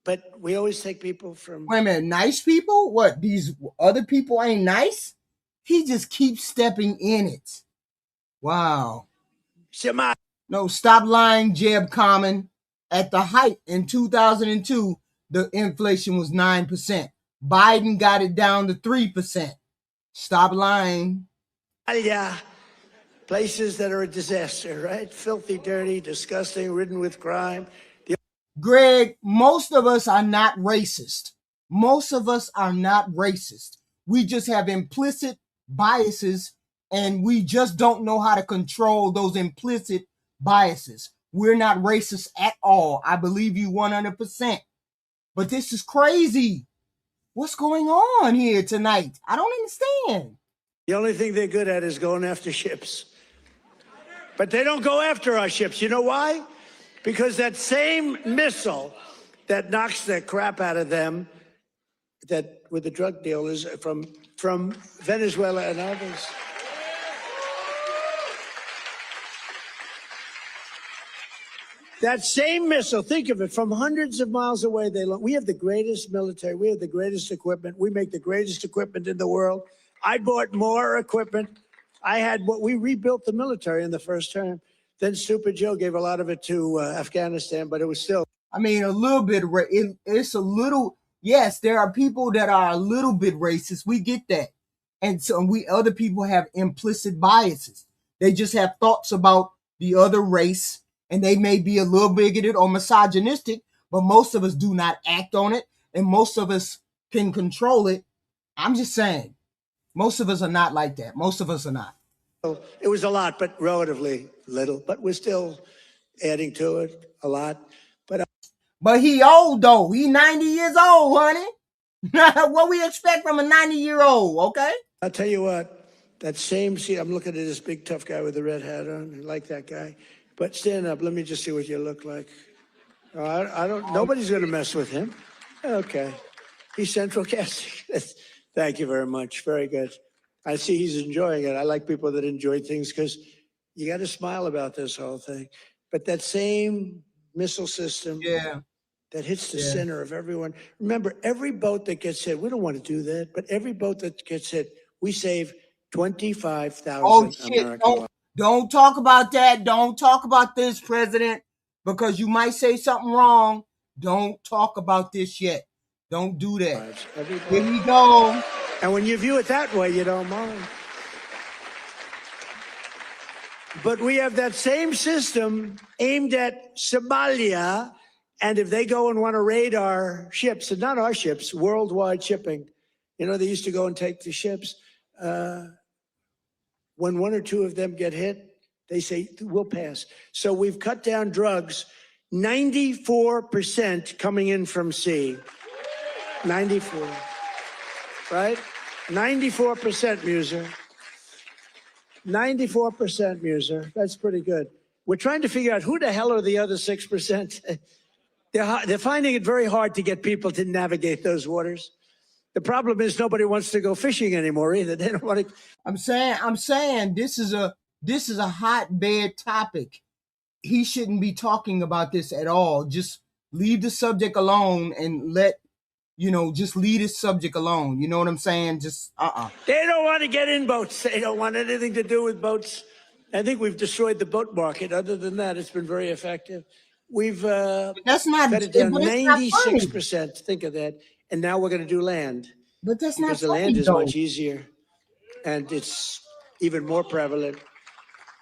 Speaker 3: But we always take people from.
Speaker 2: Wait a minute, nice people? What, these other people ain't nice? He just keeps stepping in it. Wow. No, stop lying, Jeb Common. At the height in 2002, the inflation was 9%. Biden got it down to 3%. Stop lying.
Speaker 3: Yeah. Places that are a disaster, right? Filthy, dirty, disgusting, ridden with crime.
Speaker 2: Greg, most of us are not racist. Most of us are not racist. We just have implicit biases, and we just don't know how to control those implicit biases. We're not racist at all. I believe you 100%. But this is crazy. What's going on here tonight? I don't understand.
Speaker 3: The only thing they're good at is going after ships. But they don't go after our ships. You know why? Because that same missile that knocks the crap out of them, that with the drug dealers from Venezuela and others. That same missile, think of it, from hundreds of miles away, we have the greatest military, we have the greatest equipment, we make the greatest equipment in the world. I bought more equipment. We rebuilt the military in the first term. Then Stupid Joe gave a lot of it to Afghanistan, but it was still.
Speaker 2: I mean, a little bit, it's a little, yes, there are people that are a little bit racist. We get that. And so other people have implicit biases. They just have thoughts about the other race, and they may be a little bigoted or misogynistic, but most of us do not act on it, and most of us can control it. I'm just saying, most of us are not like that. Most of us are not.
Speaker 3: It was a lot, but relatively little. But we're still adding to it a lot.
Speaker 2: But he old, though. He 90 years old, honey. What we expect from a 90-year-old, okay?
Speaker 3: I'll tell you what, I'm looking at this big, tough guy with the red hat on. I like that guy. But stand up. Let me just see what you look like. Nobody's going to mess with him. Okay. He's central casting. Thank you very much. Very good. I see he's enjoying it. I like people that enjoy things because you got to smile about this whole thing. But that same missile system that hits the center of everyone. Remember, every boat that gets hit, we don't want to do that, but every boat that gets hit, we save 25,000 American lives.
Speaker 2: Don't talk about that. Don't talk about this, President, because you might say something wrong. Don't talk about this yet. Don't do that. Here we go.
Speaker 3: And when you view it that way, you don't mind. But we have that same system aimed at Somalia, and if they go and want to raid our ships, and not our ships, worldwide shipping, they used to go and take the ships. When one or two of them get hit, they say, we'll pass. So we've cut down drugs, 94% coming in from sea. 94. Right? 94%, Muser. 94%, Muser. That's pretty good. We're trying to figure out who the hell are the other 6%. They're finding it very hard to get people to navigate those waters. The problem is nobody wants to go fishing anymore either. They don't want to.
Speaker 2: I'm saying this is a hotbed topic. He shouldn't be talking about this at all. Just leave the subject alone and just leave the subject alone. You know what I'm saying? Just
Speaker 3: They don't want to get in boats. They don't want anything to do with boats. I think we've destroyed the boat market. Other than that, it's been very effective. We've
Speaker 2: that's not
Speaker 3: cut it down 96%. Think of that. And now we're going to do land.
Speaker 2: But that's not
Speaker 3: because the land is much easier, and it's even more prevalent.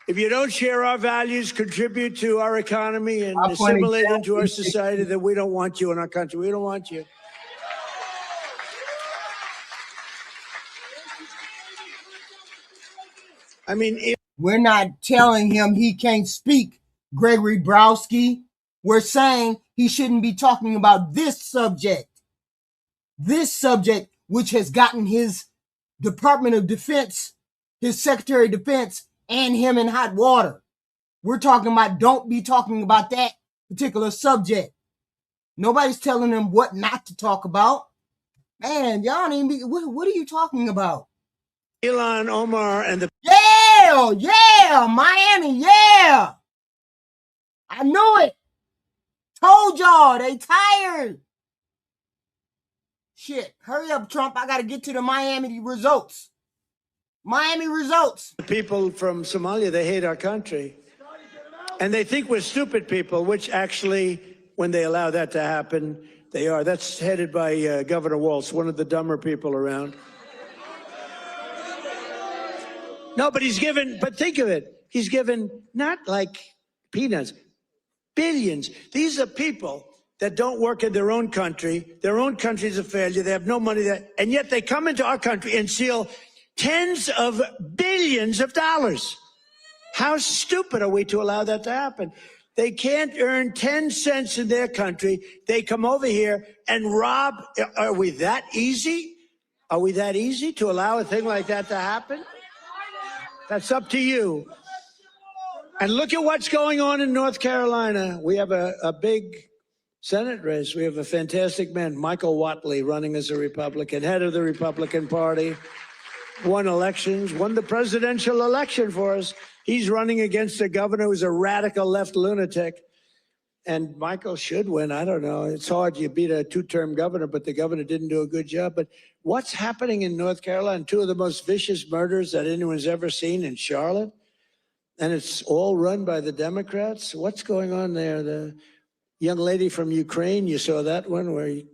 Speaker 3: If you don't share our values, contribute to our economy, and assimilate into our society, then we don't want you in our country. We don't want you. I mean,
Speaker 2: we're not telling him he can't speak, Gregory Browski. We're saying he shouldn't be talking about this subject. this subject, which has gotten his Department of Defense, his Secretary of Defense, and him in hot water. We're talking about, don't be talking about that particular subject. Nobody's telling them what not to talk about. Man, y'all ain't be, what are you talking about?
Speaker 3: Elon Omar and the
Speaker 2: Yeah, Miami, yeah. I knew it. Told y'all, they tired. Shit, hurry up, Trump. I got to get to the Miami results. Miami results.
Speaker 3: people from Somalia, they hate our country. And they think we're stupid people, which actually, when they allow that to happen, they are. That's headed by Governor Walz, one of the dumber people around. No, but think of it. He's given not like peanuts, billions. These are people that don't work in their own country. Their own country's a failure. They have no money there. And yet they come into our country and steal tens of billions of dollars. How stupid are we to allow that to happen? They can't earn 10 cents in their country. They come over here and rob. Are we that easy? Are we that easy to allow a thing like that to happen? That's up to you. And look at what's going on in North Carolina. We have a big Senate race. We have a fantastic man, Michael Whatley, running as a Republican, head of the Republican Party, won elections, won the presidential election for us. He's running against a governor who's a radical left lunatic. And Michael should win. I don't know. It's hard. You beat a two-term governor, but the governor didn't do a good job. But what's happening in North Carolina? Two of the most vicious murders that anyone's ever seen in Charlotte. And it's all run by the Democrats. What's going on there? The young lady from Ukraine, you saw that one where a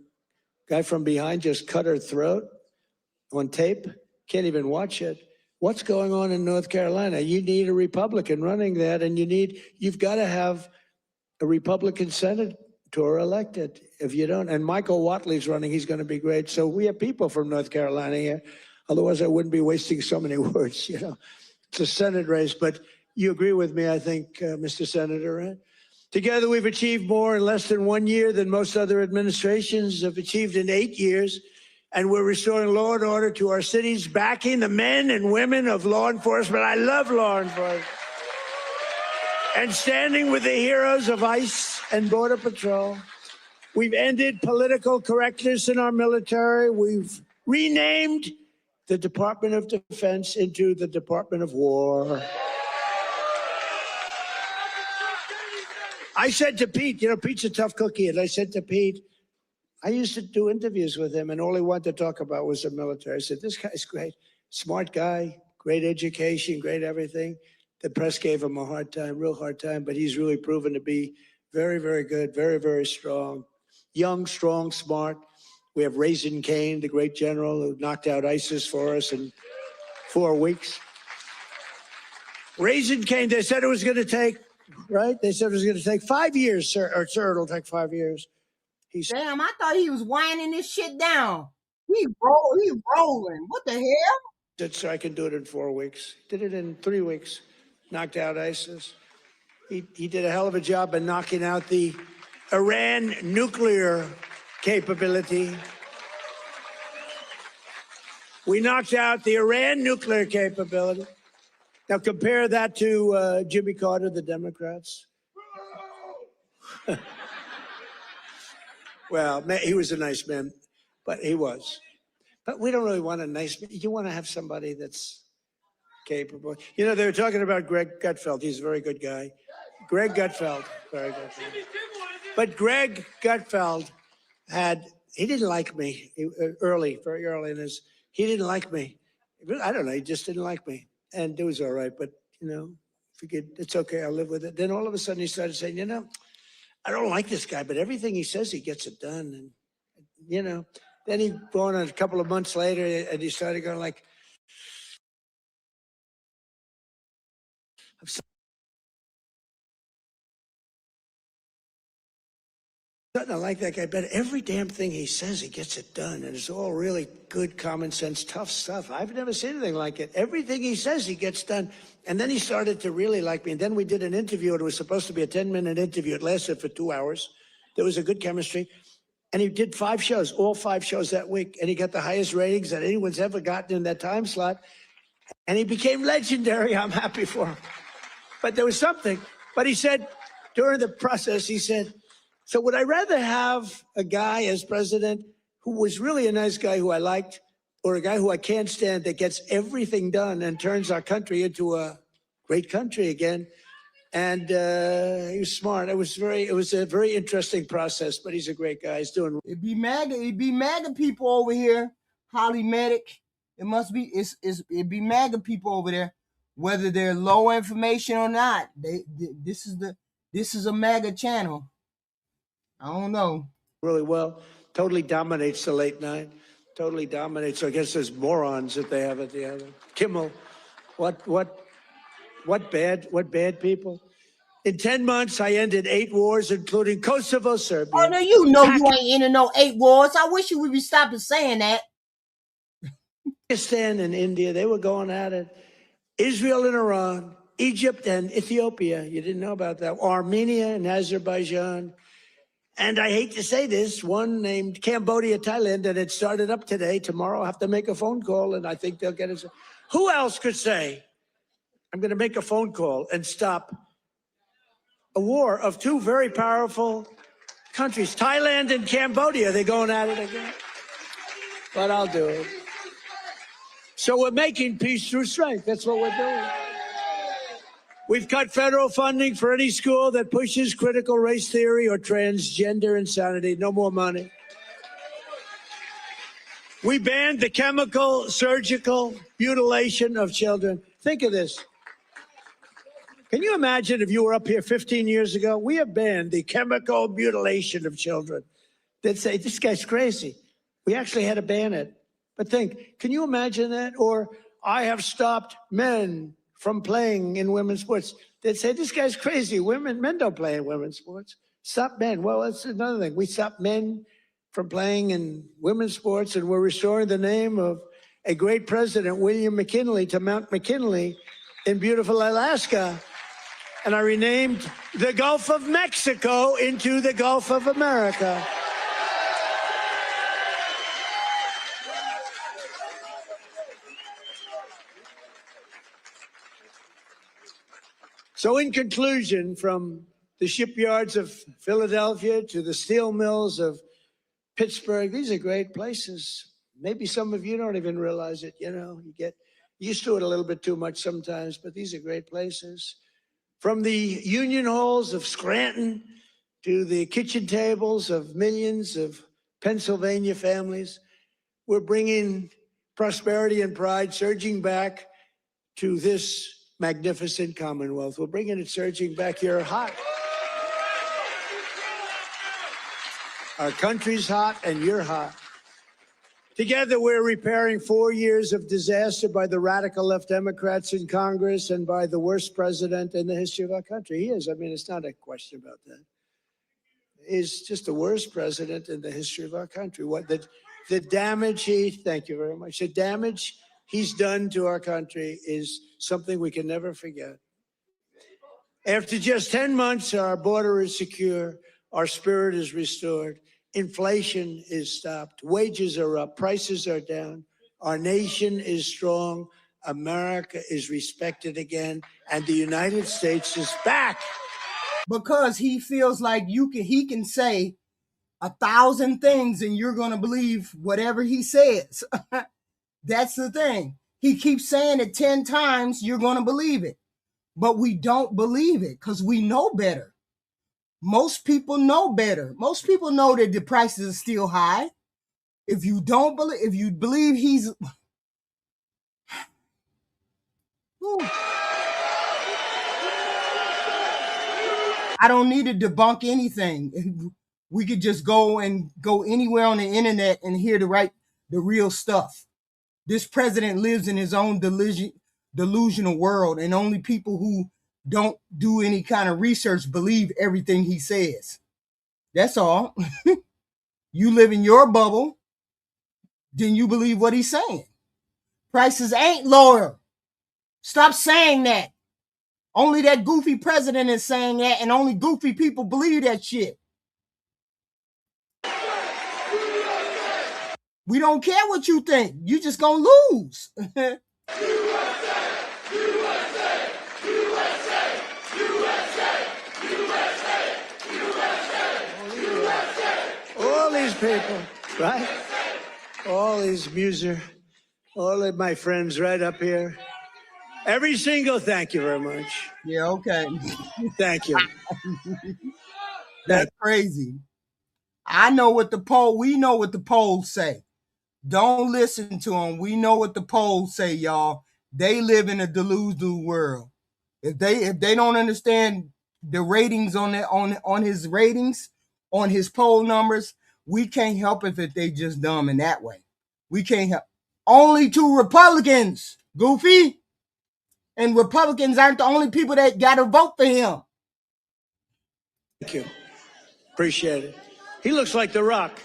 Speaker 3: guy from behind just cut her throat on tape. Can't even watch it. What's going on in North Carolina? You need a Republican running that, and you've got to have a Republican senator elected. If you don't, and Michael Whatley's running, he's going to be great. So we have people from North Carolina here. Otherwise, I wouldn't be wasting so many words. You know, it's a Senate race, but you agree with me, I think, Mr. Senator, right? Together, we've achieved more in less than 1 year than most other administrations have achieved in 8 years. And we're restoring law and order to our cities, backing the men and women of law enforcement. I love law enforcement. And standing with the heroes of ICE and Border Patrol. We've ended political correctness in our military. We've renamed the Department of Defense into the Department of War. I said to Pete, you know, Pete's a tough cookie, and I said to Pete, I used to do interviews with him, and all he wanted to talk about was the military. I said, this guy's great, smart guy, great education, great everything. The press gave him a hard time, real hard time, but he's really proven to be very, very good, very, very strong. Young, strong, smart. We have Raisin Cain, the great general who knocked out ISIS for us in 4 weeks. Raisin Cain, they said it was going to take, right? They said it was going to take 5 years, sir, or sir, it'll take 5 years.
Speaker 2: Damn, I thought he was winding this shit down. He rolling. What the hell?
Speaker 3: Said, sir, I can do it in 4 weeks. Did it in 3 weeks. Knocked out ISIS. He did a hell of a job in knocking out the Iran nuclear capability. We knocked out the Iran nuclear capability. Now compare that to Jimmy Carter, the Democrats. Well, he was a nice man, but he was. But we don't really want a nice man. You want to have somebody that's capable. You know, they were talking about Greg Gutfeld. He's a very good guy. Greg Gutfeld, very good. But Greg Gutfeld he didn't like me very early in his, he didn't like me. I don't know, he just didn't like me. And it was all right, but, you know, figured it's okay, I'll live with it. Then all of a sudden he started saying, you know, I don't like this guy, but everything he says, he gets it done. And, you know, then he gone on a couple of months later and he started going like, I'm starting to like that guy, but every damn thing he says, he gets it done. And it's all really good, common sense, tough stuff. I've never seen anything like it. Everything he says, he gets done. And then he started to really like me. And then we did an interview. It was supposed to be a 10-minute interview. It lasted for 2 hours. There was a good chemistry. And he did 5 shows, all 5 shows that week. And he got the highest ratings that anyone's ever gotten in that time slot. And he became legendary. I'm happy for him. But there was something. But he said, during the process, he said, so would I rather have a guy as president who was really a nice guy who I liked, or a guy who I can't stand that gets everything done and turns our country into a great country again? And he was smart. It was a very interesting process, but he's a great guy. He's doing.
Speaker 2: It'd be MAGA people over here, Holly Medic. It'd be MAGA people over there, whether they're low information or not. This is a MAGA channel. I don't know.
Speaker 3: Really well. Totally dominates the late night. Totally dominates. So I guess there's morons that they have at the other. Kimmel, what bad people? In 10 months, I ended 8 wars, including Kosovo, Serbia.
Speaker 2: Oh, no, you know you ain't into no 8 wars. I wish you would be stopping saying that.
Speaker 3: Pakistan and India, they were going at it. Israel and Iran, Egypt and Ethiopia. You didn't know about that. Armenia and Azerbaijan. And I hate to say this, one named Cambodia, Thailand, and it started up today. Tomorrow I'll have to make a phone call, and I think they'll get it. Who else could say, I'm going to make a phone call and stop a war of 2 very powerful countries, Thailand and Cambodia? They're going at it again. But I'll do it. So we're making peace through strength. That's what we're doing. We've cut federal funding for any school that pushes critical race theory or transgender insanity. No more money. We banned the chemical, surgical mutilation of children. Think of this. Can you imagine if you were up here 15 years ago? We have banned the chemical mutilation of children. They'd say, this guy's crazy. We actually had to ban it. But think, can you imagine that? Or I have stopped men from playing in women's sports. They'd say, this guy's crazy. Men don't play in women's sports. Stop men. Well, that's another thing. We stopped men from playing in women's sports, and we're restoring the name of a great president, William McKinley, to Mount McKinley in beautiful Alaska. And I renamed the Gulf of Mexico into the Gulf of America. So in conclusion, from the shipyards of Philadelphia to the steel mills of Pittsburgh, these are great places. Maybe some of you don't even realize it. You know, you get used to it a little bit too much sometimes, but these are great places. From the union halls of Scranton to the kitchen tables of millions of Pennsylvania families, we're bringing prosperity and pride surging back to this magnificent Commonwealth. We're bringing it surging back. You're hot. Our country's hot and you're hot. Together, we're repairing 4 years of disaster by the radical left Democrats in Congress and by the worst president in the history of our country. He is. I mean, it's not a question about that. He's just the worst president in the history of our country. What the damage thank you very much. The damage he's done to our country is something we can never forget. After just 10 months, our border is secure, our spirit is restored, inflation is stopped, wages are up, prices are down, our nation is strong, America is respected again, and the United States is back.
Speaker 2: Because he feels like he can say 1,000 things and you're going to believe whatever he says. That's the thing. He keeps saying it 10 times, you're going to believe it. But we don't believe it because we know better. Most people know better. Most people know that the prices are still high. If you believe he's... I don't need to debunk anything. We could just go anywhere on the internet and hear the real stuff. This president lives in his own delusional world, and only people who don't do any kind of research believe everything he says. That's all. You live in your bubble, then you believe what he's saying. Prices ain't lower. Stop saying that. Only that goofy president is saying that, and only goofy people believe that shit. We don't care what you think. You just gonna lose.
Speaker 3: All these people, right? All these all of my friends right up here. Every single, thank you very much.
Speaker 2: Yeah, okay.
Speaker 3: Thank you.
Speaker 2: That's crazy. We know what the polls say. Don't listen to them. We know what the polls say, y'all. They live in a delusional world. If they don't understand the ratings on his ratings, on his poll numbers, we can't help it if they just dumb in that way. We can't help. Only 2 Republicans, Goofy. And Republicans aren't the only people that got to vote for him.
Speaker 3: Thank you. Appreciate it. He looks like The Rock.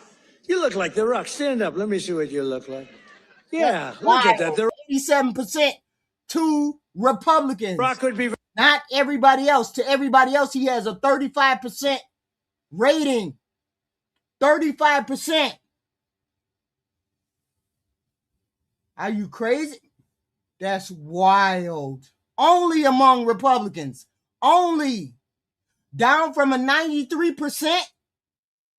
Speaker 3: You look like The Rock. Stand up. Let me see what you look like. Yeah, look at that. The
Speaker 2: 87% to Republicans.
Speaker 3: Rock would be.
Speaker 2: Not everybody else. To everybody else, he has a 35% rating. 35%. Are you crazy? That's wild. Only among Republicans. Only. Down from a 93%.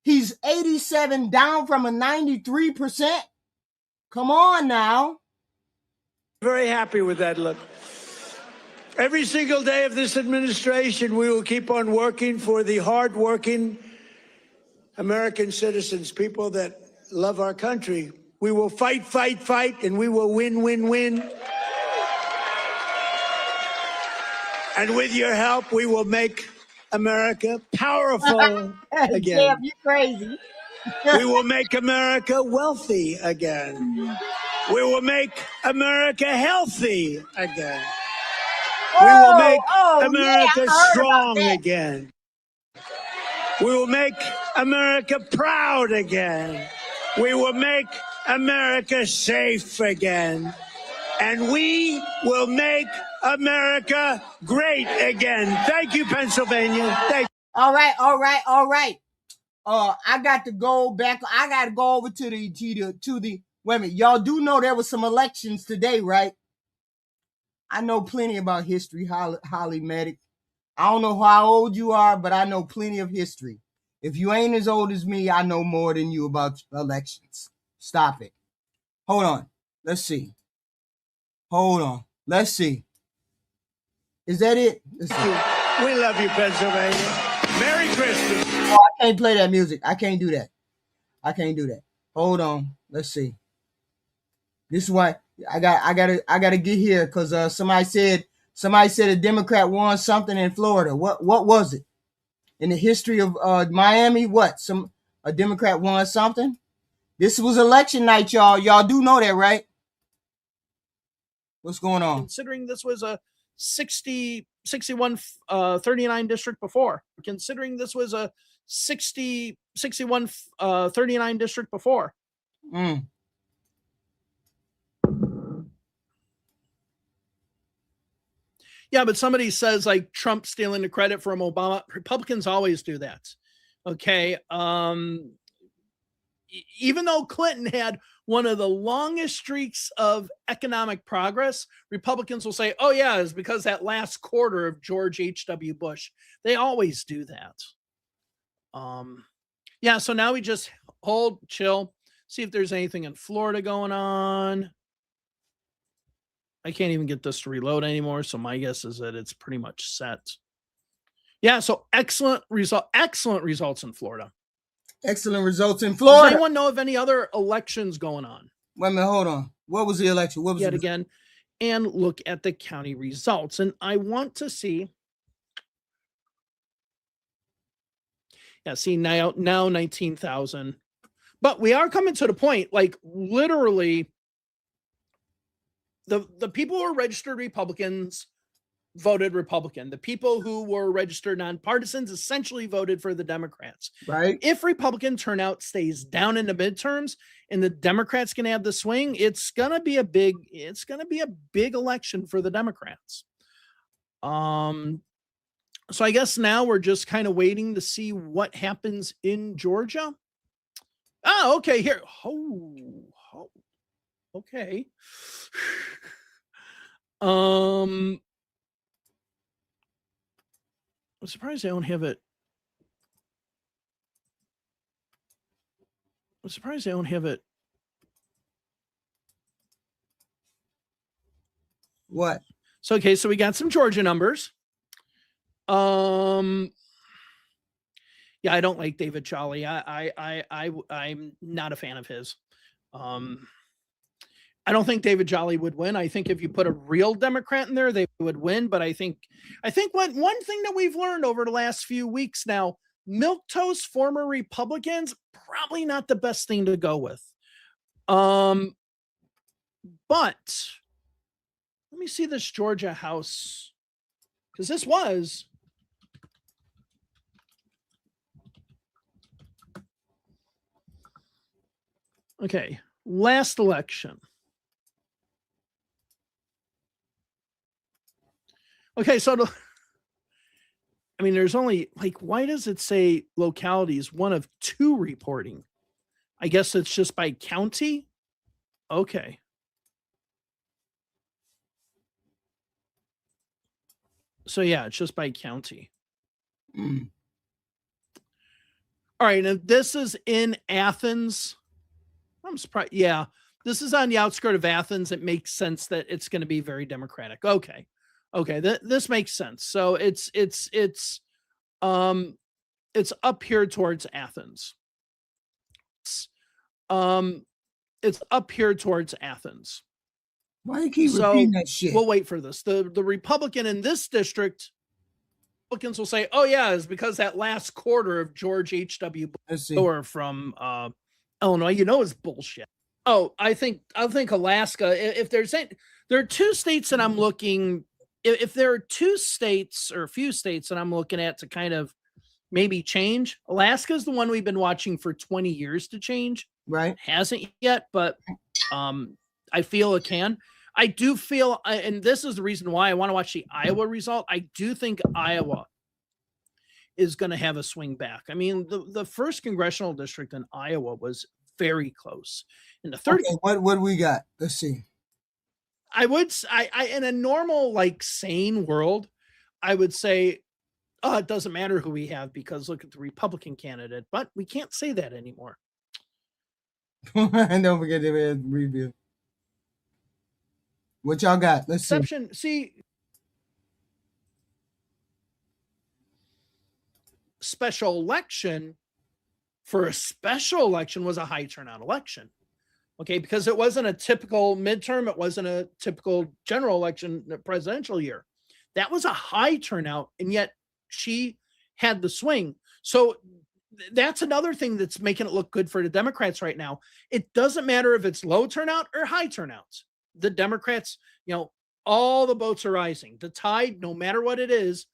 Speaker 2: He's 87 down from a 93%. Come on now.
Speaker 3: Very happy with that look. Every single day of this administration, we will keep on working for the hardworking American citizens, people that love our country. We will fight, fight, fight, and we will win, win, win. And with your help, we will make America powerful again.
Speaker 2: Jeff, you crazy.
Speaker 3: We will make America wealthy again. We will make America healthy again. We will make America strong again. We will make America proud again. We will make America safe again. And we will make America great again. Thank you, Pennsylvania. Thank you.
Speaker 2: All right. I got to go back. I got to go over to the. Wait a minute. Y'all do know there was some elections today, right? I know plenty about history, Holly Medic. I don't know how old you are, but I know plenty of history. If you ain't as old as me, I know more than you about elections. Stop it. Hold on. Let's see. Hold on. Let's see. Is that it? Let's see.
Speaker 3: We love you, Pennsylvania. Merry Christmas.
Speaker 2: Oh, I can't play that music. I can't do that. Hold on. Let's see. This is why I gotta get here because somebody said a Democrat won something in Florida. What was it? In the history of Miami, a Democrat won something? This was election night, y'all. Y'all do know that, right? What's going on?
Speaker 1: Considering this was a 61 39 district before. Considering this was a 61 39 district before. Yeah, but somebody says like Trump stealing the credit from Obama. Republicans always do that. Okay. Even though Clinton had one of the longest streaks of economic progress, Republicans will say, oh yeah, it's because that last quarter of George H.W. Bush. They always do that. Yeah, so now we just chill, see if there's anything in Florida going on. I can't even get this to reload anymore, so my guess is that it's pretty much set. Yeah, so excellent results in Florida.
Speaker 2: Excellent results in Florida.
Speaker 1: Does anyone know of any other elections going on?
Speaker 2: Wait a minute, hold on. What was the election? What was
Speaker 1: Yet again, and look at the county results. And I want to see. Yeah, see now 19,000. But we are coming to the point, like literally, the people who are registered Republicans voted Republican. The people who were registered nonpartisans essentially voted for the Democrats.
Speaker 2: Right.
Speaker 1: If Republican turnout stays down in the midterms and the Democrats can have the swing, it's gonna be a big election for the Democrats. So I guess now we're just kind of waiting to see what happens in Georgia. Yeah. Okay. Here. Oh, okay. I'm surprised I don't have it. I'm surprised I don't have it.
Speaker 2: What?
Speaker 1: So, okay. So we got some Georgia numbers. Yeah, I don't like David Jolly. I'm not a fan of his. I don't think David Jolly would win. I think if you put a real Democrat in there, they would win. But I think one thing that we've learned over the last few weeks now, milquetoast former Republicans, probably not the best thing to go with. But let me see this Georgia House, because this was. Okay, last election. Okay, so I mean, there's only like, why does it say localities? One of two reporting. I guess it's just by county. Okay. So yeah, it's just by county.
Speaker 2: Mm.
Speaker 1: All right, and this is in Athens. I'm surprised. Yeah, this is on the outskirts of Athens. It makes sense that it's going to be very Democratic. Okay, this makes sense. So it's up here towards Athens. It's up here towards Athens.
Speaker 2: Why you keep repeating that shit?
Speaker 1: We'll wait for this. The Republican in this district, Republicans will say, "Oh yeah, it's because that last quarter of George H.W. Bush from Illinois, is bullshit." Oh, I think Alaska. If there are two states that I'm looking. If there are two states or a few states that I'm looking at to kind of maybe change, Alaska is the one we've been watching for 20 years to change.
Speaker 2: Right,
Speaker 1: it hasn't yet, but I feel it can. I do feel, and this is the reason why I want to watch the Iowa result. I do think Iowa is going to have a swing back. I mean, the first congressional district in Iowa was very close. In the third,
Speaker 2: okay, what we got? Let's see.
Speaker 1: I in a normal, like, sane world, I would say, oh, it doesn't matter who we have because look at the Republican candidate. But we can't say that anymore.
Speaker 2: And don't forget to review. What y'all got? Let's
Speaker 1: see. Special election for a special election was a high turnout election. Okay, because it wasn't a typical midterm, it wasn't a typical general election, presidential year. That was a high turnout, and yet she had the swing. So that's another thing that's making it look good for the Democrats right now. It doesn't matter if it's low turnout or high turnouts. The Democrats, all the boats are rising. The tide, no matter what it is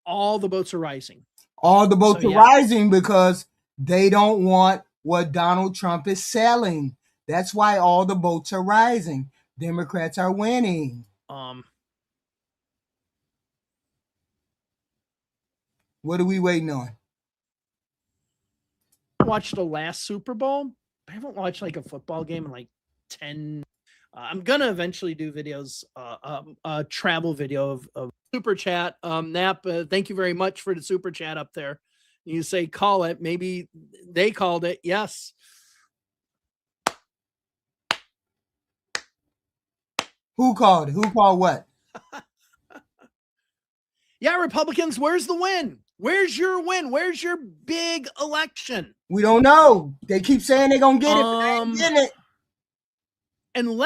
Speaker 1: all the boats are rising.
Speaker 2: All the boats are rising because they don't want what Donald Trump is selling. That's why all the boats are rising. Democrats are winning. What are we waiting on?
Speaker 1: Watched the last Super Bowl. I haven't watched like a football game in like 10. I'm gonna eventually do videos, a travel video of super chat. Nap, thank you very much for the super chat up there. You say call it. Maybe they called it. Yes.
Speaker 2: Who called? Who called what?
Speaker 1: Yeah, Republicans, where's the win? Where's your win? Where's your big election?
Speaker 2: We don't know. They keep saying they're going to get it, but they ain't getting it.
Speaker 1: And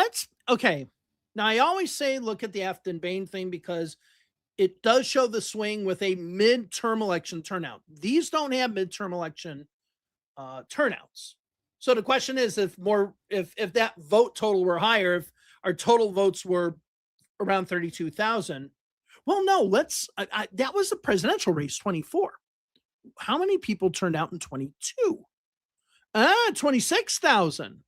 Speaker 1: okay. Now, I always say look at the Afton Bain thing because it does show the swing with a midterm election turnout. These don't have midterm election turnouts. So the question is if that vote total were higher, if our total votes were around 32,000, well, no, that was the presidential race 24. How many people turned out in 22? 26,000.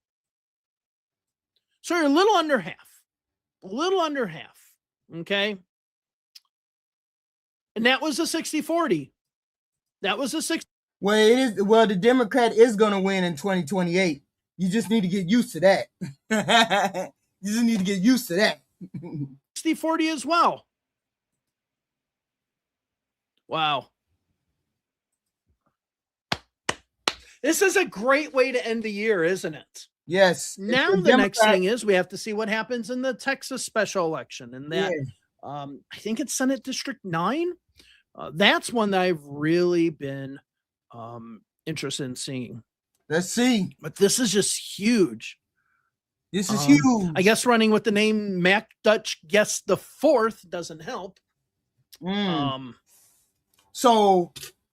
Speaker 1: So you're a little under half. Okay. And that was a 60-40. That was a 60.
Speaker 2: Well, it is. Well, the Democrat is going to win in 2028. You just need to get used to that. You just need to get used to that.
Speaker 1: 60-40 as well. Wow. This is a great way to end the year, isn't it?
Speaker 2: Yes.
Speaker 1: Now the next thing is we have to see what happens in the Texas special election, and that I think it's Senate District 9. That's one that I've really been interested in seeing.
Speaker 2: Let's see.
Speaker 1: But this is just huge.
Speaker 2: This is huge.
Speaker 1: I guess running with the name Mac Dutch Guest the Fourth doesn't help.
Speaker 2: So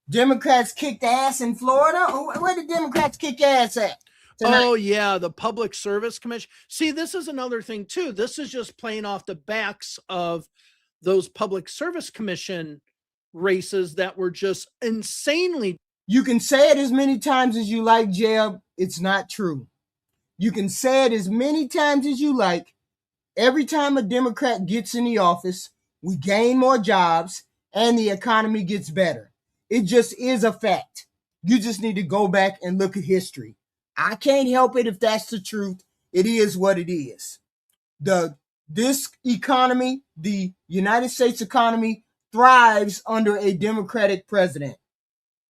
Speaker 2: Democrats kicked ass in Florida? Where did Democrats kick ass at tonight?
Speaker 1: Oh, yeah, the Public Service Commission. See, this is another thing, too. This is just playing off the backs of those Public Service Commission races that were just insanely.
Speaker 2: You can say it as many times as you like, Jeb. It's not true. You can say it as many times as you like. Every time a Democrat gets in the office, we gain more jobs and the economy gets better. It just is a fact. You just need to go back and look at history. I can't help it if that's the truth. It is what it is. This economy, the United States economy, thrives under a Democratic president.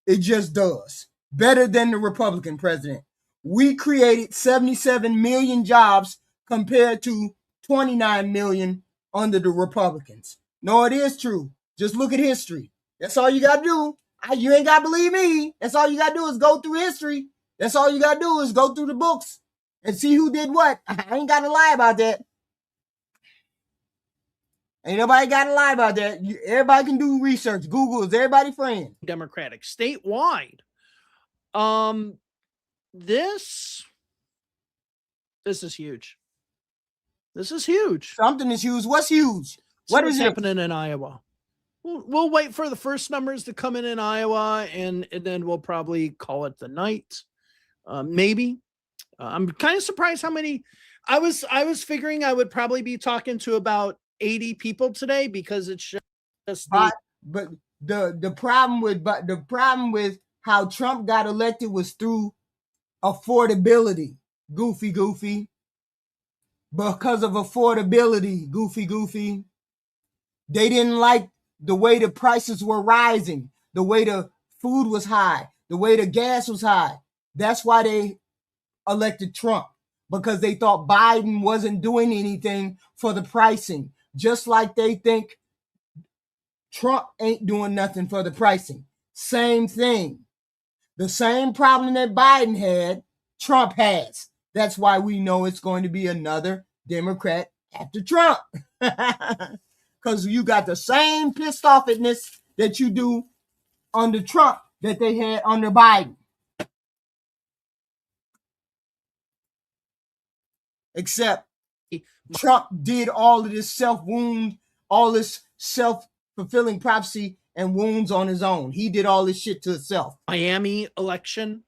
Speaker 2: It just does. Better than the Republican president. We created 77 million jobs compared to 29 million under the Republicans. No, it is true. Just look at history. That's all you got to do. You ain't got to believe me. That's all you got to do is go through history. That's all you got to do is go through the books and see who did what. I ain't got to lie about that. Ain't nobody got to lie about that. Everybody can do research. Google is everybody's friend.
Speaker 1: Democratic statewide. This is huge. This is huge.
Speaker 2: Something is huge. What's huge? What is
Speaker 1: happening in Iowa? We'll wait for the first numbers to come in Iowa, and then we'll probably call it the night. Maybe. I'm kind of surprised how many. I was figuring I would probably be talking to about 80 people today because it's just.
Speaker 2: But the problem with how Trump got elected was through affordability. Goofy. Because of affordability, goofy. They didn't like the way the prices were rising, the way the food was high, the way the gas was high. That's why they elected Trump, because they thought Biden wasn't doing anything for the pricing, just like they think Trump ain't doing nothing for the pricing. Same thing. The same problem that Biden had, Trump has. That's why we know it's going to be another Democrat after Trump. Because you got the same pissed offness that you do under Trump that they had under Biden. Except Trump did all of this self-wound, all this self-fulfilling prophecy and wounds on his own. He did all this shit to himself.
Speaker 1: Miami election.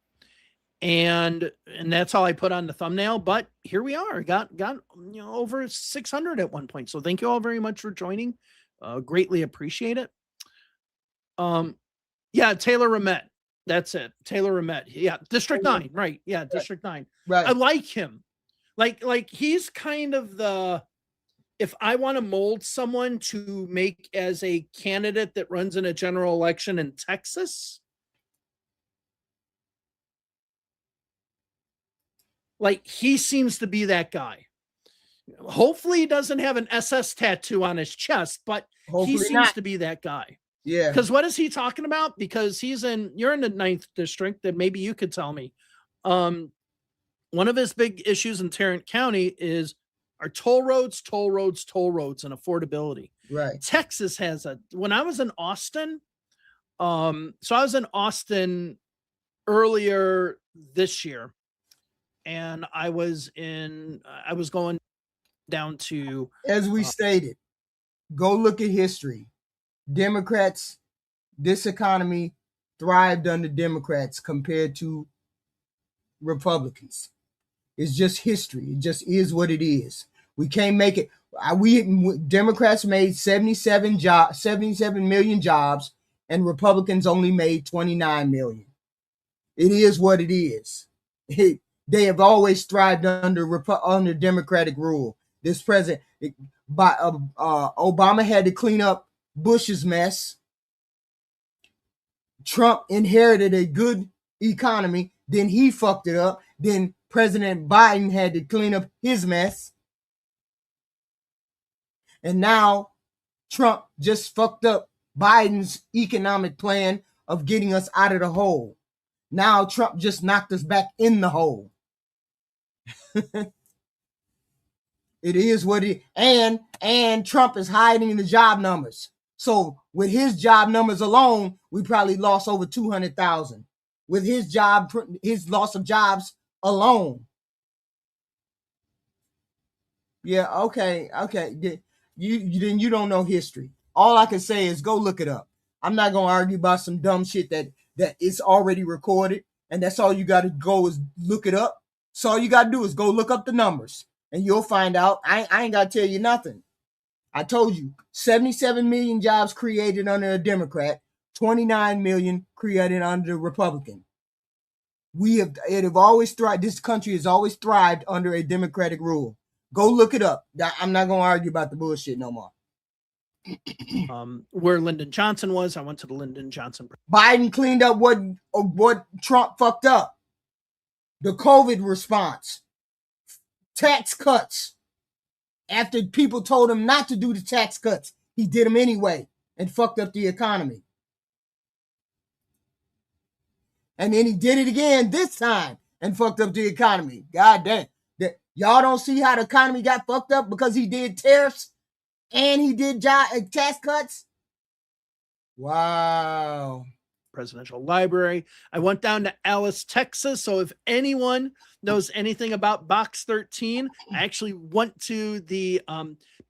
Speaker 1: And that's all I put on the thumbnail. But here we are. Got over 600 at one point. So thank you all very much for joining. Greatly appreciate it. Yeah, Taylor Ramett. That's it. Taylor Ramett. Yeah, District 9. Right. Yeah, District 9.
Speaker 2: Right.
Speaker 1: I like him. Like he's kind of if I want to mold someone to make as a candidate that runs in a general election in Texas. Like, he seems to be that guy. Hopefully he doesn't have an SS tattoo on his chest, but he seems to be that guy.
Speaker 2: Yeah.
Speaker 1: Because what is he talking about? Because you're in the 9th district, that maybe you could tell me. One of his big issues in Tarrant County is our toll roads, and affordability.
Speaker 2: Right.
Speaker 1: Texas has when I was in Austin, so I was in Austin earlier this year. And I was going down to,
Speaker 2: as we stated, go look at history. Democrats, this economy thrived under Democrats compared to Republicans. It's just history. It just is what it is. We can't make it. Democrats made 77 million jobs, and Republicans only made 29 million. It is what it is. They have always thrived under Democratic rule. This president, Obama had to clean up Bush's mess. Trump inherited a good economy, then he fucked it up. Then President Biden had to clean up his mess. And now Trump just fucked up Biden's economic plan of getting us out of the hole. Now Trump just knocked us back in the hole. It is what it is. And Trump is hiding the job numbers. So with his job numbers alone, we probably lost over 200,000. With his loss of jobs alone. Yeah, okay. You don't know history. All I can say is go look it up. I'm not gonna argue about some dumb shit that is already recorded, and that's all you got to go is look it up. So all you got to do is go look up the numbers, and you'll find out. I ain't got to tell you nothing. I told you, 77 million jobs created under a Democrat, 29 million created under a Republican. It have always thrived. This country has always thrived under a Democratic rule. Go look it up. I'm not gonna argue about the bullshit no more.
Speaker 1: Where Lyndon Johnson was, I went to the Lyndon Johnson.
Speaker 2: Biden cleaned up what Trump fucked up. The COVID response, tax cuts. After people told him not to do the tax cuts, he did them anyway and fucked up the economy. And then he did it again this time and fucked up the economy. God damn. Y'all don't see how the economy got fucked up because he did tariffs and he did tax cuts? Wow.
Speaker 1: Presidential Library. I went down to Alice, Texas. So if anyone knows anything about Box 13, I actually went to the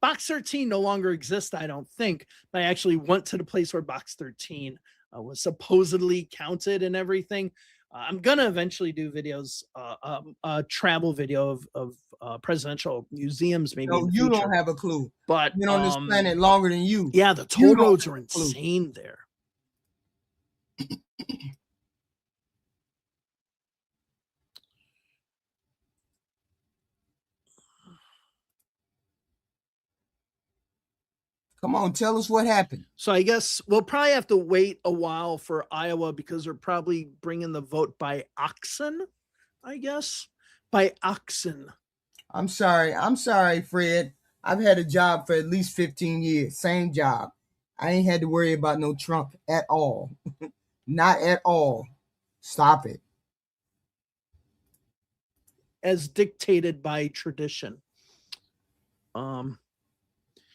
Speaker 1: Box 13 no longer exists, I don't think. But I actually went to the place where Box 13 was supposedly counted and everything. I'm gonna eventually do videos, a travel video of presidential museums. Maybe
Speaker 2: no, you don't have a clue.
Speaker 1: But
Speaker 2: been on this planet longer than you.
Speaker 1: Yeah, the toll roads are insane there.
Speaker 2: Come on, tell us what happened.
Speaker 1: So I guess we'll probably have to wait a while for Iowa because they're probably bringing the vote by oxen, I guess. By oxen.
Speaker 2: I'm sorry, Fred. I've had a job for at least 15 years. Same job. I ain't had to worry about no Trump at all. Not at all. Stop it.
Speaker 1: As dictated by tradition.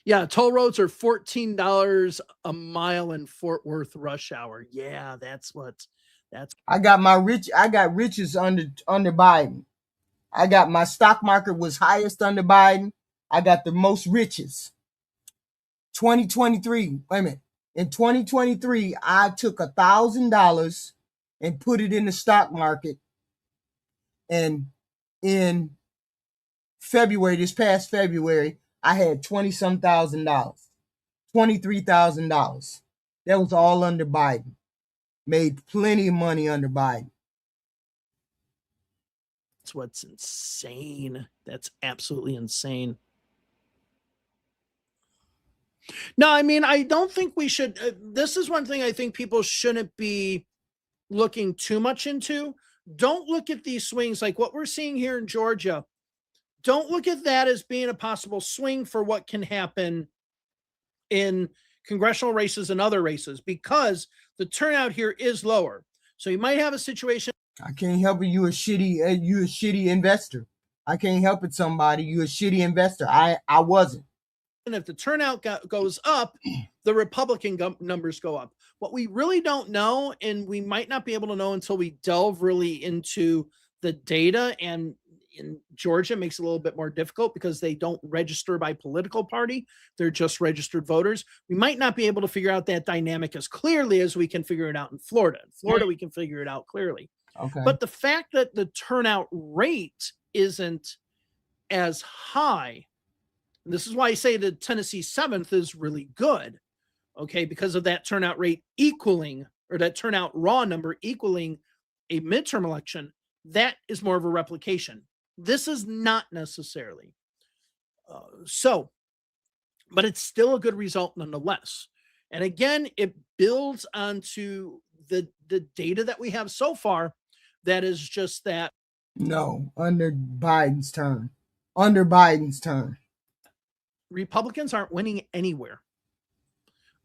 Speaker 1: Yeah, toll roads are $14 a mile in Fort Worth rush hour. Yeah, that's.
Speaker 2: I got riches under Biden. I got my stock market was highest under Biden. I got the most riches. 2023. Wait a minute. In 2023, I took $1,000 and put it in the stock market. And in February, this past February, I had $20-some thousand, $23,000. That was all under Biden. Made plenty of money under Biden.
Speaker 1: That's what's insane. That's absolutely insane. No, I mean, I don't think we should. This is one thing I think people shouldn't be looking too much into. Don't look at these swings like what we're seeing here in Georgia. Don't look at that as being a possible swing for what can happen in congressional races and other races because the turnout here is lower. So you might have a situation.
Speaker 2: I can't help it. You a shitty investor. I can't help it. Somebody, you a shitty investor. I wasn't.
Speaker 1: And if the turnout goes up, the Republican numbers go up. What we really don't know, and we might not be able to know until we delve really into the data, and in Georgia it makes it a little bit more difficult because they don't register by political party. They're just registered voters. We might not be able to figure out that dynamic as clearly as we can figure it out in Florida. In Florida, we can figure it out clearly.
Speaker 2: Okay.
Speaker 1: But the fact that the turnout rate isn't as high, and this is why I say the Tennessee 7th is really good, okay, because of that turnout rate equaling, or that turnout raw number equaling a midterm election, that is more of a replication. This is not necessarily. But it's still a good result nonetheless. And again, it builds onto the data that we have so far. That is just that.
Speaker 2: No, under Biden's term. Under Biden's term.
Speaker 1: Republicans aren't winning anywhere.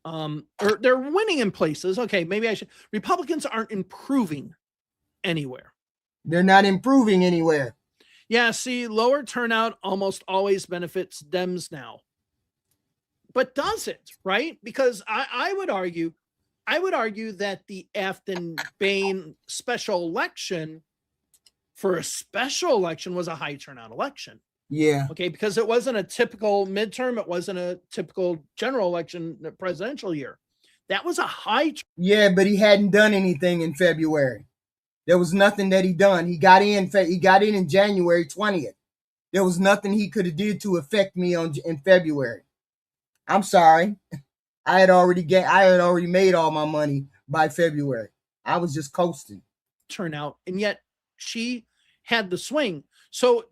Speaker 1: Or they're winning in places. Okay, maybe I should. Republicans aren't improving anywhere.
Speaker 2: They're not improving anywhere.
Speaker 1: Yeah, see, lower turnout almost always benefits Dems now. But does it, right? Because I would argue that the Afton-Bain special election for a special election was a high turnout election.
Speaker 2: Yeah.
Speaker 1: Okay, because it wasn't a typical midterm. It wasn't a typical general election, presidential year. That was a high.
Speaker 2: Yeah, but he hadn't done anything in February. There was nothing that he done. He got in January 20th. There was nothing he could have did to affect me in February. I'm sorry. I had already made all my money by February. I was just coasting.
Speaker 1: Turnout, and yet she had the swing. So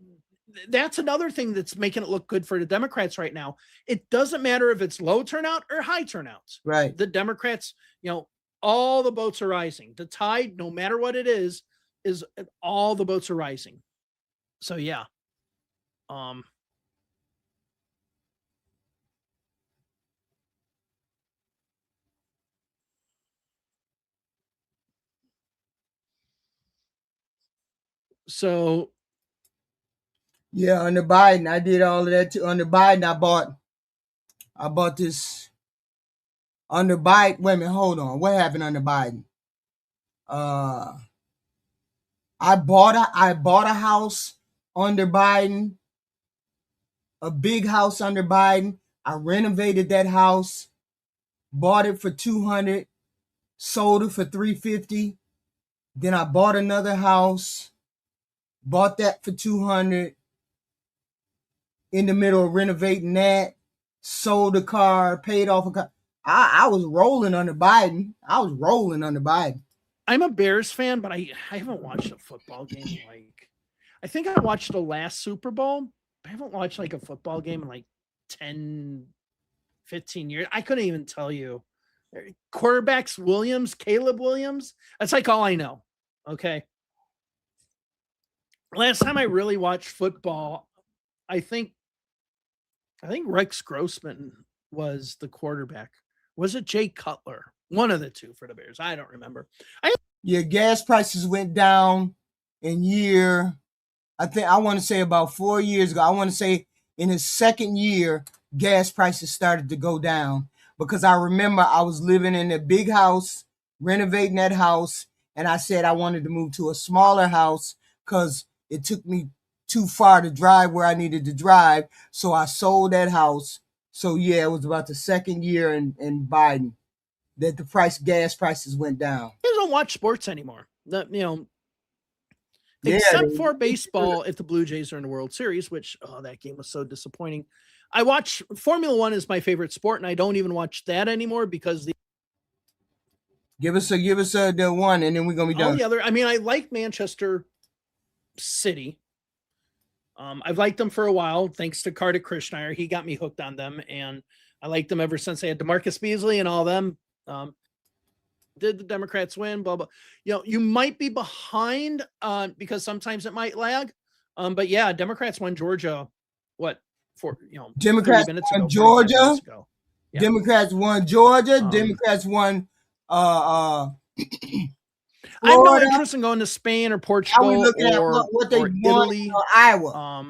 Speaker 1: that's another thing that's making it look good for the Democrats right now. It doesn't matter if it's low turnout or high turnouts.
Speaker 2: Right.
Speaker 1: The Democrats, all the boats are rising. The tide, no matter what it is all the boats are rising. So yeah. So
Speaker 2: yeah, under Biden, I did all of that too. Under Biden, I bought this. Under Biden, wait a minute, hold on. What happened under Biden? I bought a house under Biden, a big house under Biden. I renovated that house, bought it for $200, sold it for $350. Then I bought another house, bought that for $200. In the middle of renovating that, sold a car, paid off a car. I was rolling under Biden.
Speaker 1: I'm a Bears fan, but I haven't watched a football game. I think I watched the last Super Bowl. I haven't watched a football game in 10, 15 years. I couldn't even tell you. Quarterbacks, Caleb Williams. That's all I know. Okay. Last time I really watched football, I think Rex Grossman was the quarterback. Was it Jay Cutler? One of the two for the Bears. I don't remember.
Speaker 2: Yeah, gas prices went down I want to say about 4 years ago. I want to say in his second year, gas prices started to go down, because I remember I was living in a big house, renovating that house, and I said I wanted to move to a smaller house because it took me too far to drive where I needed to drive. So I sold that house. So yeah, it was about the second year in Biden that the gas prices went down.
Speaker 1: I don't watch sports anymore. Except for baseball, if the Blue Jays are in the World Series, which that game was so disappointing. I watch Formula One is my favorite sport, and I don't even watch that anymore because
Speaker 2: give us the one, and then we're gonna be done.
Speaker 1: All the other, I like Manchester City. I've liked them for a while, thanks to Kartik Krishnaiyer. He got me hooked on them, and I liked them ever since they had DeMarcus Beasley and all them. Did the Democrats win? Blah blah. You might be behind because sometimes it might lag. But yeah, Democrats won Georgia.
Speaker 2: Democrats won Georgia. Yeah. Democrats won Georgia. Democrats won.
Speaker 1: I have no interest in going to Spain or Portugal or Italy.
Speaker 2: Iowa.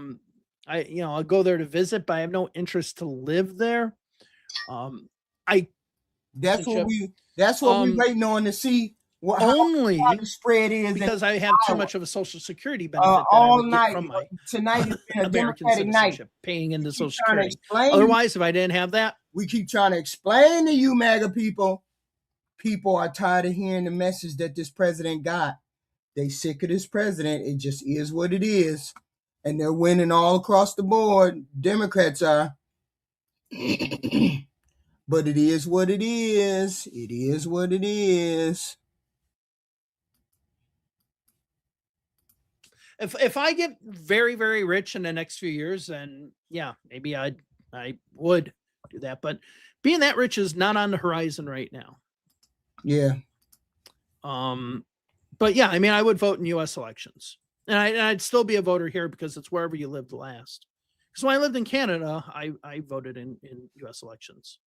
Speaker 1: I'll go there to visit, but I have no interest to live there.
Speaker 2: That's what we're waiting on to see. How the spread is
Speaker 1: because I have too much of a Social Security benefit
Speaker 2: all night
Speaker 1: from my
Speaker 2: tonight has been a
Speaker 1: American citizenship, paying into Social Security.
Speaker 2: Otherwise,
Speaker 1: if I didn't have that,
Speaker 2: we keep trying to explain to you, MAGA people. People are tired of hearing the message that this president got. They sick of this president. It just is what it is, and they're winning all across the board. Democrats are. But it is what it is. It is what it is.
Speaker 1: if I get very, very rich in the next few years, then yeah, maybe I would do that. But being that rich is not on the horizon right now.
Speaker 2: Yeah.
Speaker 1: But yeah, I mean, I would vote in U.S. elections, and I'd still be a voter here because it's wherever you lived last. Because when I lived in Canada, I voted in U.S. elections.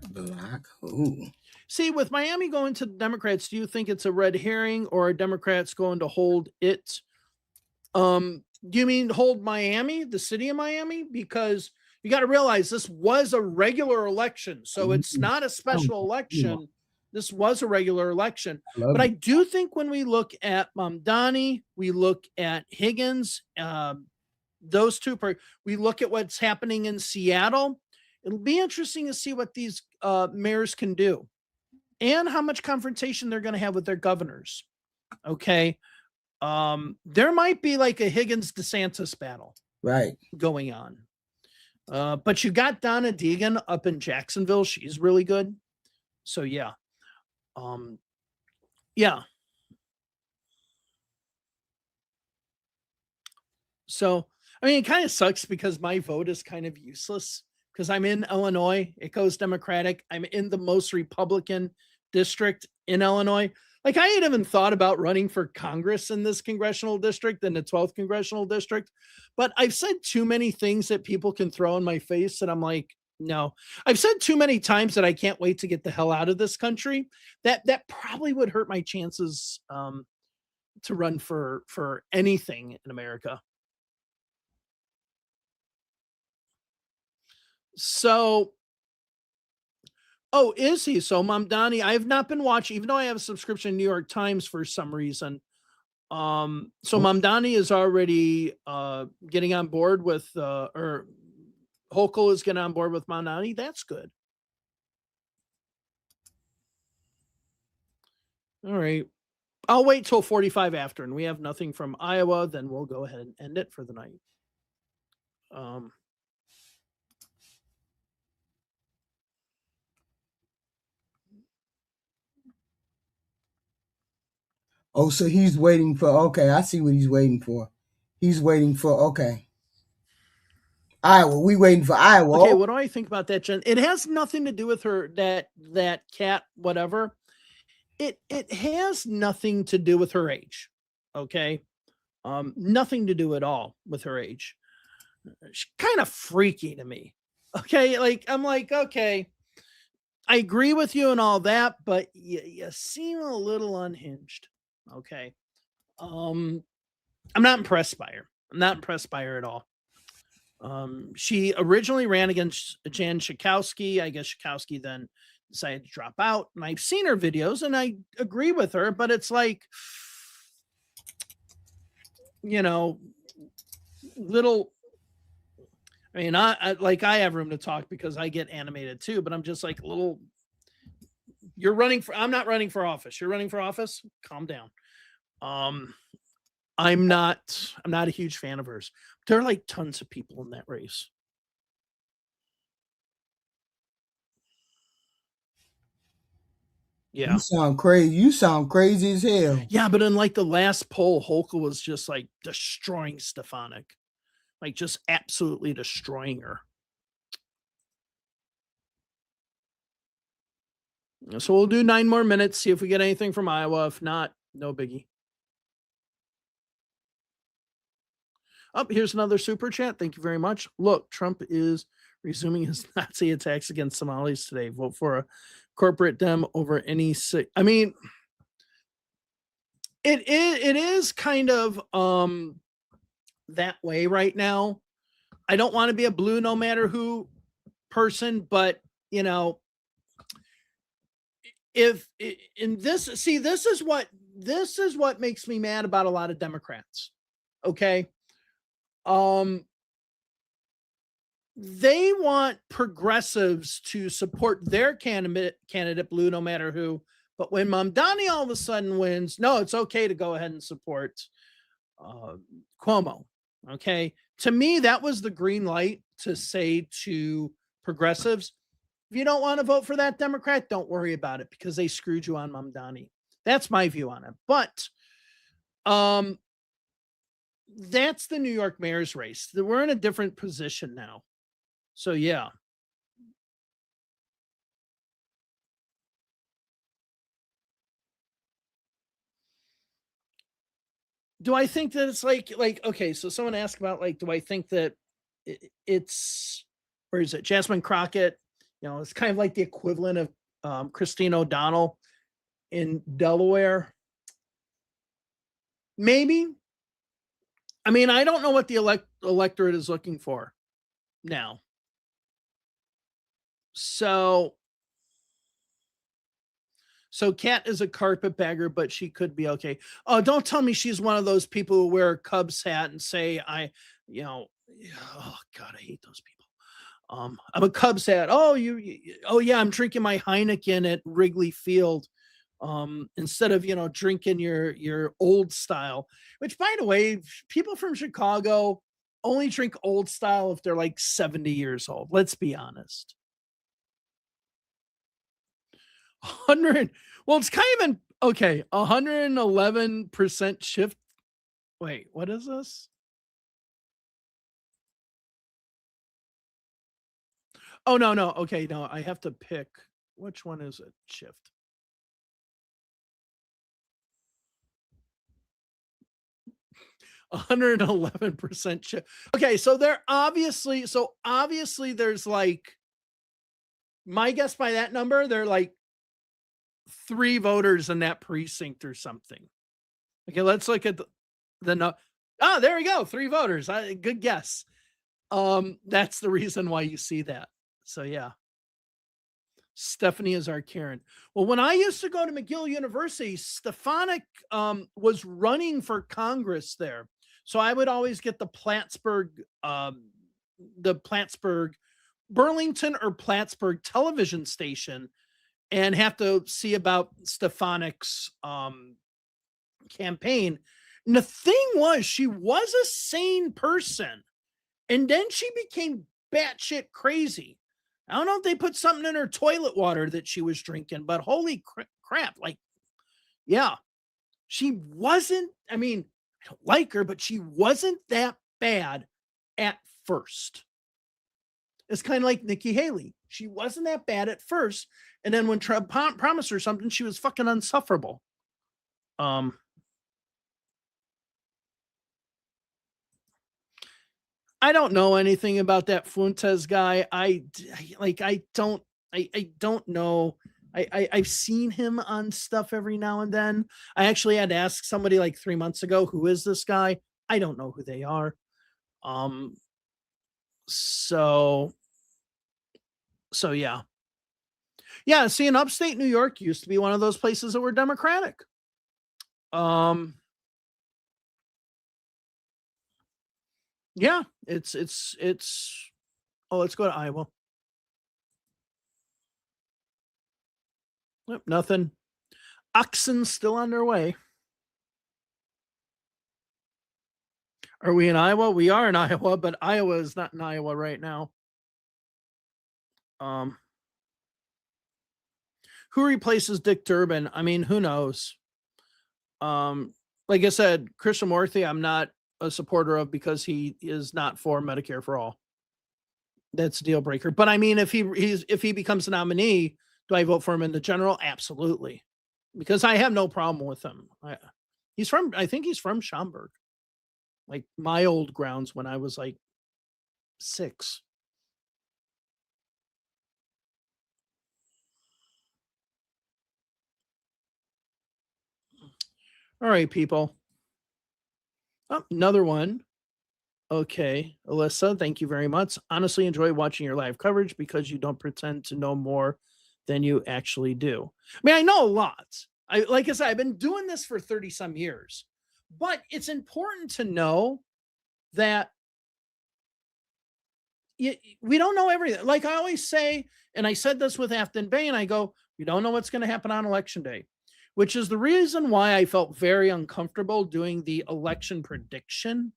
Speaker 2: Black. Ooh.
Speaker 1: See, with Miami going to the Democrats, do you think it's a red herring, or are Democrats going to hold it? Do you mean hold Miami, the city of Miami? Because you got to realize this was a regular election, so it's not a special election. This was a regular election. But I do think when we look at Mamdani, we look at Higgins, those two, we look at what's happening in Seattle. It'll be interesting to see what these mayors can do and how much confrontation they're going to have with their governors. Okay. There might be like a Higgins DeSantis battle going on. But you got Donna Deegan up in Jacksonville. She's really good. So yeah. Yeah. So, I mean, it kind of sucks because my vote is kind of useless because I'm in Illinois. It goes Democratic. I'm in the most Republican district in Illinois. Like, I ain't even thought about running for Congress in this congressional district, in the 12th congressional district, but I've said too many things that people can throw in my face that I'm like, no. I've said too many times that I can't wait to get the hell out of this country. That probably would hurt my chances to run for anything in America. So, oh, is he? So Mamdani, I have not been watching, even though I have a subscription to New York Times for some reason. So Mamdani is already getting on board with, or Hochul is getting on board with Mamdani. That's good. All right. I'll wait till 45 after, and we have nothing from Iowa. Then we'll go ahead and end it for the night.
Speaker 2: Oh, so he's waiting for, okay, I see what he's waiting for. He's waiting for, okay. Iowa, we waiting for Iowa.
Speaker 1: Okay, what do I think about that, Jen? It has nothing to do with her, that cat, whatever. It has nothing to do with her age. Okay. Nothing to do at all with her age. She's kind of freaky to me. Okay. Like, I'm like, okay, I agree with you and all that, but you seem a little unhinged. Okay. I'm not impressed by her. I'm not impressed by her at all. She originally ran against Jan Schakowsky. I guess Schakowsky then decided to drop out, and I've seen her videos and I agree with her, but it's like, you know, little, I mean, I like, I have room to talk because I get animated too, but I'm just like, little, you're running for, I'm not running for office. You're running for office. Calm down. I'm not a huge fan of hers. There are like tons of people in that race. Yeah.
Speaker 2: You sound crazy. You sound crazy as hell.
Speaker 1: Yeah, but in like the last poll, Hochul was just like destroying Stefanik. Like just absolutely destroying her. So we'll do 9 more minutes, see if we get anything from Iowa. If not, no biggie. Oh, here's another super chat. Thank you very much. Look, Trump is resuming his Nazi attacks against Somalis today. Vote for a corporate dem over any. I mean, it is kind of that way right now. I don't want to be a blue no matter who person, but you know, if in this, see, this is what makes me mad about a lot of Democrats. Okay. They want progressives to support their candidate blue no matter who, but when Mamdani all of a sudden wins, no, it's okay to go ahead and support Cuomo. Okay. To me, that was the green light to say to progressives, if you don't want to vote for that Democrat, don't worry about it because they screwed you on Mamdani. That's my view on it. But that's the New York mayor's race. We're in a different position now. So yeah. Do I think that it's like okay, so someone asked about like, do I think that it's, where is it? Jasmine Crockett, it's kind of like the equivalent of Christine O'Donnell in Delaware. Maybe. I mean, I don't know what the electorate is looking for now. So Kat is a carpetbagger, but she could be okay. Oh, don't tell me she's one of those people who wear a Cubs hat and say, oh God, I hate those people. I'm a Cubs hat. Oh, oh yeah, I'm drinking my Heineken at Wrigley Field. Instead of, drinking your old style, which by the way, people from Chicago only drink old style if they're like 70 years old. Let's be honest. 100. Well, it's kind of okay. 111% shift. Wait, what is this? Oh, no. Okay. No, I have to pick. Which one is it? Shift. %111% shift. Okay. So obviously there's like, my guess by that number, they're like 3 voters in that precinct or something. Okay, let's look at the there we go, 3 voters. Good guess. That's the reason why you see that. So yeah. Stephanie is our Karen. Well, when I used to go to McGill University, Stefanik was running for Congress there. So I would always get the Plattsburgh, Burlington or Plattsburgh television station and have to see about Stefanik's campaign. And the thing was, she was a sane person. And then she became batshit crazy. I don't know if they put something in her toilet water that she was drinking, but holy crap. Like, yeah, she wasn't, I mean, I don't like her, but she wasn't that bad at first. It's kind of like Nikki Haley. She wasn't that bad at first. And then when Trump promised her something, she was fucking insufferable. I don't know anything about that Fuentes guy. I don't know. I've seen him on stuff every now and then. I actually had to ask somebody like 3 months ago, who is this guy? I don't know who they are. So yeah. Yeah, see, in upstate New York used to be one of those places that were Democratic. Yeah, it's let's go to Iowa. Nope, nothing. Oxen still on their way. Are we in Iowa? We are in Iowa, but Iowa is not in Iowa right now. Who replaces Dick Durbin? I mean, who knows? Like I said, Krishnamurthy, I'm not a supporter of because he is not for Medicare for all. That's a deal breaker. But I mean, if he becomes a nominee, do I vote for him in the general? Absolutely. Because I have no problem with him. I think he's from Schaumburg. Like my old grounds when I was like 6. All right, people. Oh, another one. Okay, Alyssa, thank you very much. Honestly, enjoy watching your live coverage because you don't pretend to know more than you actually do. I mean, I know a lot. Like I said, I've been doing this for 30 some years, but it's important to know that we don't know everything. Like I always say, and I said this with Afton Bay, and I go, we don't know what's going to happen on election day, which is the reason why I felt very uncomfortable doing the election prediction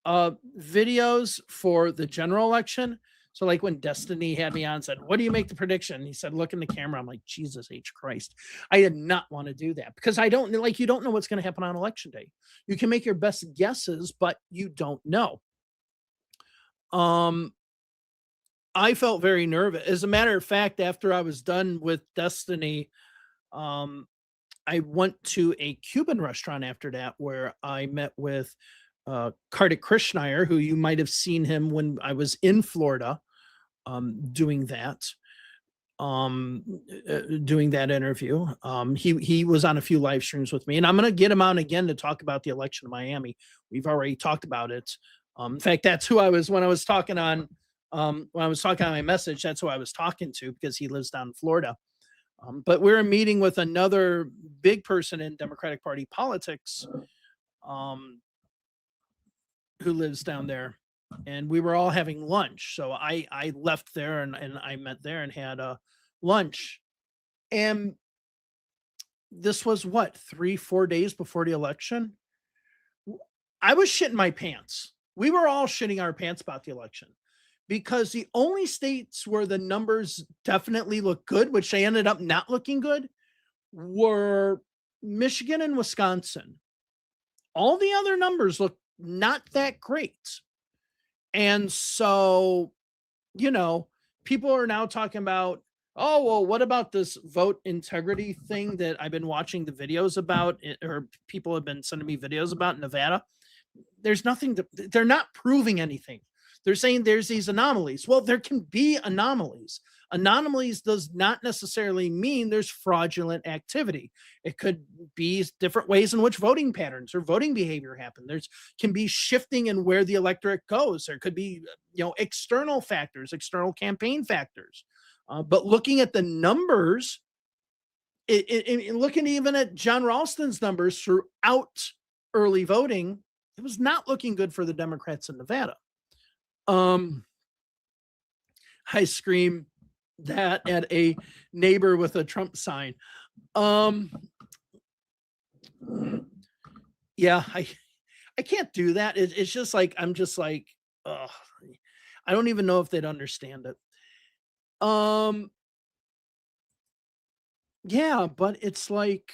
Speaker 1: videos for the general election. So like when Destiny had me on and said, what do you make the prediction? He said, look in the camera. I'm like, Jesus H Christ. I did not want to do that because I don't like, you don't know what's going to happen on election day. You can make your best guesses, but you don't know. I felt very nervous. As a matter of fact, after I was done with Destiny, I went to a Cuban restaurant after that where I met with Kartik Krishnaiyer, who you might have seen him when I was in Florida doing that interview. He was on a few live streams with me, and I'm going to get him on again to talk about the election in Miami. We've already talked about it. In fact, that's who I was when I was talking on my message. That's who I was talking to because he lives down in Florida. But we're meeting with another big person in Democratic Party politics who lives down there. And we were all having lunch. So I left there and I met there and had a lunch. And this was what, 3-4 days before the election? I was shitting my pants. We were all shitting our pants about the election because the only states where the numbers definitely look good, which they ended up not looking good, were Michigan and Wisconsin. All the other numbers look not that great. And so, you know, people are now talking about, oh, well, what about this vote integrity thing that I've been watching the videos about, or people have been sending me videos about in Nevada? There's nothing, they're not proving anything. They're saying there's these anomalies. Well, there can be anomalies. Anomalies does not necessarily mean there's fraudulent activity. It could be different ways in which voting patterns or voting behavior happen. There's can be shifting in where the electorate goes. There could be, external factors, external campaign factors. But looking at the numbers, looking even at John Ralston's numbers throughout early voting, it was not looking good for the Democrats in Nevada. I scream that at a neighbor with a Trump sign. Yeah, I can't do that. It's just like, I'm just like, I don't even know if they'd understand it. Yeah, but it's like,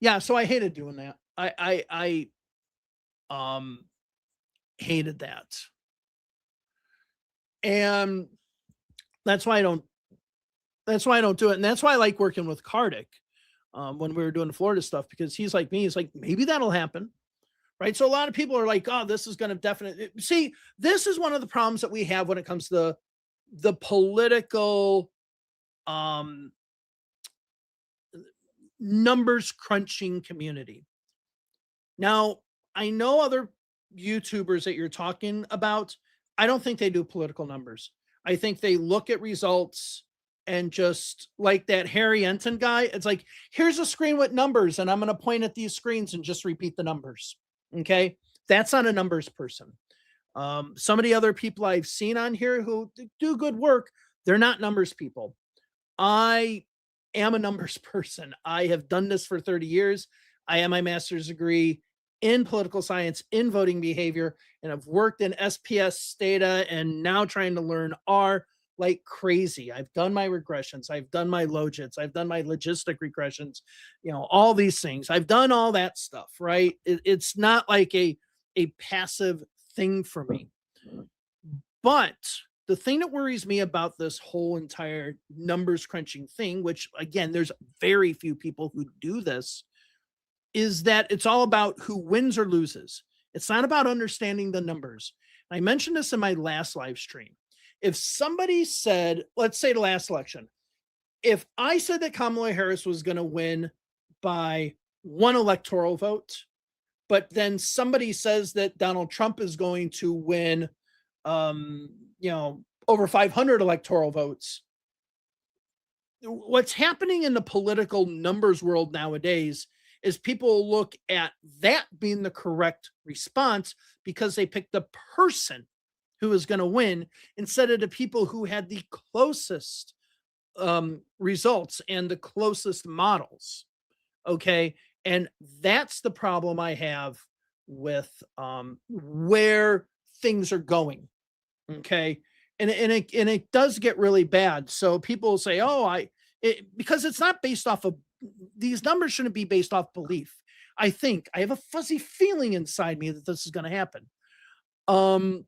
Speaker 1: yeah, so I hated doing that. I hated that. And that's why I don't do it. And that's why I like working with Kartik when we were doing the Florida stuff, because he's like me. He's like, maybe that'll happen. Right. So a lot of people are like, oh, this is going to definitely see. This is one of the problems that we have when it comes to the political numbers crunching community. Now, I know other YouTubers that you're talking about. I don't think they do political numbers. I think they look at results and just like that Harry Enton guy. It's like, here's a screen with numbers and I'm going to point at these screens and just repeat the numbers. Okay. That's not a numbers person. Some of the other people I've seen on here who do good work, they're not numbers people. I am a numbers person. I have done this for 30 years. I have my master's degree in political science, in voting behavior, and I've worked in SPS data and now trying to learn R like crazy. I've done my regressions. I've done my logits. I've done my logistic regressions, all these things. I've done all that stuff, right? It's not like a passive thing for me. But the thing that worries me about this whole entire numbers crunching thing, which again, there's very few people who do this, is that it's all about who wins or loses. It's not about understanding the numbers. I mentioned this in my last live stream. If somebody said, let's say the last election, if I said that Kamala Harris was going to win by 1 electoral vote, but then somebody says that Donald Trump is going to win, over 500 electoral votes, what's happening in the political numbers world nowadays is people look at that being the correct response because they picked the person who is going to win instead of the people who had the closest results and the closest models. Okay. And that's the problem I have with where things are going Okay. And it does get really bad. So people say, oh, because it's not based off of, these numbers shouldn't be based off belief. I have a fuzzy feeling inside me that this is going to happen. And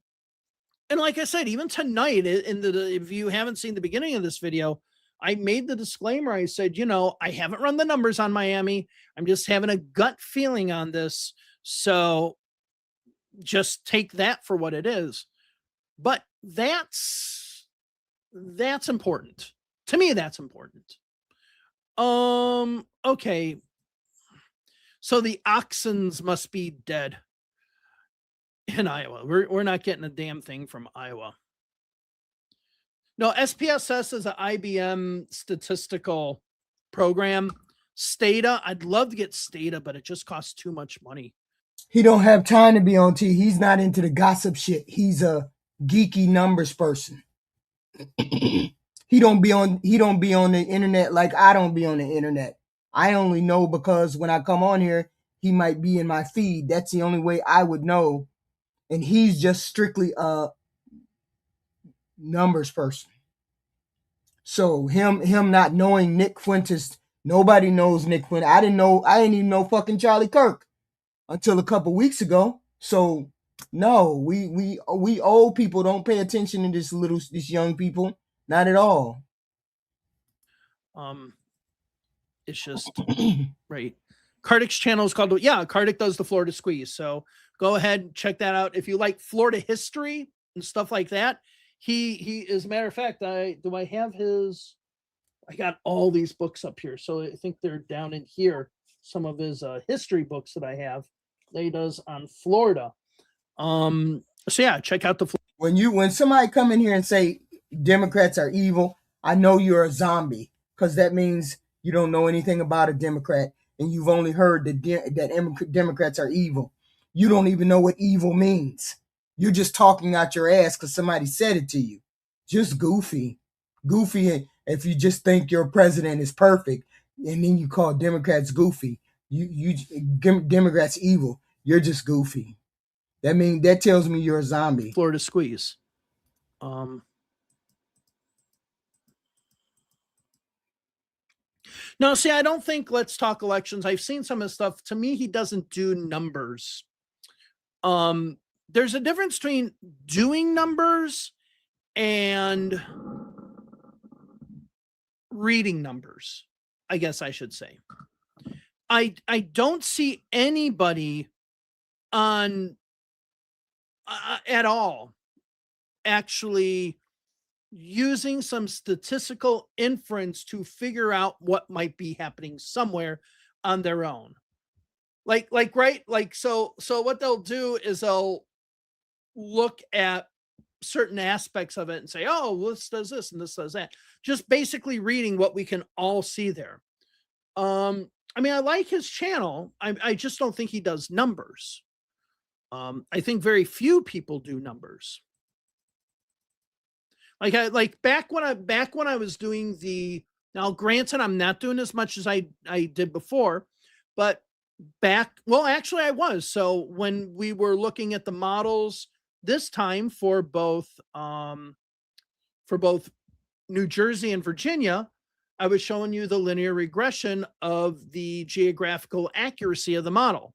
Speaker 1: like I said, even tonight, if you haven't seen the beginning of this video, I made the disclaimer. I said, I haven't run the numbers on Miami. I'm just having a gut feeling on this. So just take that for what it is. But that's important. To me, that's important. Okay. So the Oxens must be dead in Iowa. We're not getting a damn thing from Iowa. No, SPSS is an IBM statistical program. Stata, I'd love to get Stata, but it just costs too much money.
Speaker 2: He don't have time to be on T. He's not into the gossip shit. He's a geeky numbers person. He don't be on the internet like I don't be on the internet. I only know because when I come on here, he might be in my feed. That's the only way I would know. And he's just strictly a numbers person. So him not knowing Nick Fuentes, nobody knows Nick Fuentes. I didn't even know fucking Charlie Kirk until a couple weeks ago. So no, we old people don't pay attention to this young people. Not at all.
Speaker 1: It's just right. Kardic's channel is called, Kardik does the Florida Squeeze. So go ahead and check that out. If you like Florida history and stuff like that, he as a matter of fact, I got all these books up here. So I think they're down in here. Some of his history books that I have, that he does on Florida. So yeah, check out the.
Speaker 2: When somebody come in here and say Democrats are evil, I know you're a zombie, because that means you don't know anything about a Democrat and you've only heard that Democrats are evil. You don't even know what evil means. You're just talking out your ass because somebody said it to you. Just goofy. Goofy if you just think your president is perfect and then you call Democrats goofy. You Democrats evil. You're just goofy. That tells me you're a zombie.
Speaker 1: Florida Squeeze. No, see, I don't think Let's Talk Elections. I've seen some of his stuff. To me, he doesn't do numbers. There's a difference between doing numbers and reading numbers, I guess I should say. I don't see anybody on at all actually using some statistical inference to figure out what might be happening somewhere on their own. So what they'll do is they'll look at certain aspects of it and say, oh, this does this and this does that. Just basically reading what we can all see there. I like his channel. I just don't think he does numbers. I think very few people do numbers. Back when I was doing now granted, I'm not doing as much as I did before, but actually I was. So when we were looking at the models this time for both New Jersey and Virginia, I was showing you the linear regression of the geographical accuracy of the model.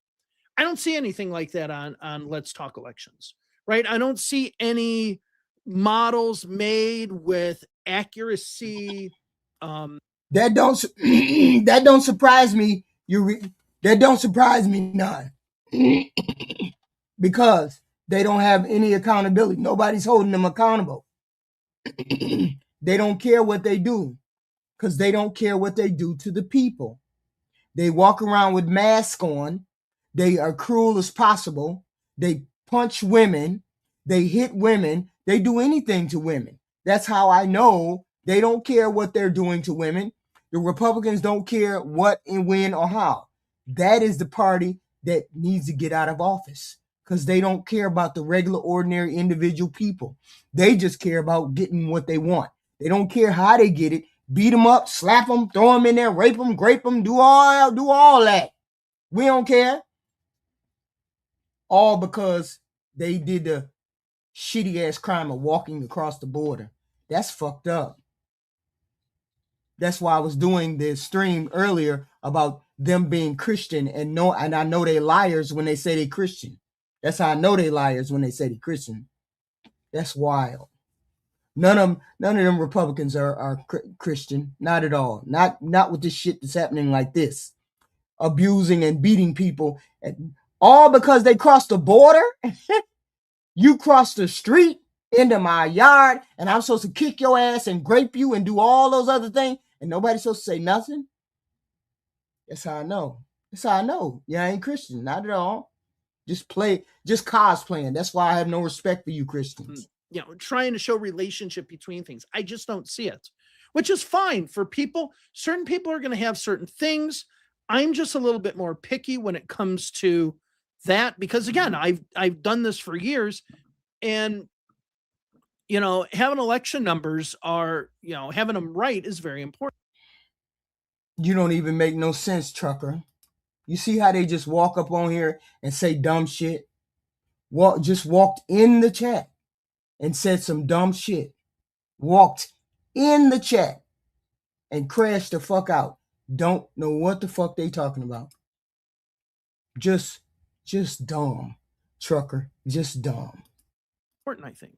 Speaker 1: I don't see anything like that on Let's Talk Elections, right? I don't see any models made with accuracy.
Speaker 2: That don't surprise me. That don't surprise me none. Because they don't have any accountability. Nobody's holding them accountable. They don't care what they do, because they don't care what they do to the people. They walk around with masks on. They are cruel as possible. They punch women. They hit women. They do anything to women. That's how I know they don't care what they're doing to women. The Republicans don't care what and when or how. That is the party that needs to get out of office, because they don't care about the regular, ordinary, individual people. They just care about getting what they want. They don't care how they get it. Beat them up, slap them, throw them in there, rape them, grape them, do all that. We don't care. All because they did the shitty ass crime of walking across the border. That's fucked up. That's why I was doing the stream earlier about them being Christian and I know they liars when they say they Christian. That's how I know they liars when they say they Christian. That's wild. None of them Republicans are Christian. Not at all. Not with this shit that's happening like this. Abusing and beating people. And all because they crossed the border. You crossed the street into my yard and I'm supposed to kick your ass and grape you and do all those other things and nobody's supposed to say nothing. That's how I know. That's how I know. Yeah, I ain't Christian. Not at all. Just cosplaying. That's why I have no respect for you Christians.
Speaker 1: You know, trying to show relationship between things. I just don't see it, which is fine for people. Certain people are going to have certain things. I'm just a little bit more picky when it comes to that, because again, I've done this for years, and you know, having election numbers are, you know, having them right is very important.
Speaker 2: You don't even make no sense, trucker. You see how they just walk up on here and say dumb shit? Just walked in the chat and said some dumb shit. Walked in the chat and crashed the fuck out. Don't know what the fuck they talking about. Just dumb, trucker. Just dumb.
Speaker 1: Important, I think.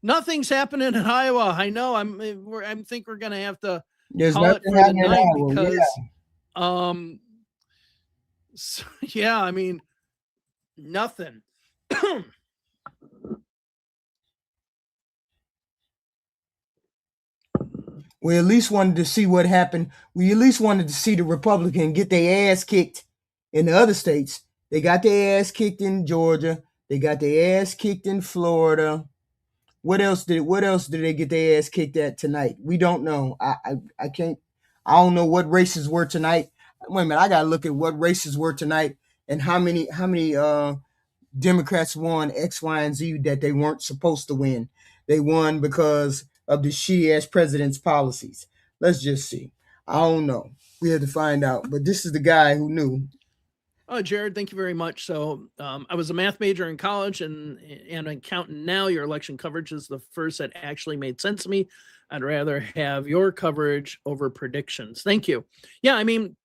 Speaker 1: Nothing's happening in Iowa. I know. I think we're gonna have to call it for the night because, so, yeah. I mean, nothing.
Speaker 2: We at least wanted to see what happened. We at least wanted to see the Republican get their ass kicked in the other states. They got their ass kicked in Georgia. They got their ass kicked in Florida. What else did they get their ass kicked at tonight? We don't know. I can't. I don't know what races were tonight. Wait a minute. I gotta look at what races were tonight and how many Democrats won X, Y, and Z that they weren't supposed to win. They won because of the shitty ass president's policies. Let's just see. I don't know. We had to find out. But this is the guy who knew.
Speaker 1: Oh, Jared, thank you very much. So I was a math major in college and an accountant now. Your election coverage is the first that actually made sense to me. I'd rather have your coverage over predictions. Thank you. Yeah, I mean,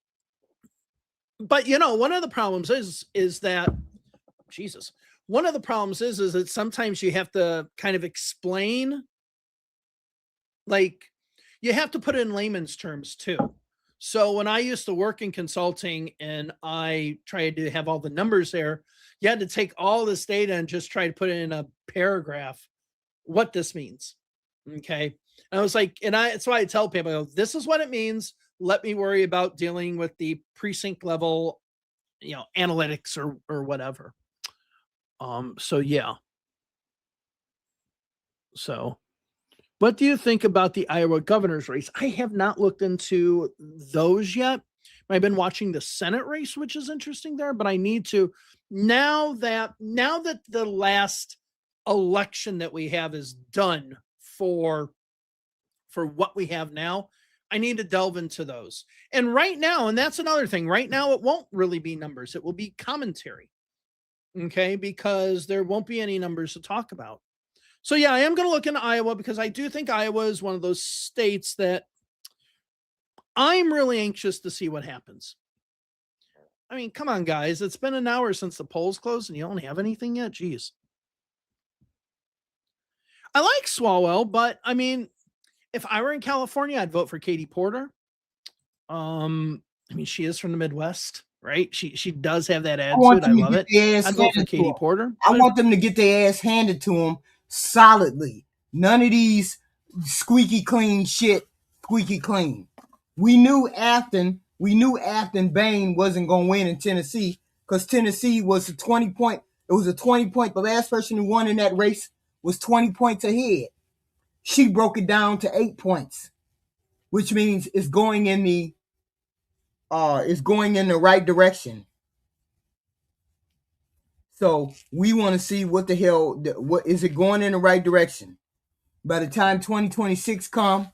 Speaker 1: but you know, one of the problems is that, Jesus, one of the problems is that sometimes you have to kind of explain, like you have to put it in layman's terms too. So when I used to work in consulting and I tried to have all the numbers there, you had to take all this data and just try to put it in a paragraph, what this means. Okay. And I was like, that's why I tell people, I go, this is what it means. Let me worry about dealing with the precinct level, you know, analytics or whatever. So yeah. So what do you think about the Iowa governor's race? I have not looked into those yet. I've been watching the Senate race, which is interesting there, but I need to now that the last election that we have is done for what we have now, I need to delve into those. And right now, and that's another thing, right now it won't really be numbers. It will be commentary. Okay, because there won't be any numbers to talk about. So yeah, I am going to look into Iowa because I do think Iowa is one of those states that I'm really anxious to see what happens. I mean, come on, guys. It's been an hour since the polls closed and you don't have anything yet? Jeez. I like Swalwell, but I mean, if I were in California, I'd vote for Katie Porter. I mean, she is from the Midwest, right? She does have that attitude. I love it. I'd vote for Katie Porter.
Speaker 2: I want them to get their ass handed to them solidly. None of these squeaky clean shit. Squeaky clean. We knew Afton Bain wasn't going to win in Tennessee because Tennessee was a 20-point. It was a 20-point. The last person who won in that race was 20 points ahead. She broke it down to 8 points, which means it's going in the right direction. So we want to see what is it going in the right direction. By the time 2026 come,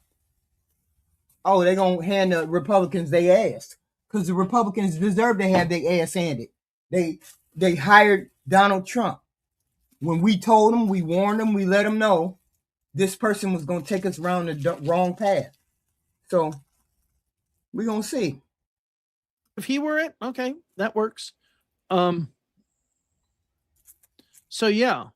Speaker 2: they're going to hand the Republicans their ass because the Republicans deserve to have their ass handed. They hired Donald Trump. when we told them, we warned them, we let them know this person was going to take us around the wrong path. So we're going to see.
Speaker 1: If he were it, okay, that works. So yeah.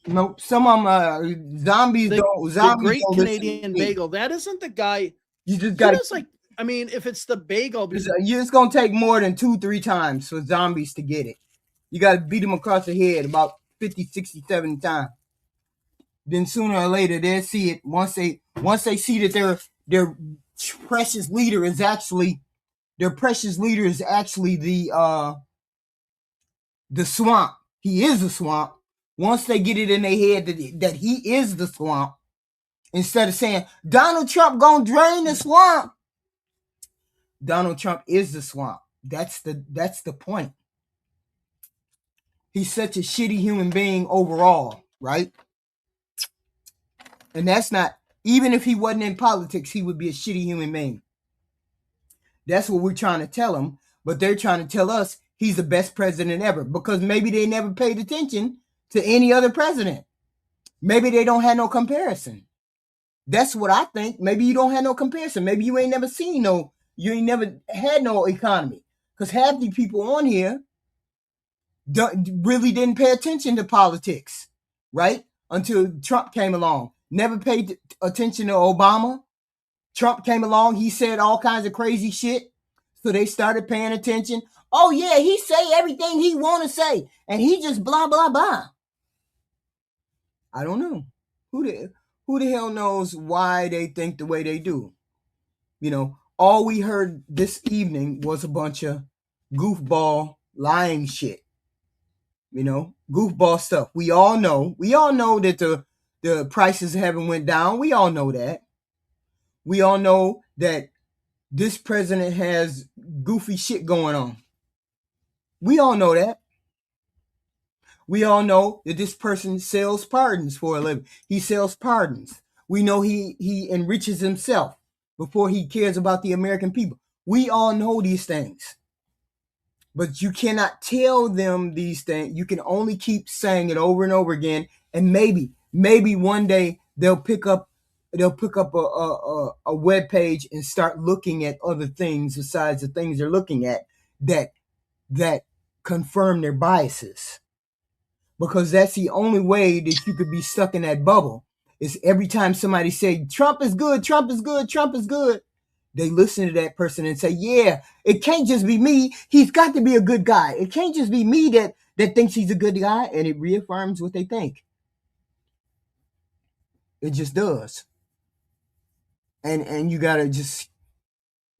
Speaker 2: Nope. Some of them zombies don't. Zombies
Speaker 1: the Great
Speaker 2: don't
Speaker 1: Canadian Bagel. That isn't the guy.
Speaker 2: You just got to
Speaker 1: like. I mean, if it's the bagel,
Speaker 2: it's gonna take more than 2-3 times for zombies to get it. You got to beat them across the head about 50, 60, 70 times. Then sooner or later they'll see it. Once they see that their precious leader is actually the swamp. He is the swamp. Once they get it in their head that he is the swamp, instead of saying Donald Trump gonna drain the swamp, Donald Trump is the swamp. That's the point. He's such a shitty human being overall, right? And that's not, even if he wasn't in politics, he would be a shitty human being. That's what we're trying to tell him, but they're trying to tell us he's the best president ever, because maybe they never paid attention to any other president. Maybe they don't have no comparison. That's what I think. Maybe you don't have no comparison. Maybe you ain't never seen you ain't never had no economy, because half the people on here really didn't pay attention to politics, right? Until Trump came along. Never paid attention to Obama. Trump came along. He said all kinds of crazy shit. So they started paying attention. Oh, yeah, he say everything he want to say. And he just blah, blah, blah. I don't know. Who the hell knows why they think the way they do? You know, all we heard this evening was a bunch of goofball lying shit. You know, goofball stuff. We all know that the prices haven't went down. We all know that. We all know that this president has goofy shit going on. We all know that. We all know that this person sells pardons for a living. He sells pardons. We know he enriches himself before he cares about the American people. We all know these things. But you cannot tell them these things. You can only keep saying it over and over again. And maybe one day they'll pick up a web page and start looking at other things besides the things they're looking at that confirm their biases. Because that's the only way that you could be stuck in that bubble, is every time somebody say Trump is good, Trump is good, Trump is good, they listen to that person and say, yeah, it can't just be me. He's got to be a good guy. It can't just be me that thinks he's a good guy. And it reaffirms what they think. It just does. And you got to just,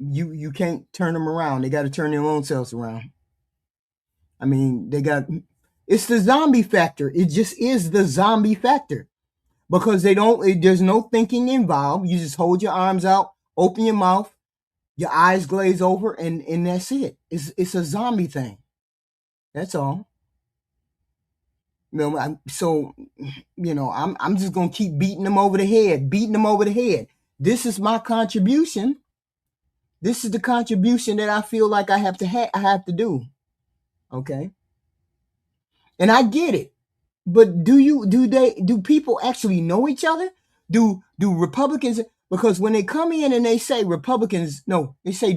Speaker 2: you can't turn them around. They got to turn their own selves around. I mean, it's the zombie factor. It just is the zombie factor. Because there's no thinking involved. You just hold your arms out, open your mouth, your eyes glaze over, and that's it. It's a zombie thing. That's all. I'm just gonna keep beating them over the head. This is my contribution. This is the contribution that I feel like I have to do. Okay. And I get it. But do people actually know each other? Do Republicans, because when they come in and they say Republicans, no, they say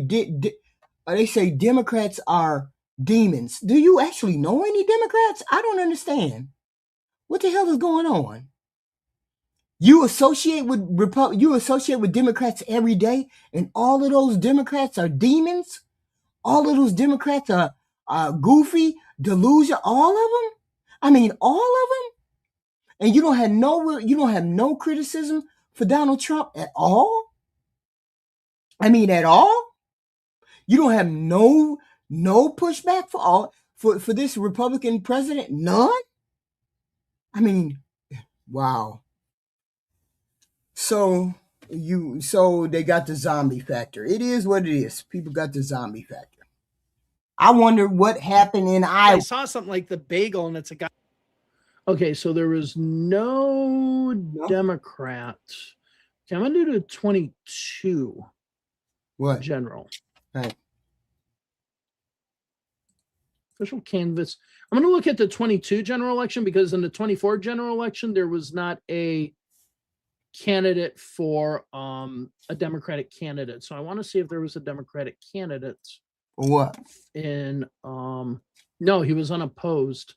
Speaker 2: Democrats are demons. Do you actually know any Democrats? I don't understand. What the hell is going on? You associate with Democrats every day, and all of those Democrats are demons? All of those Democrats are goofy, delusional, all of them? I mean, all of them? And you don't have no criticism for Donald Trump at all? I mean, at all? You don't have no pushback for this Republican president? None? I mean, wow. So they got the zombie factor. It is what it is. People got the zombie factor. I wonder what happened in Iowa.
Speaker 1: I saw something like the bagel, and it's a guy. Okay, so there was no Democrat. Okay, I'm gonna do 22.
Speaker 2: What?
Speaker 1: General.
Speaker 2: Right.
Speaker 1: Official canvas. I'm going to look at the 22 general election because in the 24 general election, there was not a candidate for a Democratic candidate. So I want to see if there was a Democratic candidate
Speaker 2: Or what?
Speaker 1: in no, he was unopposed.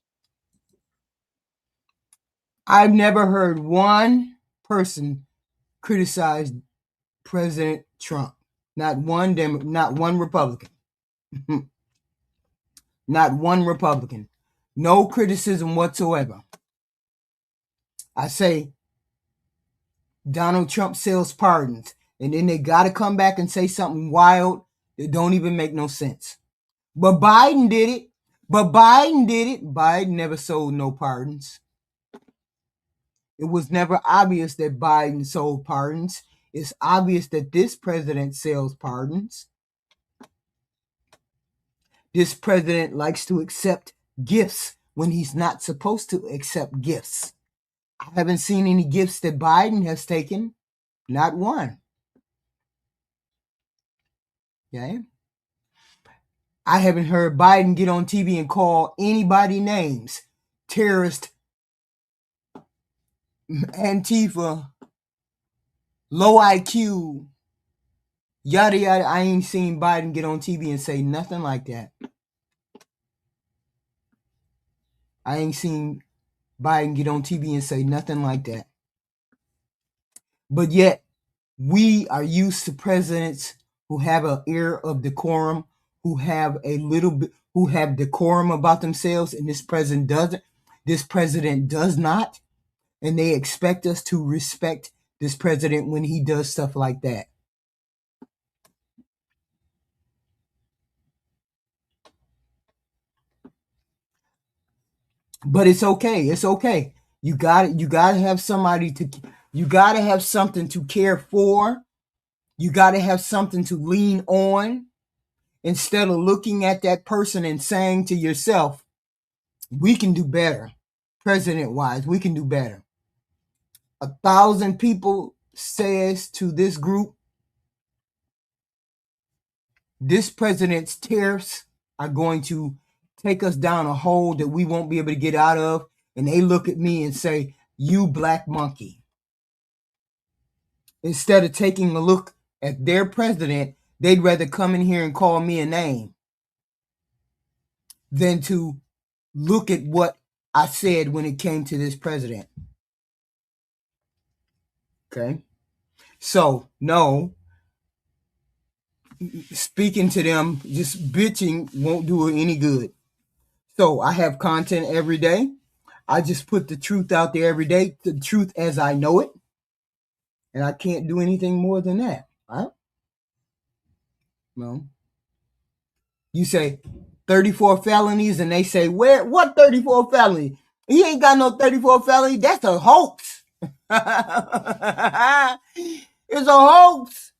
Speaker 2: I've never heard one person criticize President Trump. Not one not one Republican. Not one Republican. No criticism whatsoever. I say Donald Trump sells pardons, and then they got to come back and say something wild that don't even make no sense. But Biden did it. Biden never sold no pardons. It was never obvious that Biden sold pardons. It's obvious that this president sells pardons. This president likes to accept gifts when he's not supposed to accept gifts. I haven't seen any gifts that Biden has taken. Not one. Okay? I haven't heard Biden get on TV and call anybody names. Terrorist, Antifa, low IQ, yada yada. I ain't seen Biden get on TV and say nothing like that. I ain't seen Biden get on TV and say nothing like that. But yet, we are used to presidents who have an air of decorum, who have a little bit, who have decorum about themselves, and this president doesn't. This president does not, and they expect us to respect this president when he does stuff like that. But it's okay. It's okay. You gotta have somebody to. You gotta have something to care for. You gotta have something to lean on. Instead of looking at that person and saying to yourself, we can do better. President-wise, we can do better. 1,000 people says to this group, this president's tariffs are going to take us down a hole that we won't be able to get out of. And they look at me and say, you black monkey. Instead of taking a look at their president, they'd rather come in here and call me a name than to look at what I said when it came to this president. Okay? So, no, speaking to them, just bitching won't do any good. So, I have content every day. I just put the truth out there every day, the truth as I know it. And I can't do anything more than that. Right? Well, you say 34 felonies, and they say, where? What 34 felony? He ain't got no 34 felony. That's a hoax. It's a hoax.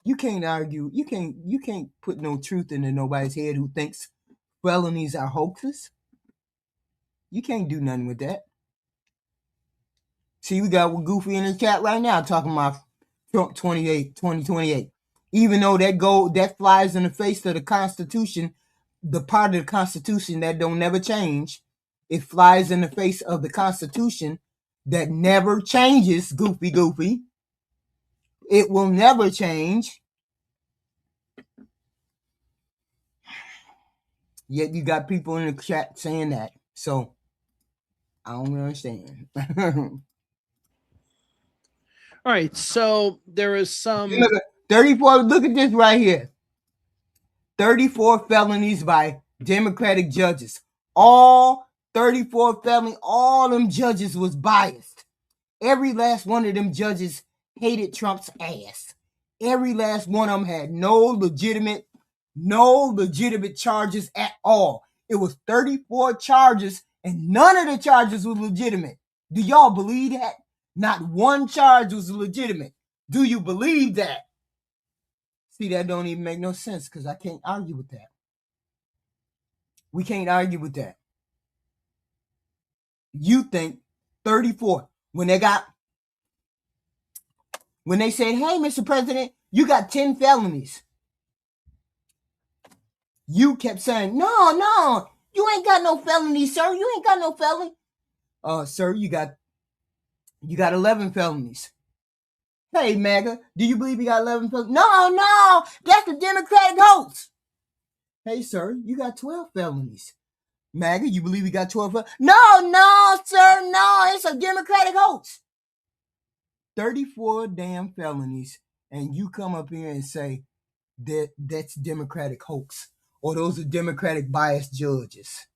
Speaker 2: You can't argue. You can't put no truth into nobody's head who thinks felonies are hoaxes. You can't do nothing with that. See, we got Goofy in the chat right now talking about Trump 2028. Even though that flies in the face of the Constitution, the part of the Constitution that don't never change, it flies in the face of the Constitution that never changes, Goofy. It will never change. Yet you got people in the chat saying that. So, I don't understand.
Speaker 1: All right, so there is some
Speaker 2: 34, look at this right here. 34 felonies by Democratic judges. All 34 felonies, all them judges was biased. Every last one of them judges hated Trump's ass. Every last one of them had no legitimate charges at all. It was 34 charges, and none of the charges were legitimate. Do y'all believe that? Not one charge was legitimate. Do you believe that? See, that don't even make no sense because I can't argue with that. We can't argue with that. You think 34, when they said, hey, Mr. President, you got 10 felonies. You kept saying, no, you ain't got no felony, sir. You ain't got no felony. Sir, you got 11 felonies. Hey, MAGA, do you believe you got 11 felonies? No, that's the Democratic hoax. Hey, sir, you got 12 felonies. MAGA, you believe you got 12 felonies? No, sir, no, it's a Democratic hoax. 34 damn felonies, and you come up here and say that's Democratic hoax, or those are Democratic biased judges.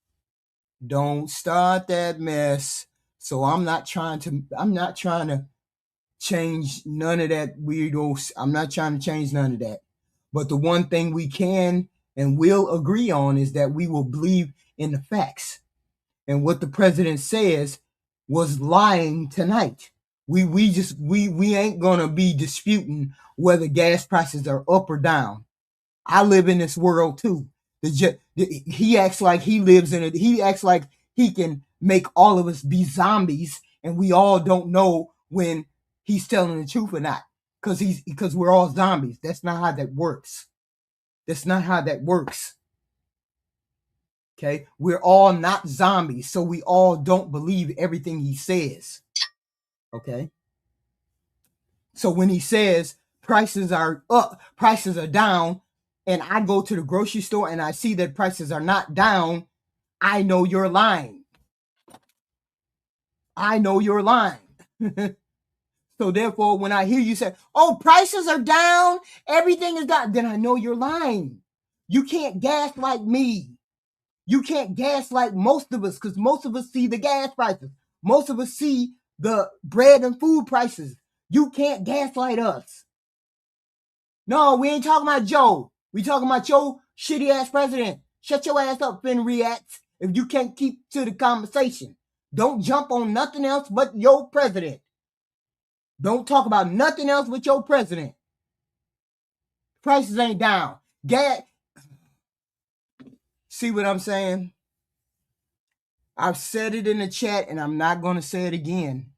Speaker 2: Don't start that mess. So I'm not trying to change none of that weirdo. I'm not trying to change none of that. But the one thing we can and will agree on is that we will believe in the facts. And what the president says was lying tonight. We ain't gonna be disputing whether gas prices are up or down. I live in this world too. He acts like he lives in it. He acts like he can make all of us be zombies, and we all don't know when he's telling the truth or not, because we're all zombies. That's not how that works. That's not how that works. Okay, we're all not zombies, so we all don't believe everything he says. Okay, so when he says prices are up, prices are down, and I go to the grocery store and I see that prices are not down, I know you're lying. I know you're lying. So therefore, when I hear you say, oh, prices are down, everything is down, then I know you're lying. You can't gaslight me. You can't gaslight most of us, because most of us see the gas prices. Most of us see the bread and food prices. You can't gaslight us. No, we ain't talking about Joe. We talking about your shitty ass president. Shut your ass up, Finn Reacts, if you can't keep to the conversation. Don't jump on nothing else but your president. Don't talk about nothing else with your president. Prices ain't down. See what I'm saying? I've said it in the chat and I'm not going to say it again.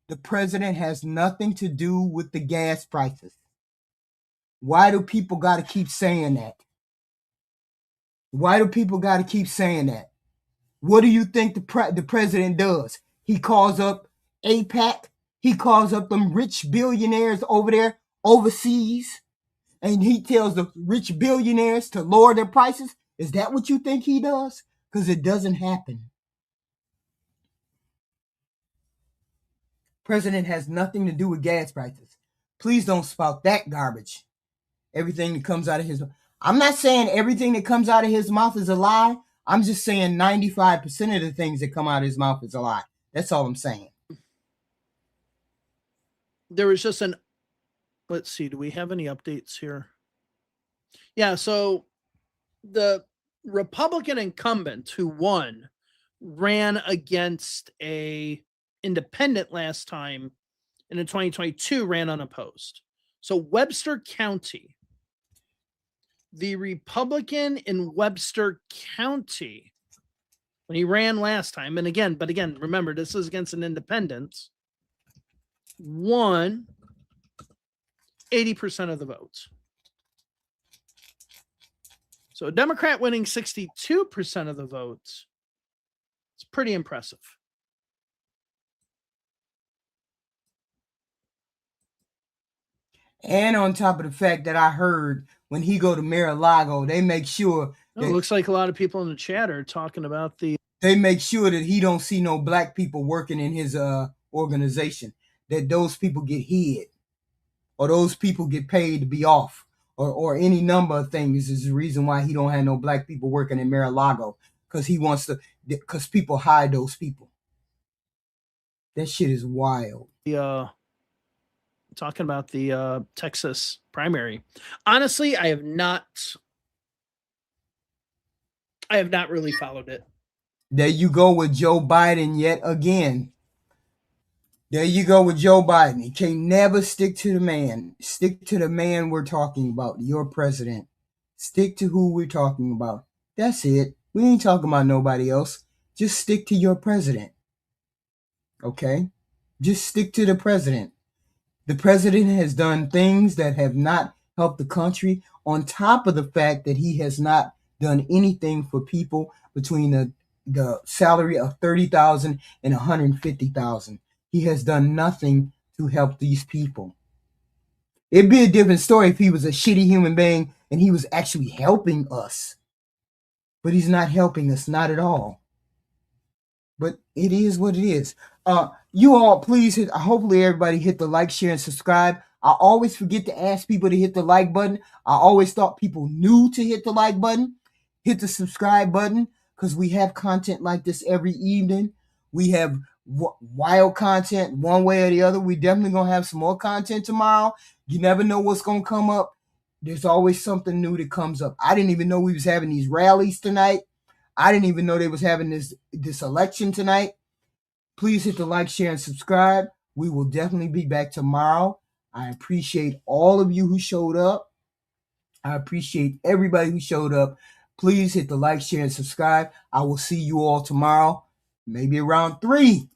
Speaker 2: The president has nothing to do with the gas prices. Why do people got to keep saying that? Why do people got to keep saying that? What do you think the president does? He calls up APAC. He calls up them rich billionaires over there overseas. And he tells the rich billionaires to lower their prices. Is that what you think he does? Because it doesn't happen. President has nothing to do with gas prices. Please don't spout that garbage. Everything that comes out of his mouth. I'm not saying everything that comes out of his mouth is a lie. I'm just saying 95% of the things that come out of his mouth is a lie. That's all I'm saying.
Speaker 1: There was just let's see, do we have any updates here? Yeah, so the Republican incumbent who won ran against a independent last time, and in 2022 ran unopposed. So Webster County, the Republican in Webster County, when he ran last time, but again, remember, this is against an independent, won 80% of the votes. So a Democrat winning 62% of the votes, it's pretty impressive.
Speaker 2: And on top of the fact that I heard when he go to Mar-a-Lago, they make sure
Speaker 1: it looks like a lot of people in the chat are talking about
Speaker 2: they make sure that he don't see no black people working in his organization, that those people get hid, or those people get paid to be off, or any number of things is the reason why he don't have no black people working in Mar-a-Lago, because he wants to, because people hide those people. That shit is wild.
Speaker 1: Talking about the Texas primary. Honestly, I have not really followed it.
Speaker 2: There you go with Joe Biden yet again. There you go with Joe Biden. He can never stick to the man. Stick to the man we're talking about, your president. Stick to who we're talking about. That's it. We ain't talking about nobody else. Just stick to your president. Okay? Just stick to the president. The president has done things that have not helped the country, on top of the fact that he has not done anything for people between the salary of $30,000 and $150,000. He has done nothing to help these people. It'd be a different story if he was a shitty human being and he was actually helping us. But he's not helping us, not at all. But it is what it is. You all, please hopefully everybody hit the like, share, and subscribe. I always forget to ask people to hit the like button. I always thought people knew to hit the like button. Hit the subscribe button, because we have content like this every evening. We have wild content one way or the other. We definitely going to have some more content tomorrow. You never know what's going to come up. There's always something new that comes up. I didn't even know we was having these rallies tonight. I didn't even know they was having this election tonight. Please hit the like, share, and subscribe. We will definitely be back tomorrow. I appreciate all of you who showed up. I appreciate everybody who showed up. Please hit the like, share, and subscribe. I will see you all tomorrow, maybe around 3.